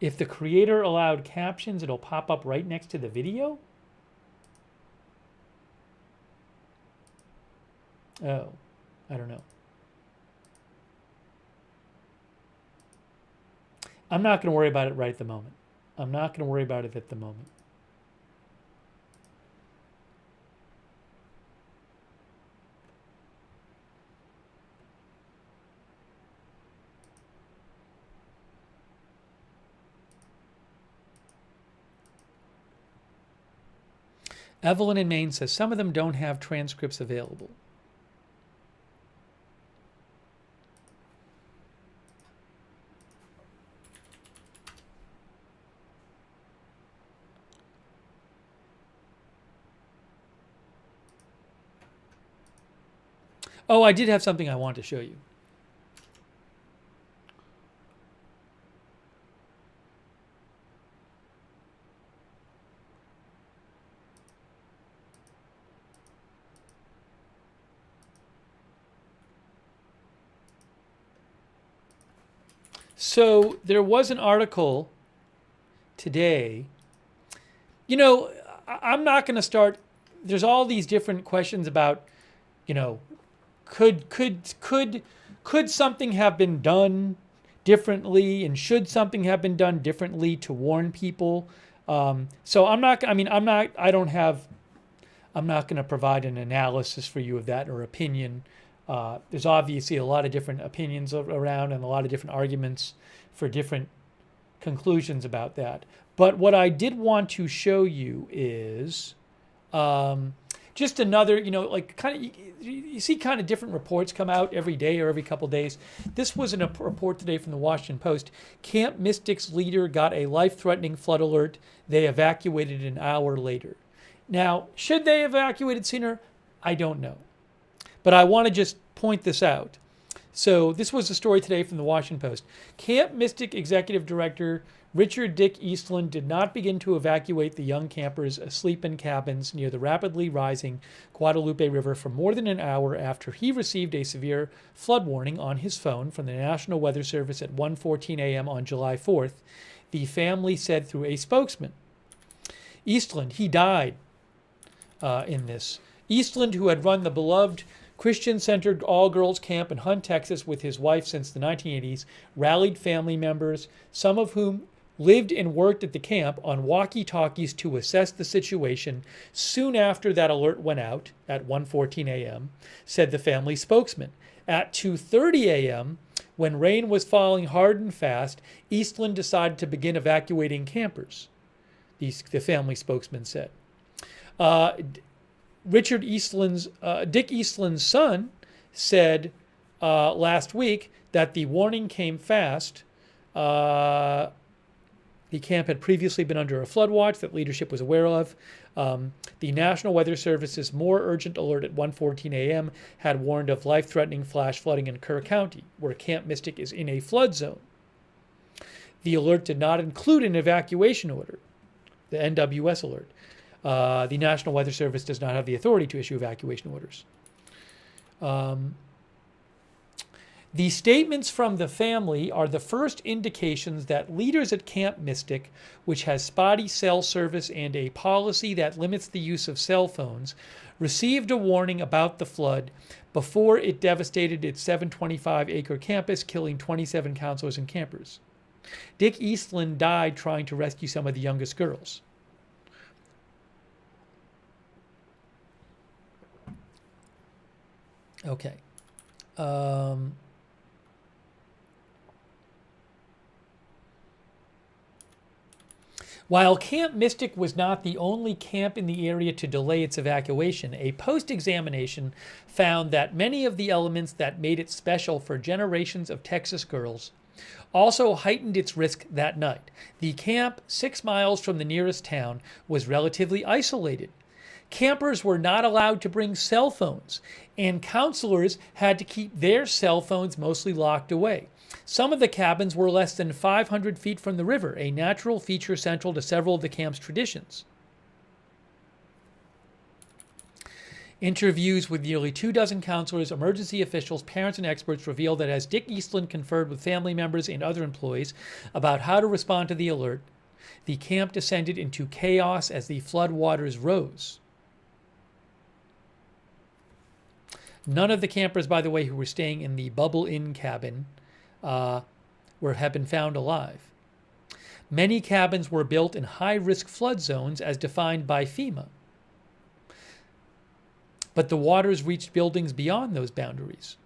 If the creator allowed captions, it'll pop up right next to the video. Oh, I don't know. I'm not going to worry about it right at the moment. I'm not going to worry about it at the moment. Evelyn in Maine says some of them don't have transcripts available. Oh, I did have something I want to show you. So there was an article today. You know, I'm not going to start. There's all these different questions about, you know, could something have been done differently, and should something have been done differently to warn people? So I'm not. I mean, I'm not. I'm not going to provide an analysis for you of that or opinion. There's obviously a lot of different opinions around and a lot of different arguments for different conclusions about that. But what I did want to show you is just another, you know, like kind of, you see kind of different reports come out every day or every couple days. This was a report today from the Washington Post. Camp Mystic's leader got a life-threatening flood alert. They evacuated an hour later. Now, should they evacuated sooner? I don't know. But I want to just point this out. So this was a story today from the Washington Post. Camp Mystic Executive Director Richard Dick Eastland did not begin to evacuate the young campers asleep in cabins near the rapidly rising Guadalupe River for more than an hour after he received a severe flood warning on his phone from the National Weather Service at 1:14 a.m. on July 4th, the family said through a spokesman. Eastland, he died in this. Eastland, who had run the beloved Christian-centered all-girls camp in Hunt, Texas with his wife since the 1980s, rallied family members, some of whom lived and worked at the camp, on walkie-talkies to assess the situation soon after that alert went out at 1:14 a.m., said the family spokesman. At 2:30 a.m., When rain was falling hard and fast, Eastland decided to begin evacuating campers, the family spokesman said. Dick Eastland's son said last week that the warning came fast. The camp had previously been under a flood watch that leadership was aware of. The National Weather Service's more urgent alert at 1:14 a.m. had warned of life-threatening flash flooding in Kerr County, where Camp Mystic is in a flood zone. The alert did not include an evacuation order, the NWS alert. The National Weather Service does not have the authority to issue evacuation orders. The statements from the family are the first indications that leaders at Camp Mystic, which has spotty cell service and a policy that limits the use of cell phones, received a warning about the flood before it devastated its 725-acre campus, killing 27 counselors and campers. Dick Eastland died trying to rescue some of the youngest girls. Okay. While Camp Mystic was not the only camp in the area to delay its evacuation, a post-examination found that many of the elements that made it special for generations of Texas girls also heightened its risk that night. The camp, 6 miles from the nearest town, was relatively isolated. Campers were not allowed to bring cell phones, and counselors had to keep their cell phones mostly locked away. Some of the cabins were less than 500 feet from the river, a natural feature central to several of the camp's traditions. Interviews with nearly 24 counselors, emergency officials, parents, and experts revealed that as Dick Eastland conferred with family members and other employees about how to respond to the alert, the camp descended into chaos as the flood waters rose. None of the campers, by the way, who were staying in the Bubble Inn cabin have been found alive. Many cabins were built in high-risk flood zones as defined by FEMA. But the waters reached buildings beyond those boundaries.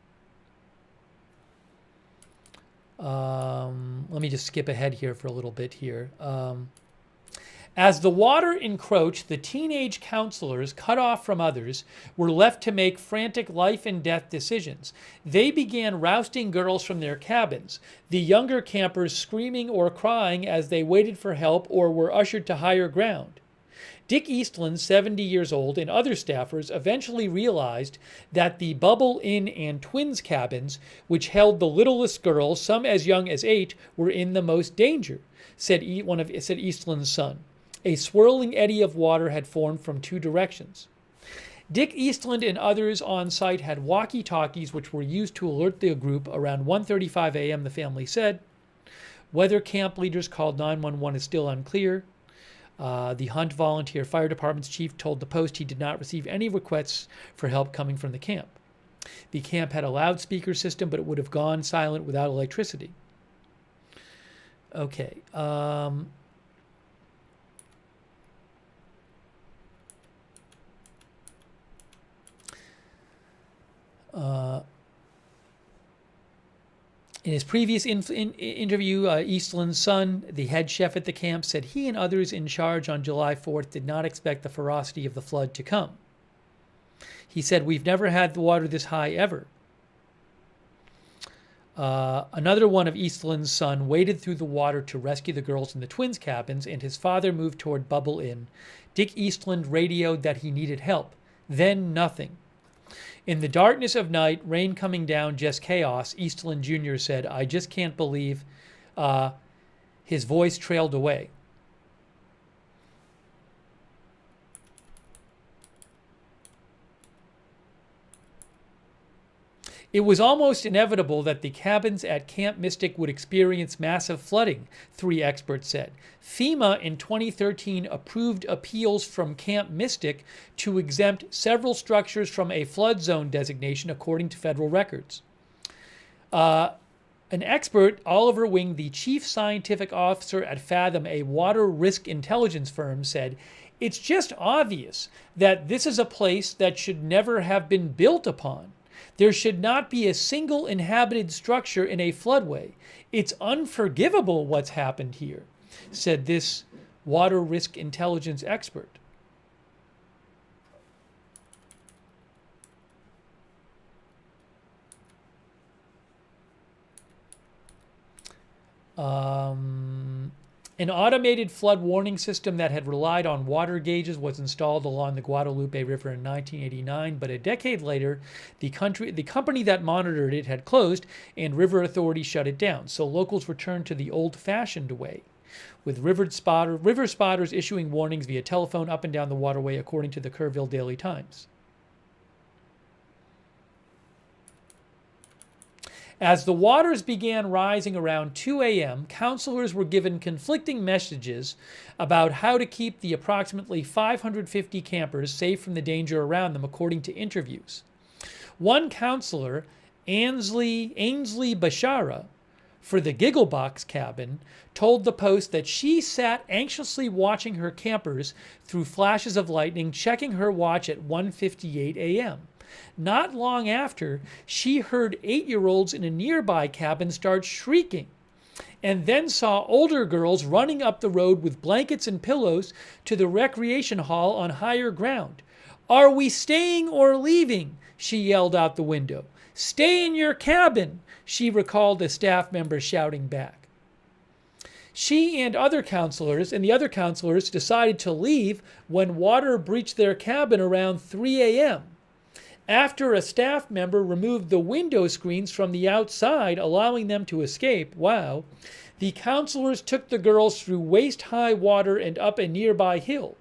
Let me just skip ahead here for a little bit here. As the water encroached, the teenage counselors, cut off from others, were left to make frantic life and death decisions. They began rousting girls from their cabins, the younger campers screaming or crying as they waited for help or were ushered to higher ground. Dick Eastland, 70 years old, and other staffers eventually realized that the Bubble Inn and Twins cabins, which held the littlest girls, some as young as 8, were in the most danger, said Eastland's son. A swirling eddy of water had formed from 2 directions. Dick Eastland and others on site had walkie-talkies which were used to alert the group around 1:35 a.m., the family said. Whether camp leaders called 911 is still unclear. The Hunt Volunteer Fire Department's chief told the Post he did not receive any requests for help coming from the camp. The camp had a loudspeaker system, but it would have gone silent without electricity. Okay. In his previous interview, Eastland's son, the head chef at the camp, said he and others in charge on July 4th did not expect the ferocity of the flood to come. He said, "We've never had the water this high ever." Another one of Eastland's son waded through the water to rescue the girls in the twins' cabins, and his father moved toward Bubble Inn. Dick Eastland radioed that he needed help. Then nothing. In the darkness of night, rain coming down, just chaos, Eastland Jr. said, "I just can't believe." His voice trailed away. It was almost inevitable that the cabins at Camp Mystic would experience massive flooding, 3 experts said. FEMA in 2013 approved appeals from Camp Mystic to exempt several structures from a flood zone designation, according to federal records. An expert, Oliver Wing, the chief scientific officer at Fathom, a water risk intelligence firm, said, "It's just obvious that this is a place that should never have been built upon. There should not be a single inhabited structure in a floodway. It's unforgivable what's happened here, said this water risk intelligence expert. An automated flood warning system that had relied on water gauges was installed along the Guadalupe River in 1989, but a decade later, the company that monitored it had closed and river authorities shut it down, so locals returned to the old-fashioned way, with river spotters issuing warnings via telephone up and down the waterway, according to the Kerrville Daily Times. As the waters began rising around 2 a.m., counselors were given conflicting messages about how to keep the approximately 550 campers safe from the danger around them, according to interviews. One counselor, Ainsley Bashara, for the Gigglebox cabin, told the Post that she sat anxiously watching her campers through flashes of lightning, checking her watch at 1:58 a.m. Not long after, she heard 8-year-olds in a nearby cabin start shrieking, and then saw older girls running up the road with blankets and pillows to the recreation hall on higher ground. "Are we staying or leaving?" she yelled out the window. "Stay in your cabin," she recalled a staff member shouting back. She and the other counselors decided to leave when water breached their cabin around 3 a.m. After a staff member removed the window screens from the outside, allowing them to escape, the counselors took the girls through waist-high water and up a nearby hill.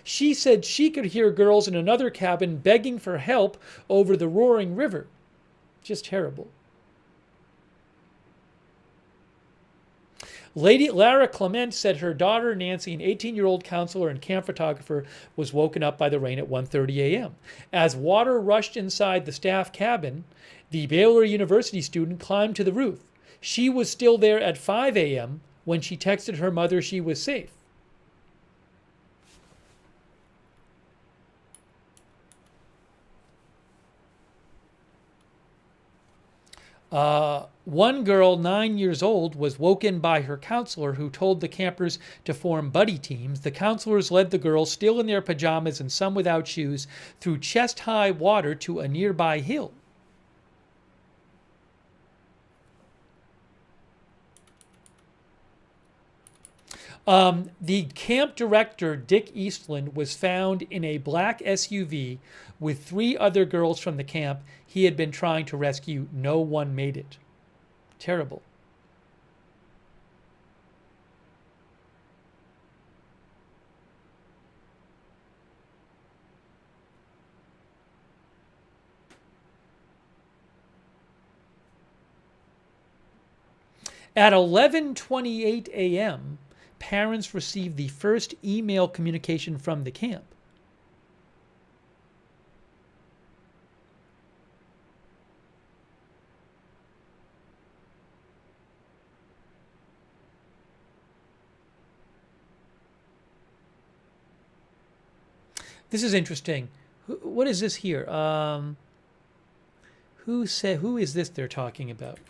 She said she could hear girls in another cabin begging for help over the roaring river. Just terrible. Lady Lara Clement said her daughter Nancy, an 18-year-old counselor and camp photographer, was woken up by the rain at 1:30 a.m. As water rushed inside the staff cabin, the Baylor University student climbed to the roof. She was still there at 5 a.m. when she texted her mother she was safe. One girl, 9 years old, was woken by her counselor, who told the campers to form buddy teams. The counselors led the girls, still in their pajamas and some without shoes, through chest-high water to a nearby hill. The camp director, Dick Eastland, was found in a black SUV with 3 other girls from the camp he had been trying to rescue. No one made it. Terrible. At 11:28 a.m., parents received the first email communication from the camp. This is interesting. What is this here? Who is this they're talking about?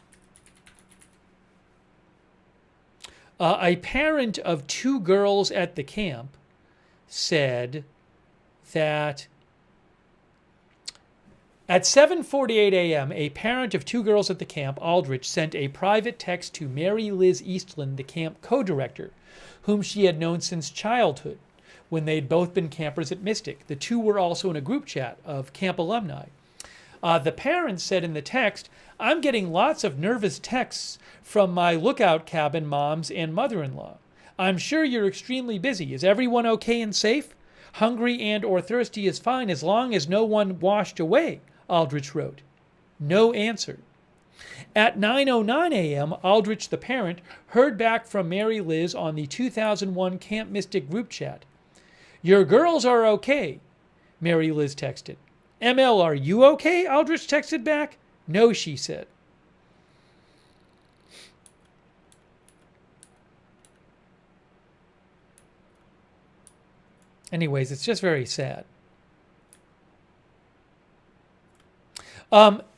A parent of 2 girls at the camp said that at 7:48 a.m., a parent of 2 girls at the camp, Aldrich, sent a private text to Mary Liz Eastland, the camp co-director, whom she had known since childhood, when they'd both been campers at Mystic. The 2 were also in a group chat of camp alumni. The parents said in the text, "I'm getting lots of nervous texts from my lookout cabin moms and mother-in-law. I'm sure you're extremely busy. Is everyone okay and safe? Hungry and or thirsty is fine as long as no one washed away," Aldrich wrote. No answer. At 9:09 a.m., Aldrich, the parent, heard back from Mary Liz on the 2001 Camp Mystic group chat. "Your girls are okay," Mary Liz texted. "ML, are you okay?" Aldrich texted back. "No," she said. Anyways, it's just very sad.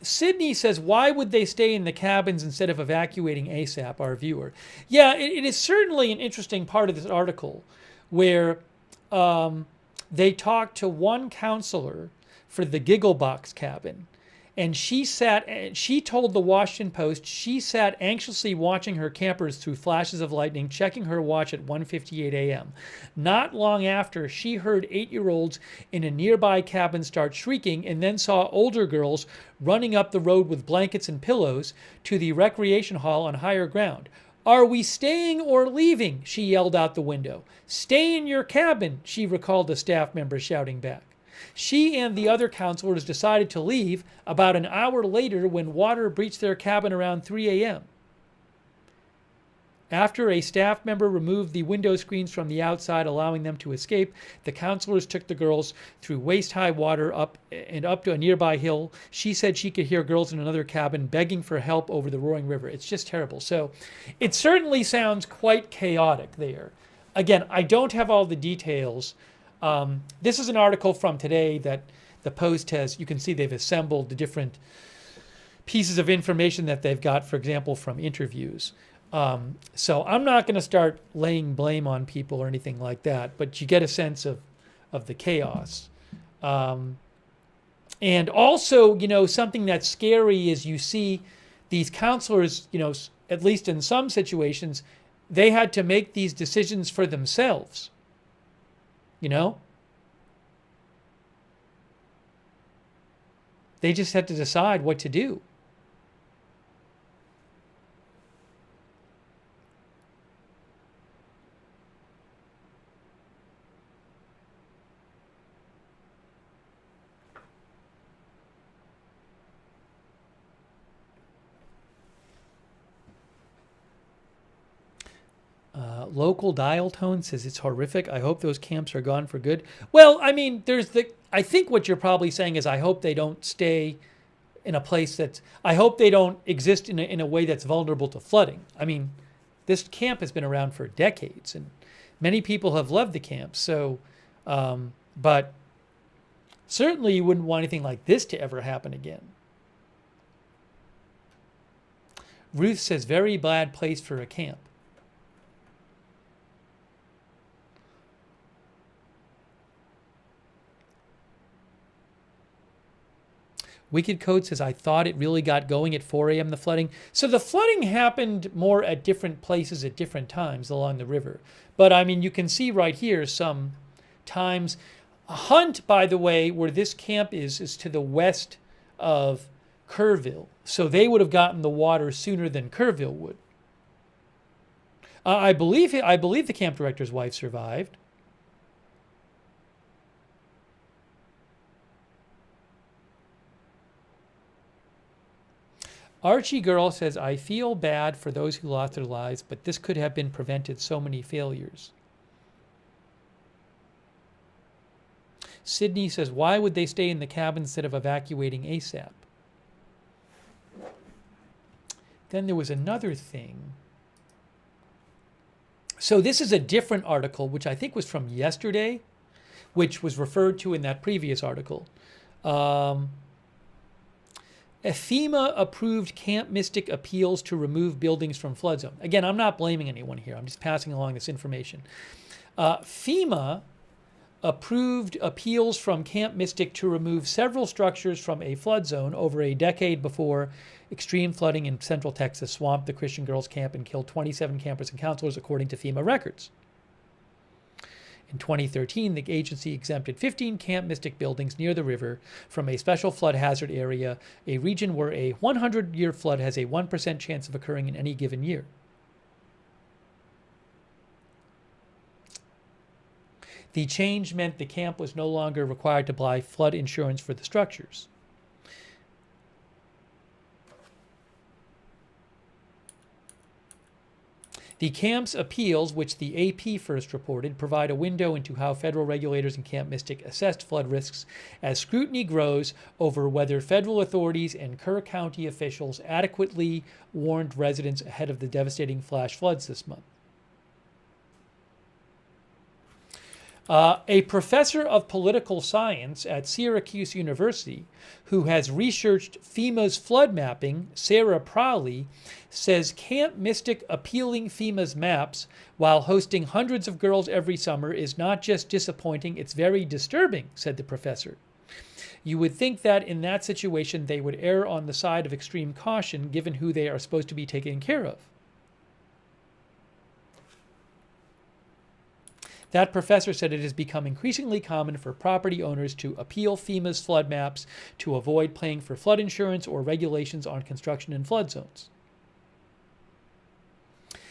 Sydney says, why would they stay in the cabins instead of evacuating ASAP, our viewer? Yeah, it is certainly an interesting part of this article where they talked to one counselor for the Gigglebox cabin. And she told the Washington Post she sat anxiously watching her campers through flashes of lightning, checking her watch at 1:58 a.m. Not long after, she heard 8-year-olds in a nearby cabin start shrieking and then saw older girls running up the road with blankets and pillows to the recreation hall on higher ground. "Are we staying or leaving?" she yelled out the window. "Stay in your cabin," she recalled a staff member shouting back. She and the other counselors decided to leave about an hour later when water breached their cabin around 3 a.m. After a staff member removed the window screens from the outside, allowing them to escape, the counselors took the girls through waist-high water up to a nearby hill. She said she could hear girls in another cabin begging for help over the roaring river. It's just terrible. So it certainly sounds quite chaotic there. Again, I don't have all the details. This is an article from today that the Post has. You can see they've assembled the different pieces of information that they've got, for example, from interviews. So I'm not going to start laying blame on people or anything like that, but you get a sense of the chaos. And also, something that's scary is you see these counselors, at least in some situations, they had to make these decisions for themselves. They just had to decide what to do. Local dial tone says it's horrific. I hope those camps are gone for good. Well, I mean, I think what you're probably saying is I hope they don't stay in a place I hope they don't exist in a way that's vulnerable to flooding. I mean, this camp has been around for decades and many people have loved the camp. So, but certainly you wouldn't want anything like this to ever happen again. Ruth says, very bad place for a camp. Wicked Code says, I thought it really got going at 4 a.m., the flooding. So the flooding happened more at different places at different times along the river. But I mean, you can see right here some times. Hunt, by the way, where this camp is to the west of Kerrville. So they would have gotten the water sooner than Kerrville would. I believe the camp director's wife survived. Archie Girl says, I feel bad for those who lost their lives, but this could have been prevented, so many failures. Sydney says, why would they stay in the cabin instead of evacuating ASAP? Then there was another thing. So this is a different article, which I think was from yesterday, which was referred to in that previous article. FEMA approved Camp Mystic appeals to remove buildings from flood zone. Again, I'm not blaming anyone here. I'm just passing along this information. FEMA approved appeals from Camp Mystic to remove several structures from a flood zone over a decade before extreme flooding in central Texas swamped the Christian Girls Camp and killed 27 campers and counselors, according to FEMA records. In 2013, the agency exempted 15 Camp Mystic buildings near the river from a special flood hazard area, a region where a 100-year flood has a 1% chance of occurring in any given year. The change meant the camp was no longer required to buy flood insurance for the structures. The camp's appeals, which the AP first reported, provide a window into how federal regulators in Camp Mystic assessed flood risks as scrutiny grows over whether federal authorities and Kerr County officials adequately warned residents ahead of the devastating flash floods this month. A professor of political science at Syracuse University who has researched FEMA's flood mapping, Sarah Prowley, says Camp Mystic appealing FEMA's maps while hosting hundreds of girls every summer is not just disappointing, it's very disturbing, said the professor. You would think that in that situation they would err on the side of extreme caution given who they are supposed to be taking care of. That professor said it has become increasingly common for property owners to appeal FEMA's flood maps to avoid paying for flood insurance or regulations on construction in flood zones.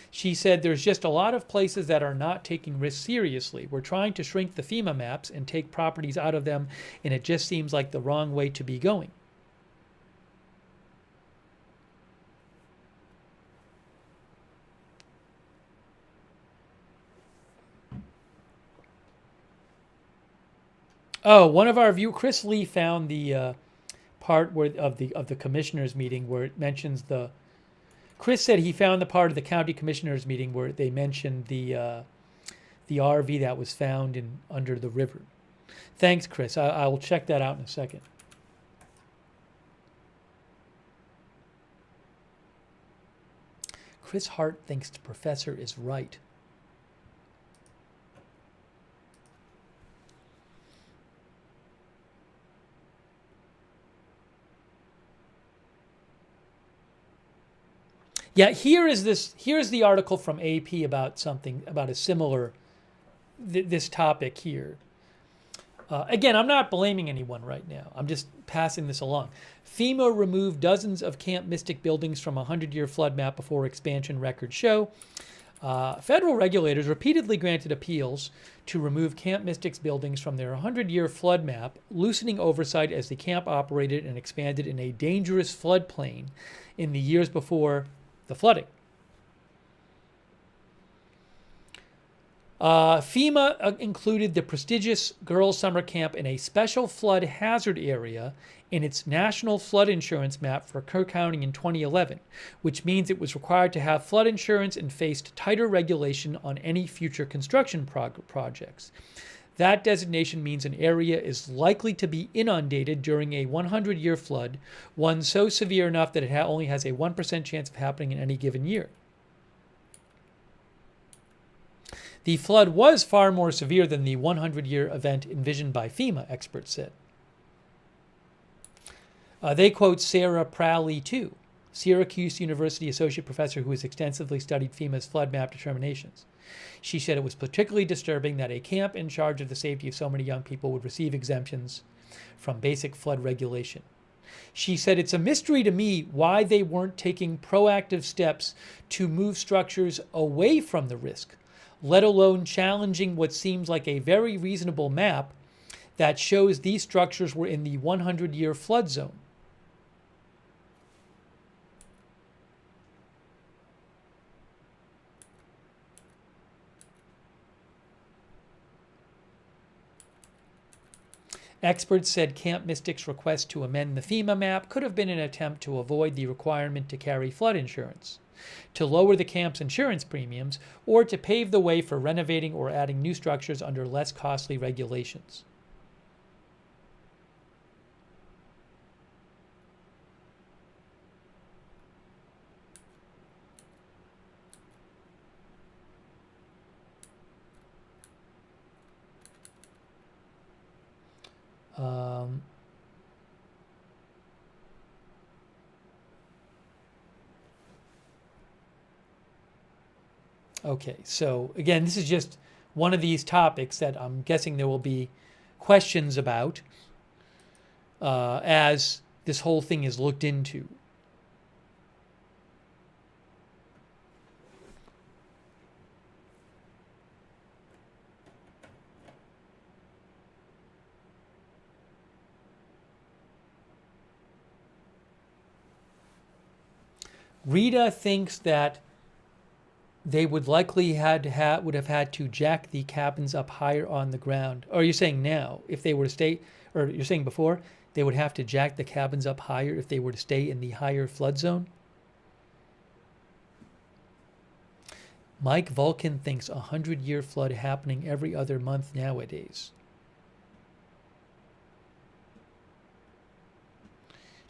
She said there's just a lot of places that are not taking risks seriously. We're trying to shrink the FEMA maps and take properties out of them, and it just seems like the wrong way to be going. Oh, one of our Chris Lee found the part where of the commissioners meeting where it mentions the. Chris said he found the part of the county commissioners meeting where they mentioned the RV that was found under the river. Thanks, Chris. I will check that out in a second. Chris Hart thinks the professor is right. Yeah, here's the article from AP about something, about a similar, this topic here. Again, I'm not blaming anyone right now. I'm just passing this along. FEMA removed dozens of Camp Mystic buildings from a 100-year flood map before expansion records show. Federal regulators repeatedly granted appeals to remove Camp Mystic's buildings from their 100-year flood map, loosening oversight as the camp operated and expanded in a dangerous floodplain in the years before the flooding. FEMA included the prestigious girls' summer camp in a special flood hazard area in its national flood insurance map for Kerr County in 2011, which means it was required to have flood insurance and faced tighter regulation on any future construction projects. That designation means an area is likely to be inundated during a 100-year flood, one so severe enough that it only has a 1% chance of happening in any given year. The flood was far more severe than the 100-year event envisioned by FEMA, experts said. They quote Sarah Prowley, too, Syracuse University associate professor who has extensively studied FEMA's flood map determinations. She said it was particularly disturbing that a camp in charge of the safety of so many young people would receive exemptions from basic flood regulation. She said, it's a mystery to me why they weren't taking proactive steps to move structures away from the risk, let alone challenging what seems like a very reasonable map that shows these structures were in the 100-year flood zone. Experts said Camp Mystic's request to amend the FEMA map could have been an attempt to avoid the requirement to carry flood insurance, to lower the camp's insurance premiums, or to pave the way for renovating or adding new structures under less costly regulations. Okay, so again, this is just one of these topics that I'm guessing there will be questions about as this whole thing is looked into. Rita thinks that they would likely would have had to jack the cabins up higher on the ground. Or you're saying now, if they were to stay, or you're saying before, they would have to jack the cabins up higher if they were to stay in the higher flood zone? Mike Vulcan thinks 100-year flood happening every other month nowadays.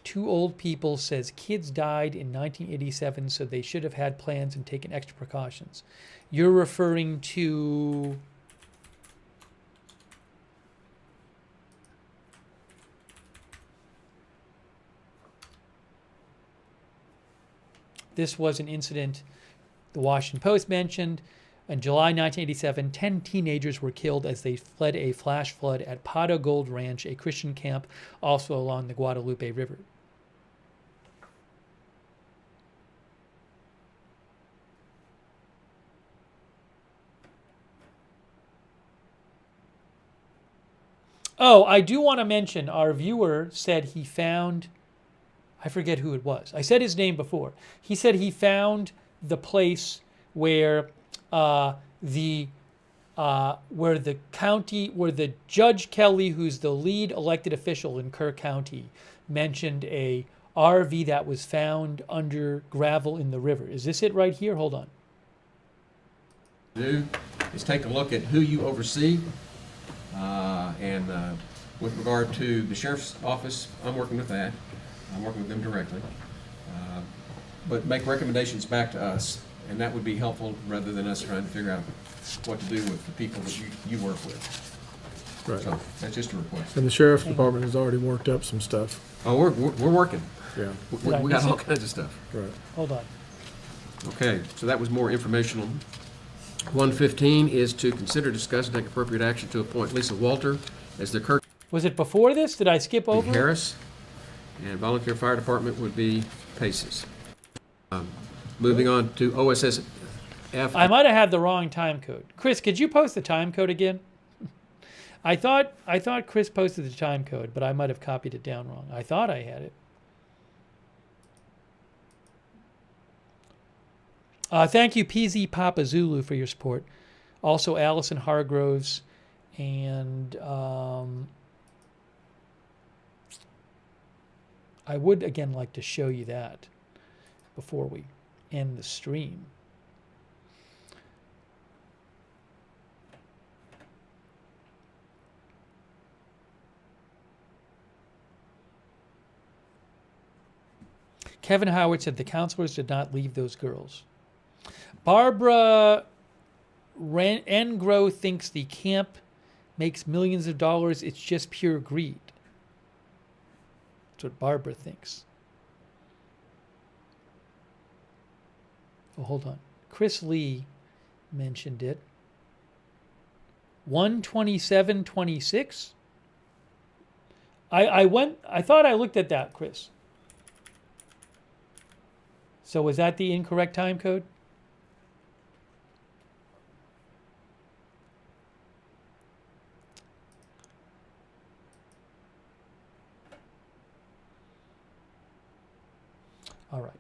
Two old people says kids died in 1987, so they should have had plans and taken extra precautions. You're referring to... This was an incident the Washington Post mentioned. In July 1987, 10 teenagers were killed as they fled a flash flood at Pato Gold Ranch, a Christian camp also along the Guadalupe River. Oh, I do want to mention our viewer said he found, I forget who it was. I said his name before. He said he found the place where the Judge Kelly, who's the lead elected official in Kerr County, mentioned a RV that was found under gravel in the river. Is this it right here? Hold on. Do is take a look at who you oversee, and with regard to the sheriff's office, I'm working with that. I'm working with them directly, but make recommendations back to us, and that would be helpful rather than us trying to figure out what to do with the people that you work with. Right. So that's just a request. And the sheriff's department has already worked up some stuff. Oh, we're working. Yeah. We got all kinds of stuff. Right. Hold on. Okay, so that was more informational. 115 is to consider, discuss, and take appropriate action to appoint Lisa Walter as the Kirk. Was it before this? Did I skip over? Harris, and volunteer fire department would be Paces. Moving on to OSSF. I might have had the wrong time code. Chris, could you post the time code again? I thought Chris posted the time code, but I might have copied it down wrong. I thought I had it. Thank you, PZ Papa Zulu, for your support. Also, Allison Hargroves, and I would again like to show you that before we end the stream. Kevin Howard said the counselors did not leave those girls. Barbara Engro thinks the camp makes millions of dollars. It's just pure greed. That's what Barbara thinks. Oh, hold on. Chris Lee mentioned it. 127.26. I thought I looked at that, Chris. So was that the incorrect time code? All right.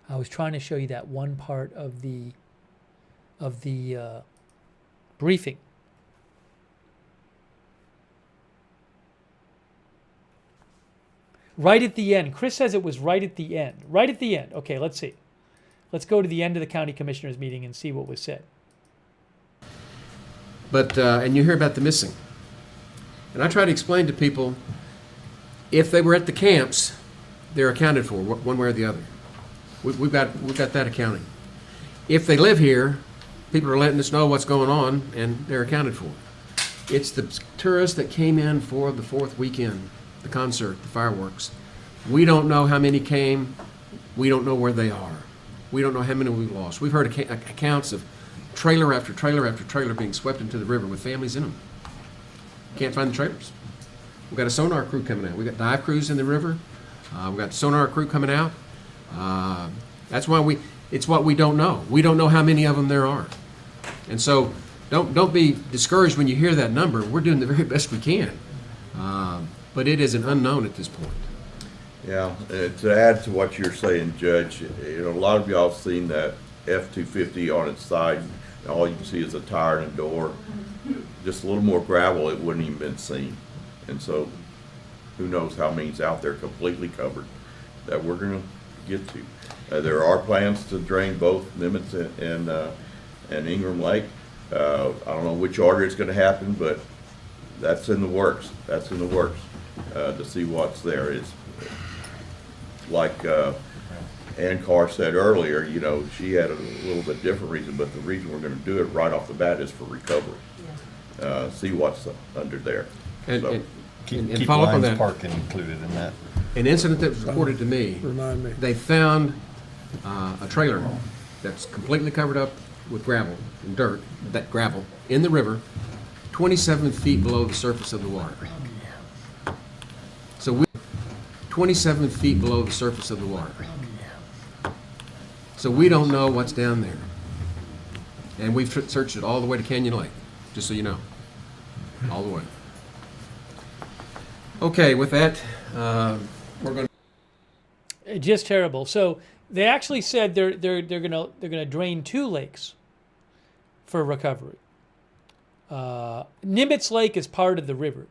I was trying to show you that one part of the briefing. Right at the end. Chris says it was right at the end. Right at the end. Okay, let's see. Let's go to the end of the county commissioners meeting and see what was said. But, and you hear about the missing. And I try to explain to people, if they were at the camps, they're accounted for one way or the other. We've got that accounting. If they live here, people are letting us know what's going on, and they're accounted for. It's the tourists that came in for the 4th weekend, the concert, the fireworks. We don't know how many came. We don't know where they are. We don't know how many we lost. We've heard accounts of trailer after trailer after trailer being swept into the river with families in them. Can't find the trailers. We've got a sonar crew coming out. We've got dive crews in the river. We've got the sonar crew coming out. That's why it's what we don't know. We don't know how many of them there are. And so don't be discouraged when you hear that number. We're doing the very best we can. But it is an unknown at this point. Yeah, to add to what you're saying, Judge, a lot of y'all have seen that F-250 on its side. All you can see is a tire and a door. Just a little more gravel, it wouldn't even been seen. And so who knows how many's out there completely covered. that we're going to get to. There are plans to drain both Nimitz and Ingram Lake. I don't know which order it's going to happen, but that's in the works. That's in the works to see what's there. Is like Ann Carr said earlier, you know, she had a little bit different reason, but the reason we're going to do it right off the bat is for recovery. See what's under there. And, So, and, and Keep follow up on Lions that. Park included in that. An incident that was reported to me. Remind me. They found a trailer that's completely covered up with gravel and dirt, that gravel, in the river, 27 feet below the surface of the water. So we, 27 feet below the surface of the water. So we don't know what's down there. And we've searched it all the way to Canyon Lake, just so you know. All the way. Okay, with that, we're going to... Just terrible. So they actually said they're gonna drain 2 lakes for recovery. Nimitz Lake is part of the river,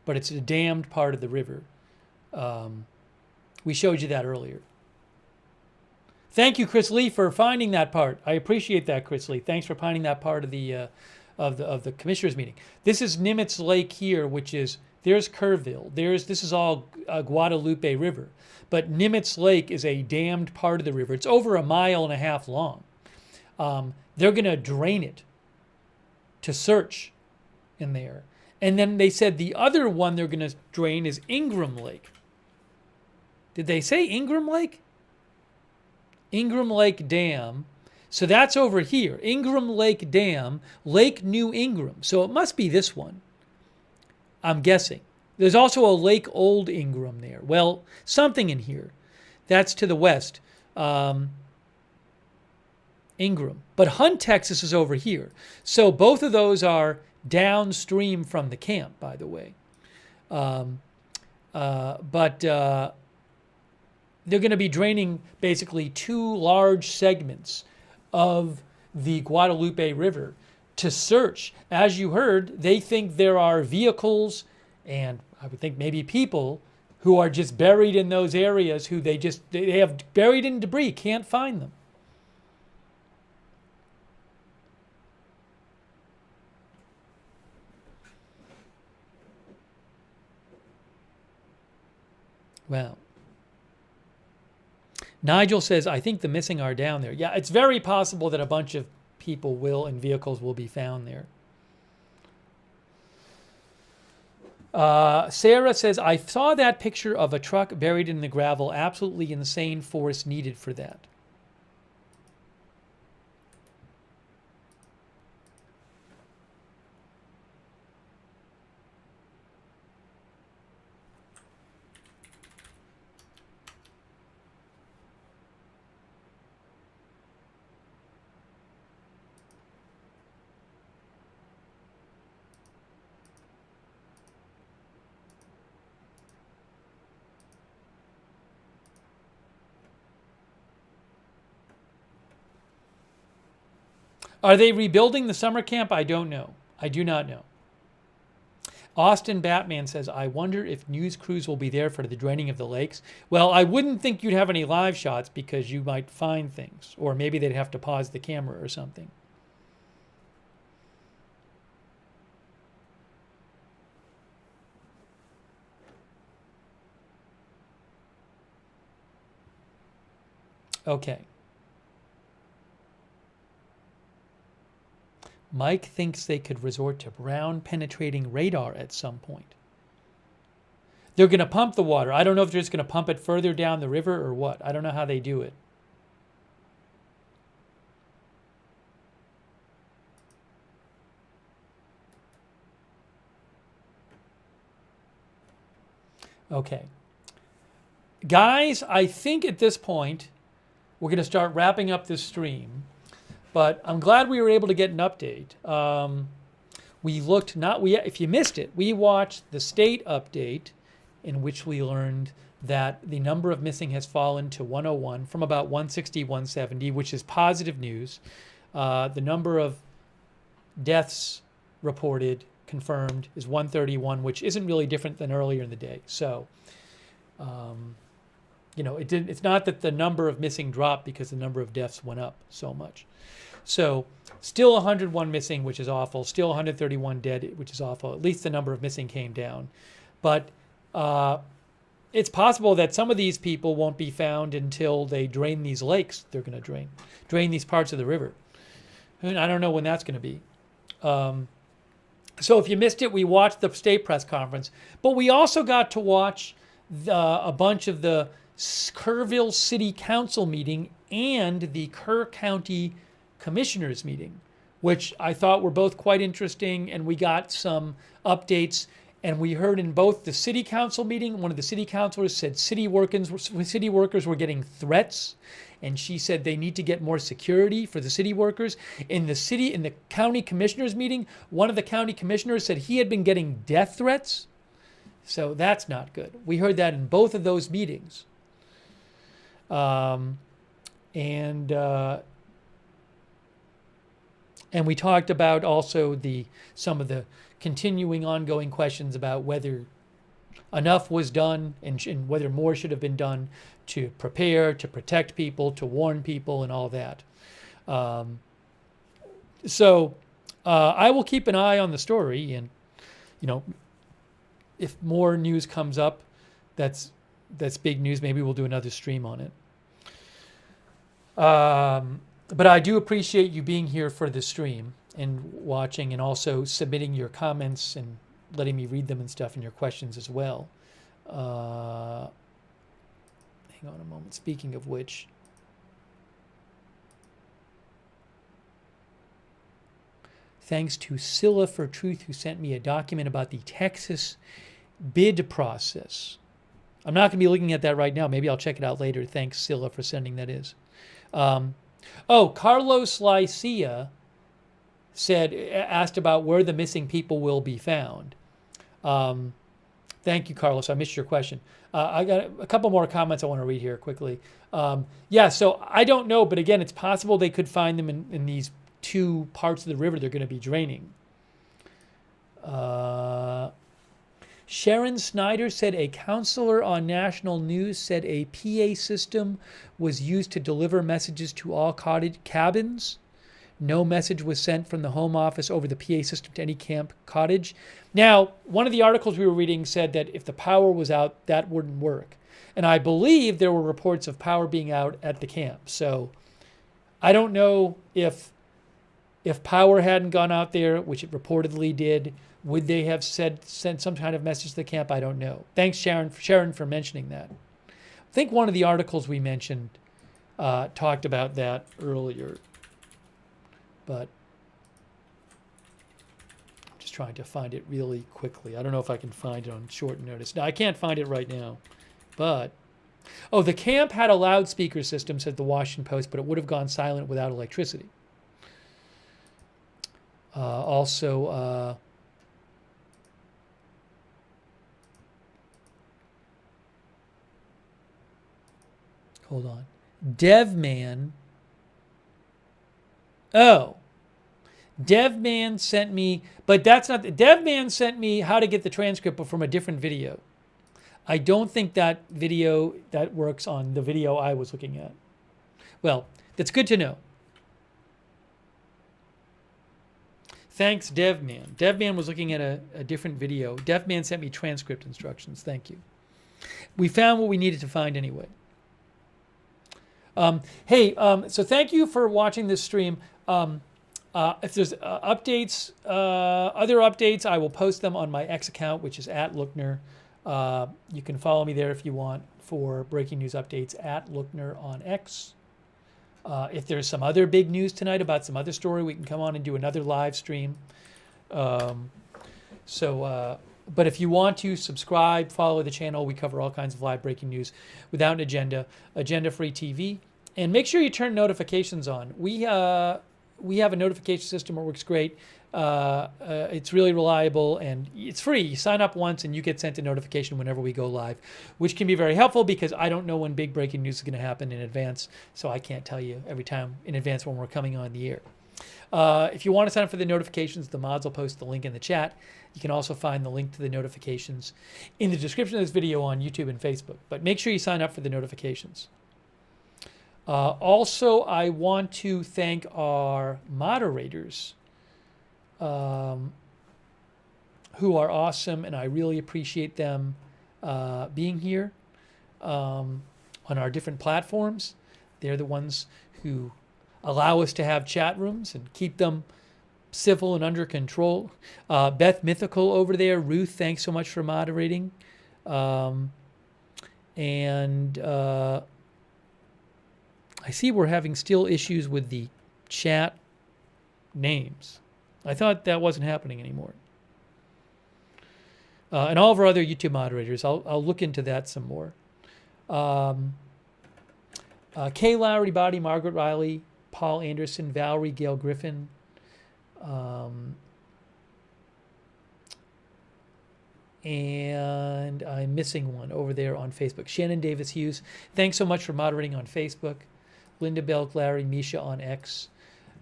but it's a dammed part of the river. We showed you that earlier. Thank you, Chris Lee, for finding that part. I appreciate that, Chris Lee. Thanks for finding that part of the commissioners meeting. This is Nimitz Lake here, which is, there's Kerrville. This is all Guadalupe River, but Nimitz Lake is a dammed part of the river. It's over 1.5 miles long. They're going to drain it to search in there. And then they said the other one they're going to drain is Ingram Lake. Did they say Ingram Lake? Ingram Lake Dam. So that's over here. Ingram Lake Dam, Lake New Ingram. So it must be this one, I'm guessing. There's also a Lake Old Ingram there. Well, something in here. That's to the west. Ingram. But Hunt, Texas is over here. So both of those are downstream from the camp, by the way. They're going to be draining basically 2 large segments of the Guadalupe River to search. As you heard, they think there are vehicles and I would think maybe people who are just buried in those areas who they have buried in debris, can't find them. Well, Nigel says, I think the missing are down there. Yeah, it's very possible that a bunch of people will and vehicles will be found there. Sarah says, I saw that picture of a truck buried in the gravel. Absolutely insane force needed for that. Are they rebuilding the summer camp? I don't know. I do not know. Austin Batman says, I wonder if news crews will be there for the draining of the lakes. Well, I wouldn't think you'd have any live shots because you might find things. Or maybe they'd have to pause the camera or something. Okay. Mike thinks they could resort to ground penetrating radar at some point. They're going to pump the water. I don't know if they're just going to pump it further down the river or what. I don't know how they do it. Okay. Guys, I think at this point we're going to start wrapping up this stream. But I'm glad we were able to get an update. If you missed it, we watched the state update in which we learned that the number of missing has fallen to 101 from about 160, 170, which is positive news. The number of deaths reported, confirmed, is 131, which isn't really different than earlier in the day. So It's not that the number of missing dropped because the number of deaths went up so much. So still 101 missing, which is awful. Still 131 dead, which is awful. At least the number of missing came down. But it's possible that some of these people won't be found until they drain these lakes they're going to drain these parts of the river. And I don't know when that's going to be. So if you missed it, we watched the state press conference. But we also got to watch a bunch of the Kerrville City Council meeting and the Kerr County Commissioners meeting, which I thought were both quite interesting, and we got some updates. And we heard in both the city council meeting, one of the city councilors said city workers were getting threats, and she said they need to get more security for the city workers. In the county commissioners meeting, one of the county commissioners said he had been getting death threats. So that's not good. We heard that in both of those meetings. And we talked about also some of the continuing ongoing questions about whether enough was done and whether more should have been done to prepare, to protect people, to warn people, and all that. So I will keep an eye on the story, and if more news comes up, that's big news. Maybe we'll do another stream on it. But I do appreciate you being here for the stream and watching, and also submitting your comments and letting me read them and stuff, and your questions as well. Hang on a moment. Speaking of which, thanks to Scylla for Truth, who sent me a document about the Texas bid process. I'm not going to be looking at that right now. Maybe I'll check it out later. Thanks, Scylla, for sending that is. Carlos Lycia asked about where the missing people will be found. Thank you, Carlos. I missed your question. I got a couple more comments I want to read here quickly. So I don't know, but again, it's possible they could find them in these two parts of the river they're going to be draining. Sharon Snyder said a counselor on national news said a PA system was used to deliver messages to all cabins. No message was sent from the home office over the PA system to any camp cottage. Now, one of the articles we were reading said that if the power was out, that wouldn't work. And I believe there were reports of power being out at the camp. So I don't know if power hadn't gone out there, which it reportedly did, would they have sent some kind of message to the camp? I don't know. Thanks, Sharon, for mentioning that. I think one of the articles we mentioned talked about that earlier. But I'm just trying to find it really quickly. I don't know if I can find it on short notice. No, I can't find it right now. But, the camp had a loudspeaker system, said the Washington Post, but it would have gone silent without electricity. Hold on. DevMan. DevMan sent me, but that's not, DevMan sent me how to get the transcript, but from a different video. I don't think that video, that works on the video I was looking at. Well, that's good to know. Thanks, DevMan. DevMan was looking at a different video. DevMan sent me transcript instructions. Thank you. We found what we needed to find anyway. So thank you for watching this stream. If there's updates, other updates, I will post them on my X account, which is @Lookner. You can follow me there if you want for breaking news updates @Lookner on X. If there's some other big news tonight about some other story, we can come on and do another live stream. But if you want to subscribe, follow the channel, we cover all kinds of live breaking news without an agenda, agenda-free TV. And make sure you turn notifications on. We have a notification system that works great. It's really reliable and it's free. You sign up once and you get sent a notification whenever we go live, which can be very helpful because I don't know when big breaking news is going to happen in advance, so I can't tell you every time in advance when we're coming on the air. If you want to sign up for the notifications, the mods will post the link in the chat. You can also find the link to the notifications in the description of this video on YouTube and Facebook. But make sure you sign up for the notifications. Also, I want to thank our moderators, who are awesome, and I really appreciate them being here on our different platforms. They're the ones who allow us to have chat rooms and keep them civil and under control. Beth Mythical over there, Ruth, thanks so much for moderating. I see we're having still issues with the chat names. I thought that wasn't happening anymore. And all of our other YouTube moderators, I'll look into that some more. Kay Lowry Body, Margaret Riley, Paul Anderson, Valerie, Gail Griffin, and I'm missing one over there on Facebook. Shannon Davis Hughes, thanks so much for moderating on Facebook. Linda Belk, Larry, Misha on X.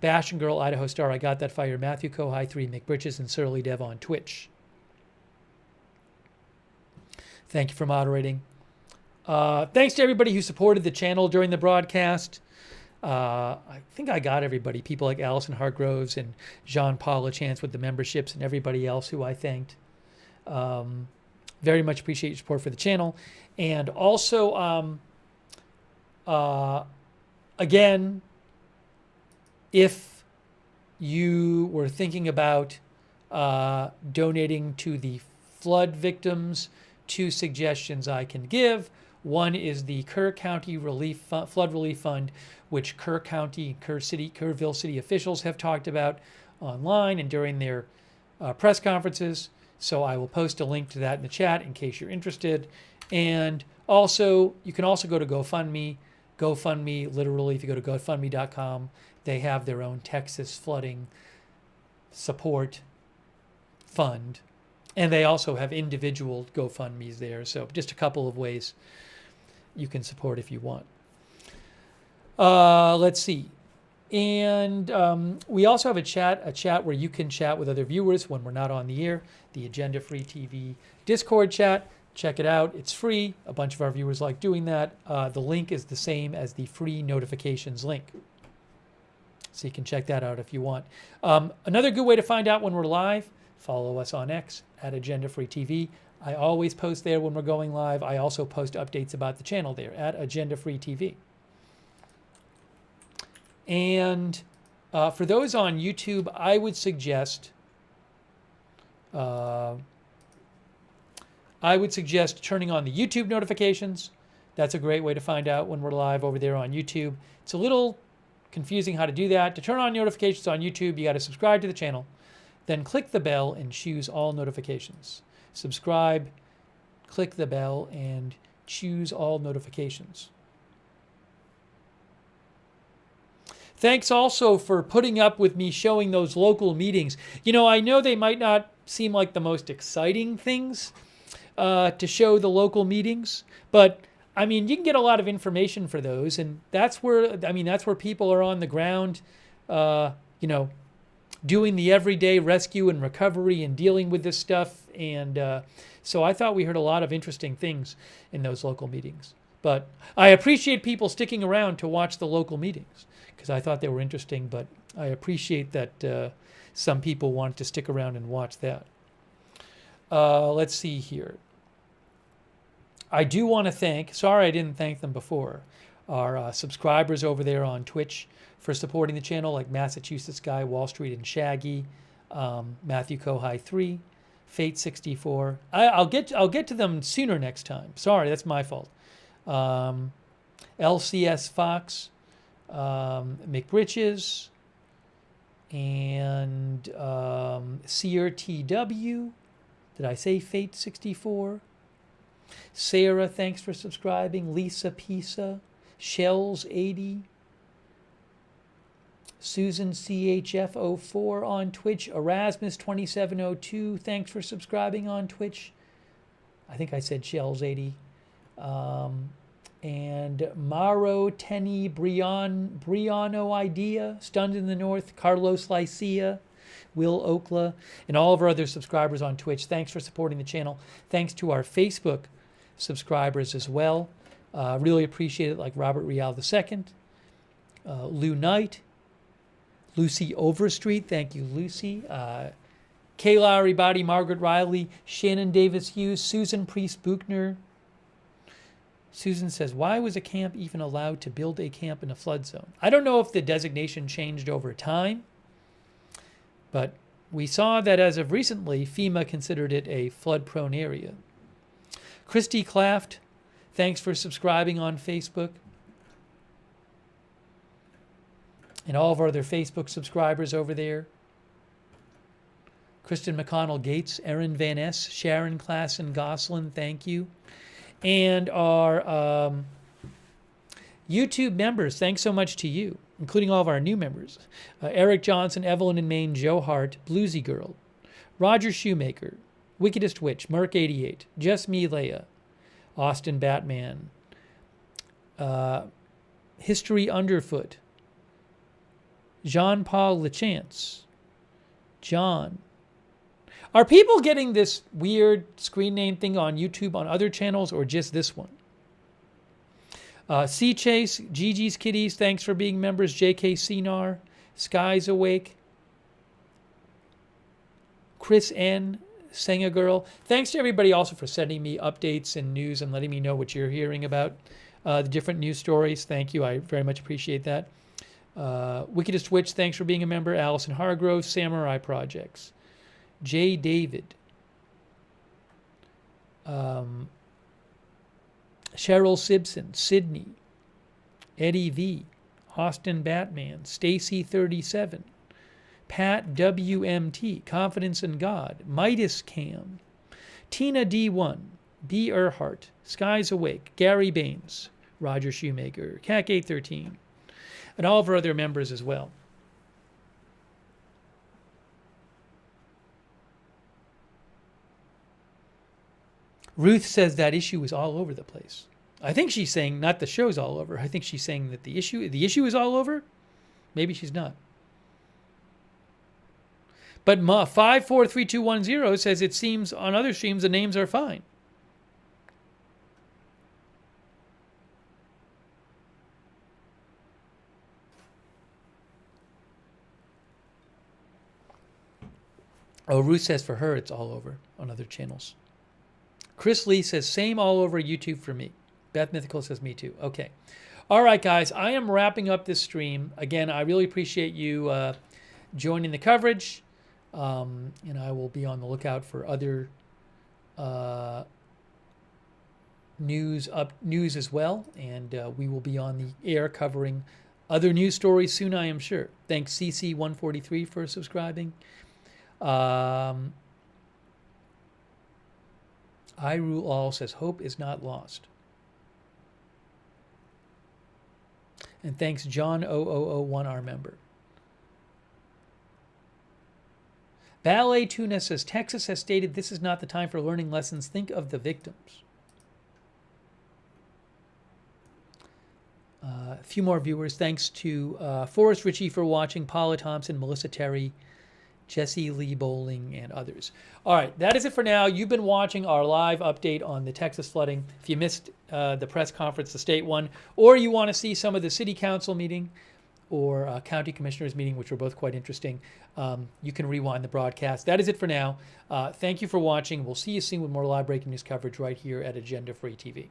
Bastion Girl, Idaho Star, I Got That Fire, Matthew Kohai 3, Mick Britches, and Surly Dev on Twitch. Thank you for moderating. Thanks to everybody who supported the channel during the broadcast. I think I got everybody. People like Allison Hargroves and Jean-Paul LaChance with the memberships and everybody else who I thanked. Very much appreciate your support for the channel. And also, again, if you were thinking about donating to the flood victims, 2 suggestions I can give. One is the Kerr County Flood Relief Fund, which Kerr County, Kerrville City officials have talked about online and during their press conferences. So I will post a link to that in the chat in case you're interested. And also, you can also go to GoFundMe. GoFundMe, literally, if you go to GoFundMe.com, they have their own Texas flooding support fund. And they also have individual GoFundMes there. So just a couple of ways you can support if you want. Let's see. And we also have a chat where you can chat with other viewers when we're not on the air. The Agenda Free TV Discord chat. Check it out. It's free. A bunch of our viewers like doing that. The link is the same as the free notifications link. So you can check that out if you want. Another good way to find out when we're live, follow us on X at Agenda Free TV. I always post there when we're going live. I also post updates about the channel there at Agenda Free TV. And for those on YouTube, I would suggest turning on the YouTube notifications. That's a great way to find out when we're live over there on YouTube. It's a little confusing how to do that. To turn on notifications on YouTube, you got to subscribe to the channel. Then click the bell and choose all notifications. Subscribe, click the bell, and choose all notifications. Thanks also for putting up with me showing those local meetings. You know, I know they might not seem like the most exciting things to show the local meetings, but I mean, you can get a lot of information for those, and that's where, I mean, that's where people are on the ground, you know, doing the everyday rescue and recovery and dealing with this stuff. And so I thought we heard a lot of interesting things in those local meetings. But I appreciate people sticking around to watch the local meetings because I thought they were interesting, but I appreciate that some people wanted to stick around and watch that. Let's see here. I do want to thank, sorry I didn't thank them before, our subscribers over there on Twitch for supporting the channel, like Massachusetts Guy, Wall Street and Shaggy, Matthew Kohai 3, Fate 64. I'll get to them sooner next time. Sorry, that's my fault. LCS Fox, McBritches, and Seer TW. Did I say Fate 64? Sarah, thanks for subscribing. Lisa Pisa, Shells 80, Susan CHF04 on Twitch, Erasmus 2702, thanks for subscribing on Twitch. I think I said Shells 80. And Maro Tenny Briano Idea, Stunned in the North, Carlos Lycia, Will Okla, and all of our other subscribers on Twitch. Thanks for supporting the channel. Thanks to our Facebook subscribers as well. Really appreciate it, like Robert Rial II, Lou Knight, Lucy Overstreet. Thank you, Lucy. Kay Lowry Body, Margaret Riley, Shannon Davis Hughes, Susan Priest Buchner. Susan says, why was a camp even allowed to build a camp in a flood zone? I don't know if the designation changed over time, but we saw that as of recently, FEMA considered it a flood-prone area. Christy Claft, thanks for subscribing on Facebook. And all of our other Facebook subscribers over there. Kristen McConnell Gates, Erin Van Ness, Sharon Klassen Goslin, thank you. And our YouTube members, thanks so much to you, including all of our new members. Eric Johnson, Evelyn in Maine, Joe Hart, Bluesy Girl, Roger Shoemaker, Wickedest Witch, Merc88, Just Me Leia, Austin Batman, History Underfoot, Jean-Paul Lachance, John. Are people getting this weird screen name thing on YouTube on other channels or just this one? Sea Chase, Gigi's Kitties, thanks for being members. JK Cinar, Skies Awake, Chris N, Senga Girl. Thanks to everybody also for sending me updates and news and letting me know what you're hearing about the different news stories. Thank you. I very much appreciate that. Wickedest Witch, thanks for being a member. Allison Hargrove, Samurai Projects. Jay David. Cheryl Simpson, Sydney. Eddie V. Austin Batman. Stacy 37. Pat WMT. Confidence in God. Midas Cam. Tina D1. B. Earhart. Skies Awake. Gary Baines. Roger Shoemaker. CAC813. And all of our other members as well. Ruth says that issue is all over the place. I think she's saying not the show's all over. I think she's saying that the issue is all over. Maybe she's not. But 543210 says it seems on other streams the names are fine. Oh, Ruth says for her it's all over on other channels. Chris Lee says, same all over YouTube for me. Beth Mythical says, me too. Okay. All right, guys. I am wrapping up this stream. Again, I really appreciate you joining the coverage. And I will be on the lookout for other news as well. And we will be on the air covering other news stories soon, I am sure. Thanks, CC143, for subscribing. I Rule All says, hope is not lost. And thanks, John 0001, our member. Ballet Tuna says, Texas has stated this is not the time for learning lessons. Think of the victims. A few more viewers. Thanks to Forrest Ritchie for watching, Paula Thompson, Melissa Terry, Jesse Lee Bowling, and others. All right, that is it for now. You've been watching our live update on the Texas flooding. If you missed the press conference, the state one, or you want to see some of the city council meeting or county commissioners meeting, which were both quite interesting, you can rewind the broadcast. That is it for now. Thank you for watching. We'll see you soon with more live breaking news coverage right here at Agenda Free TV.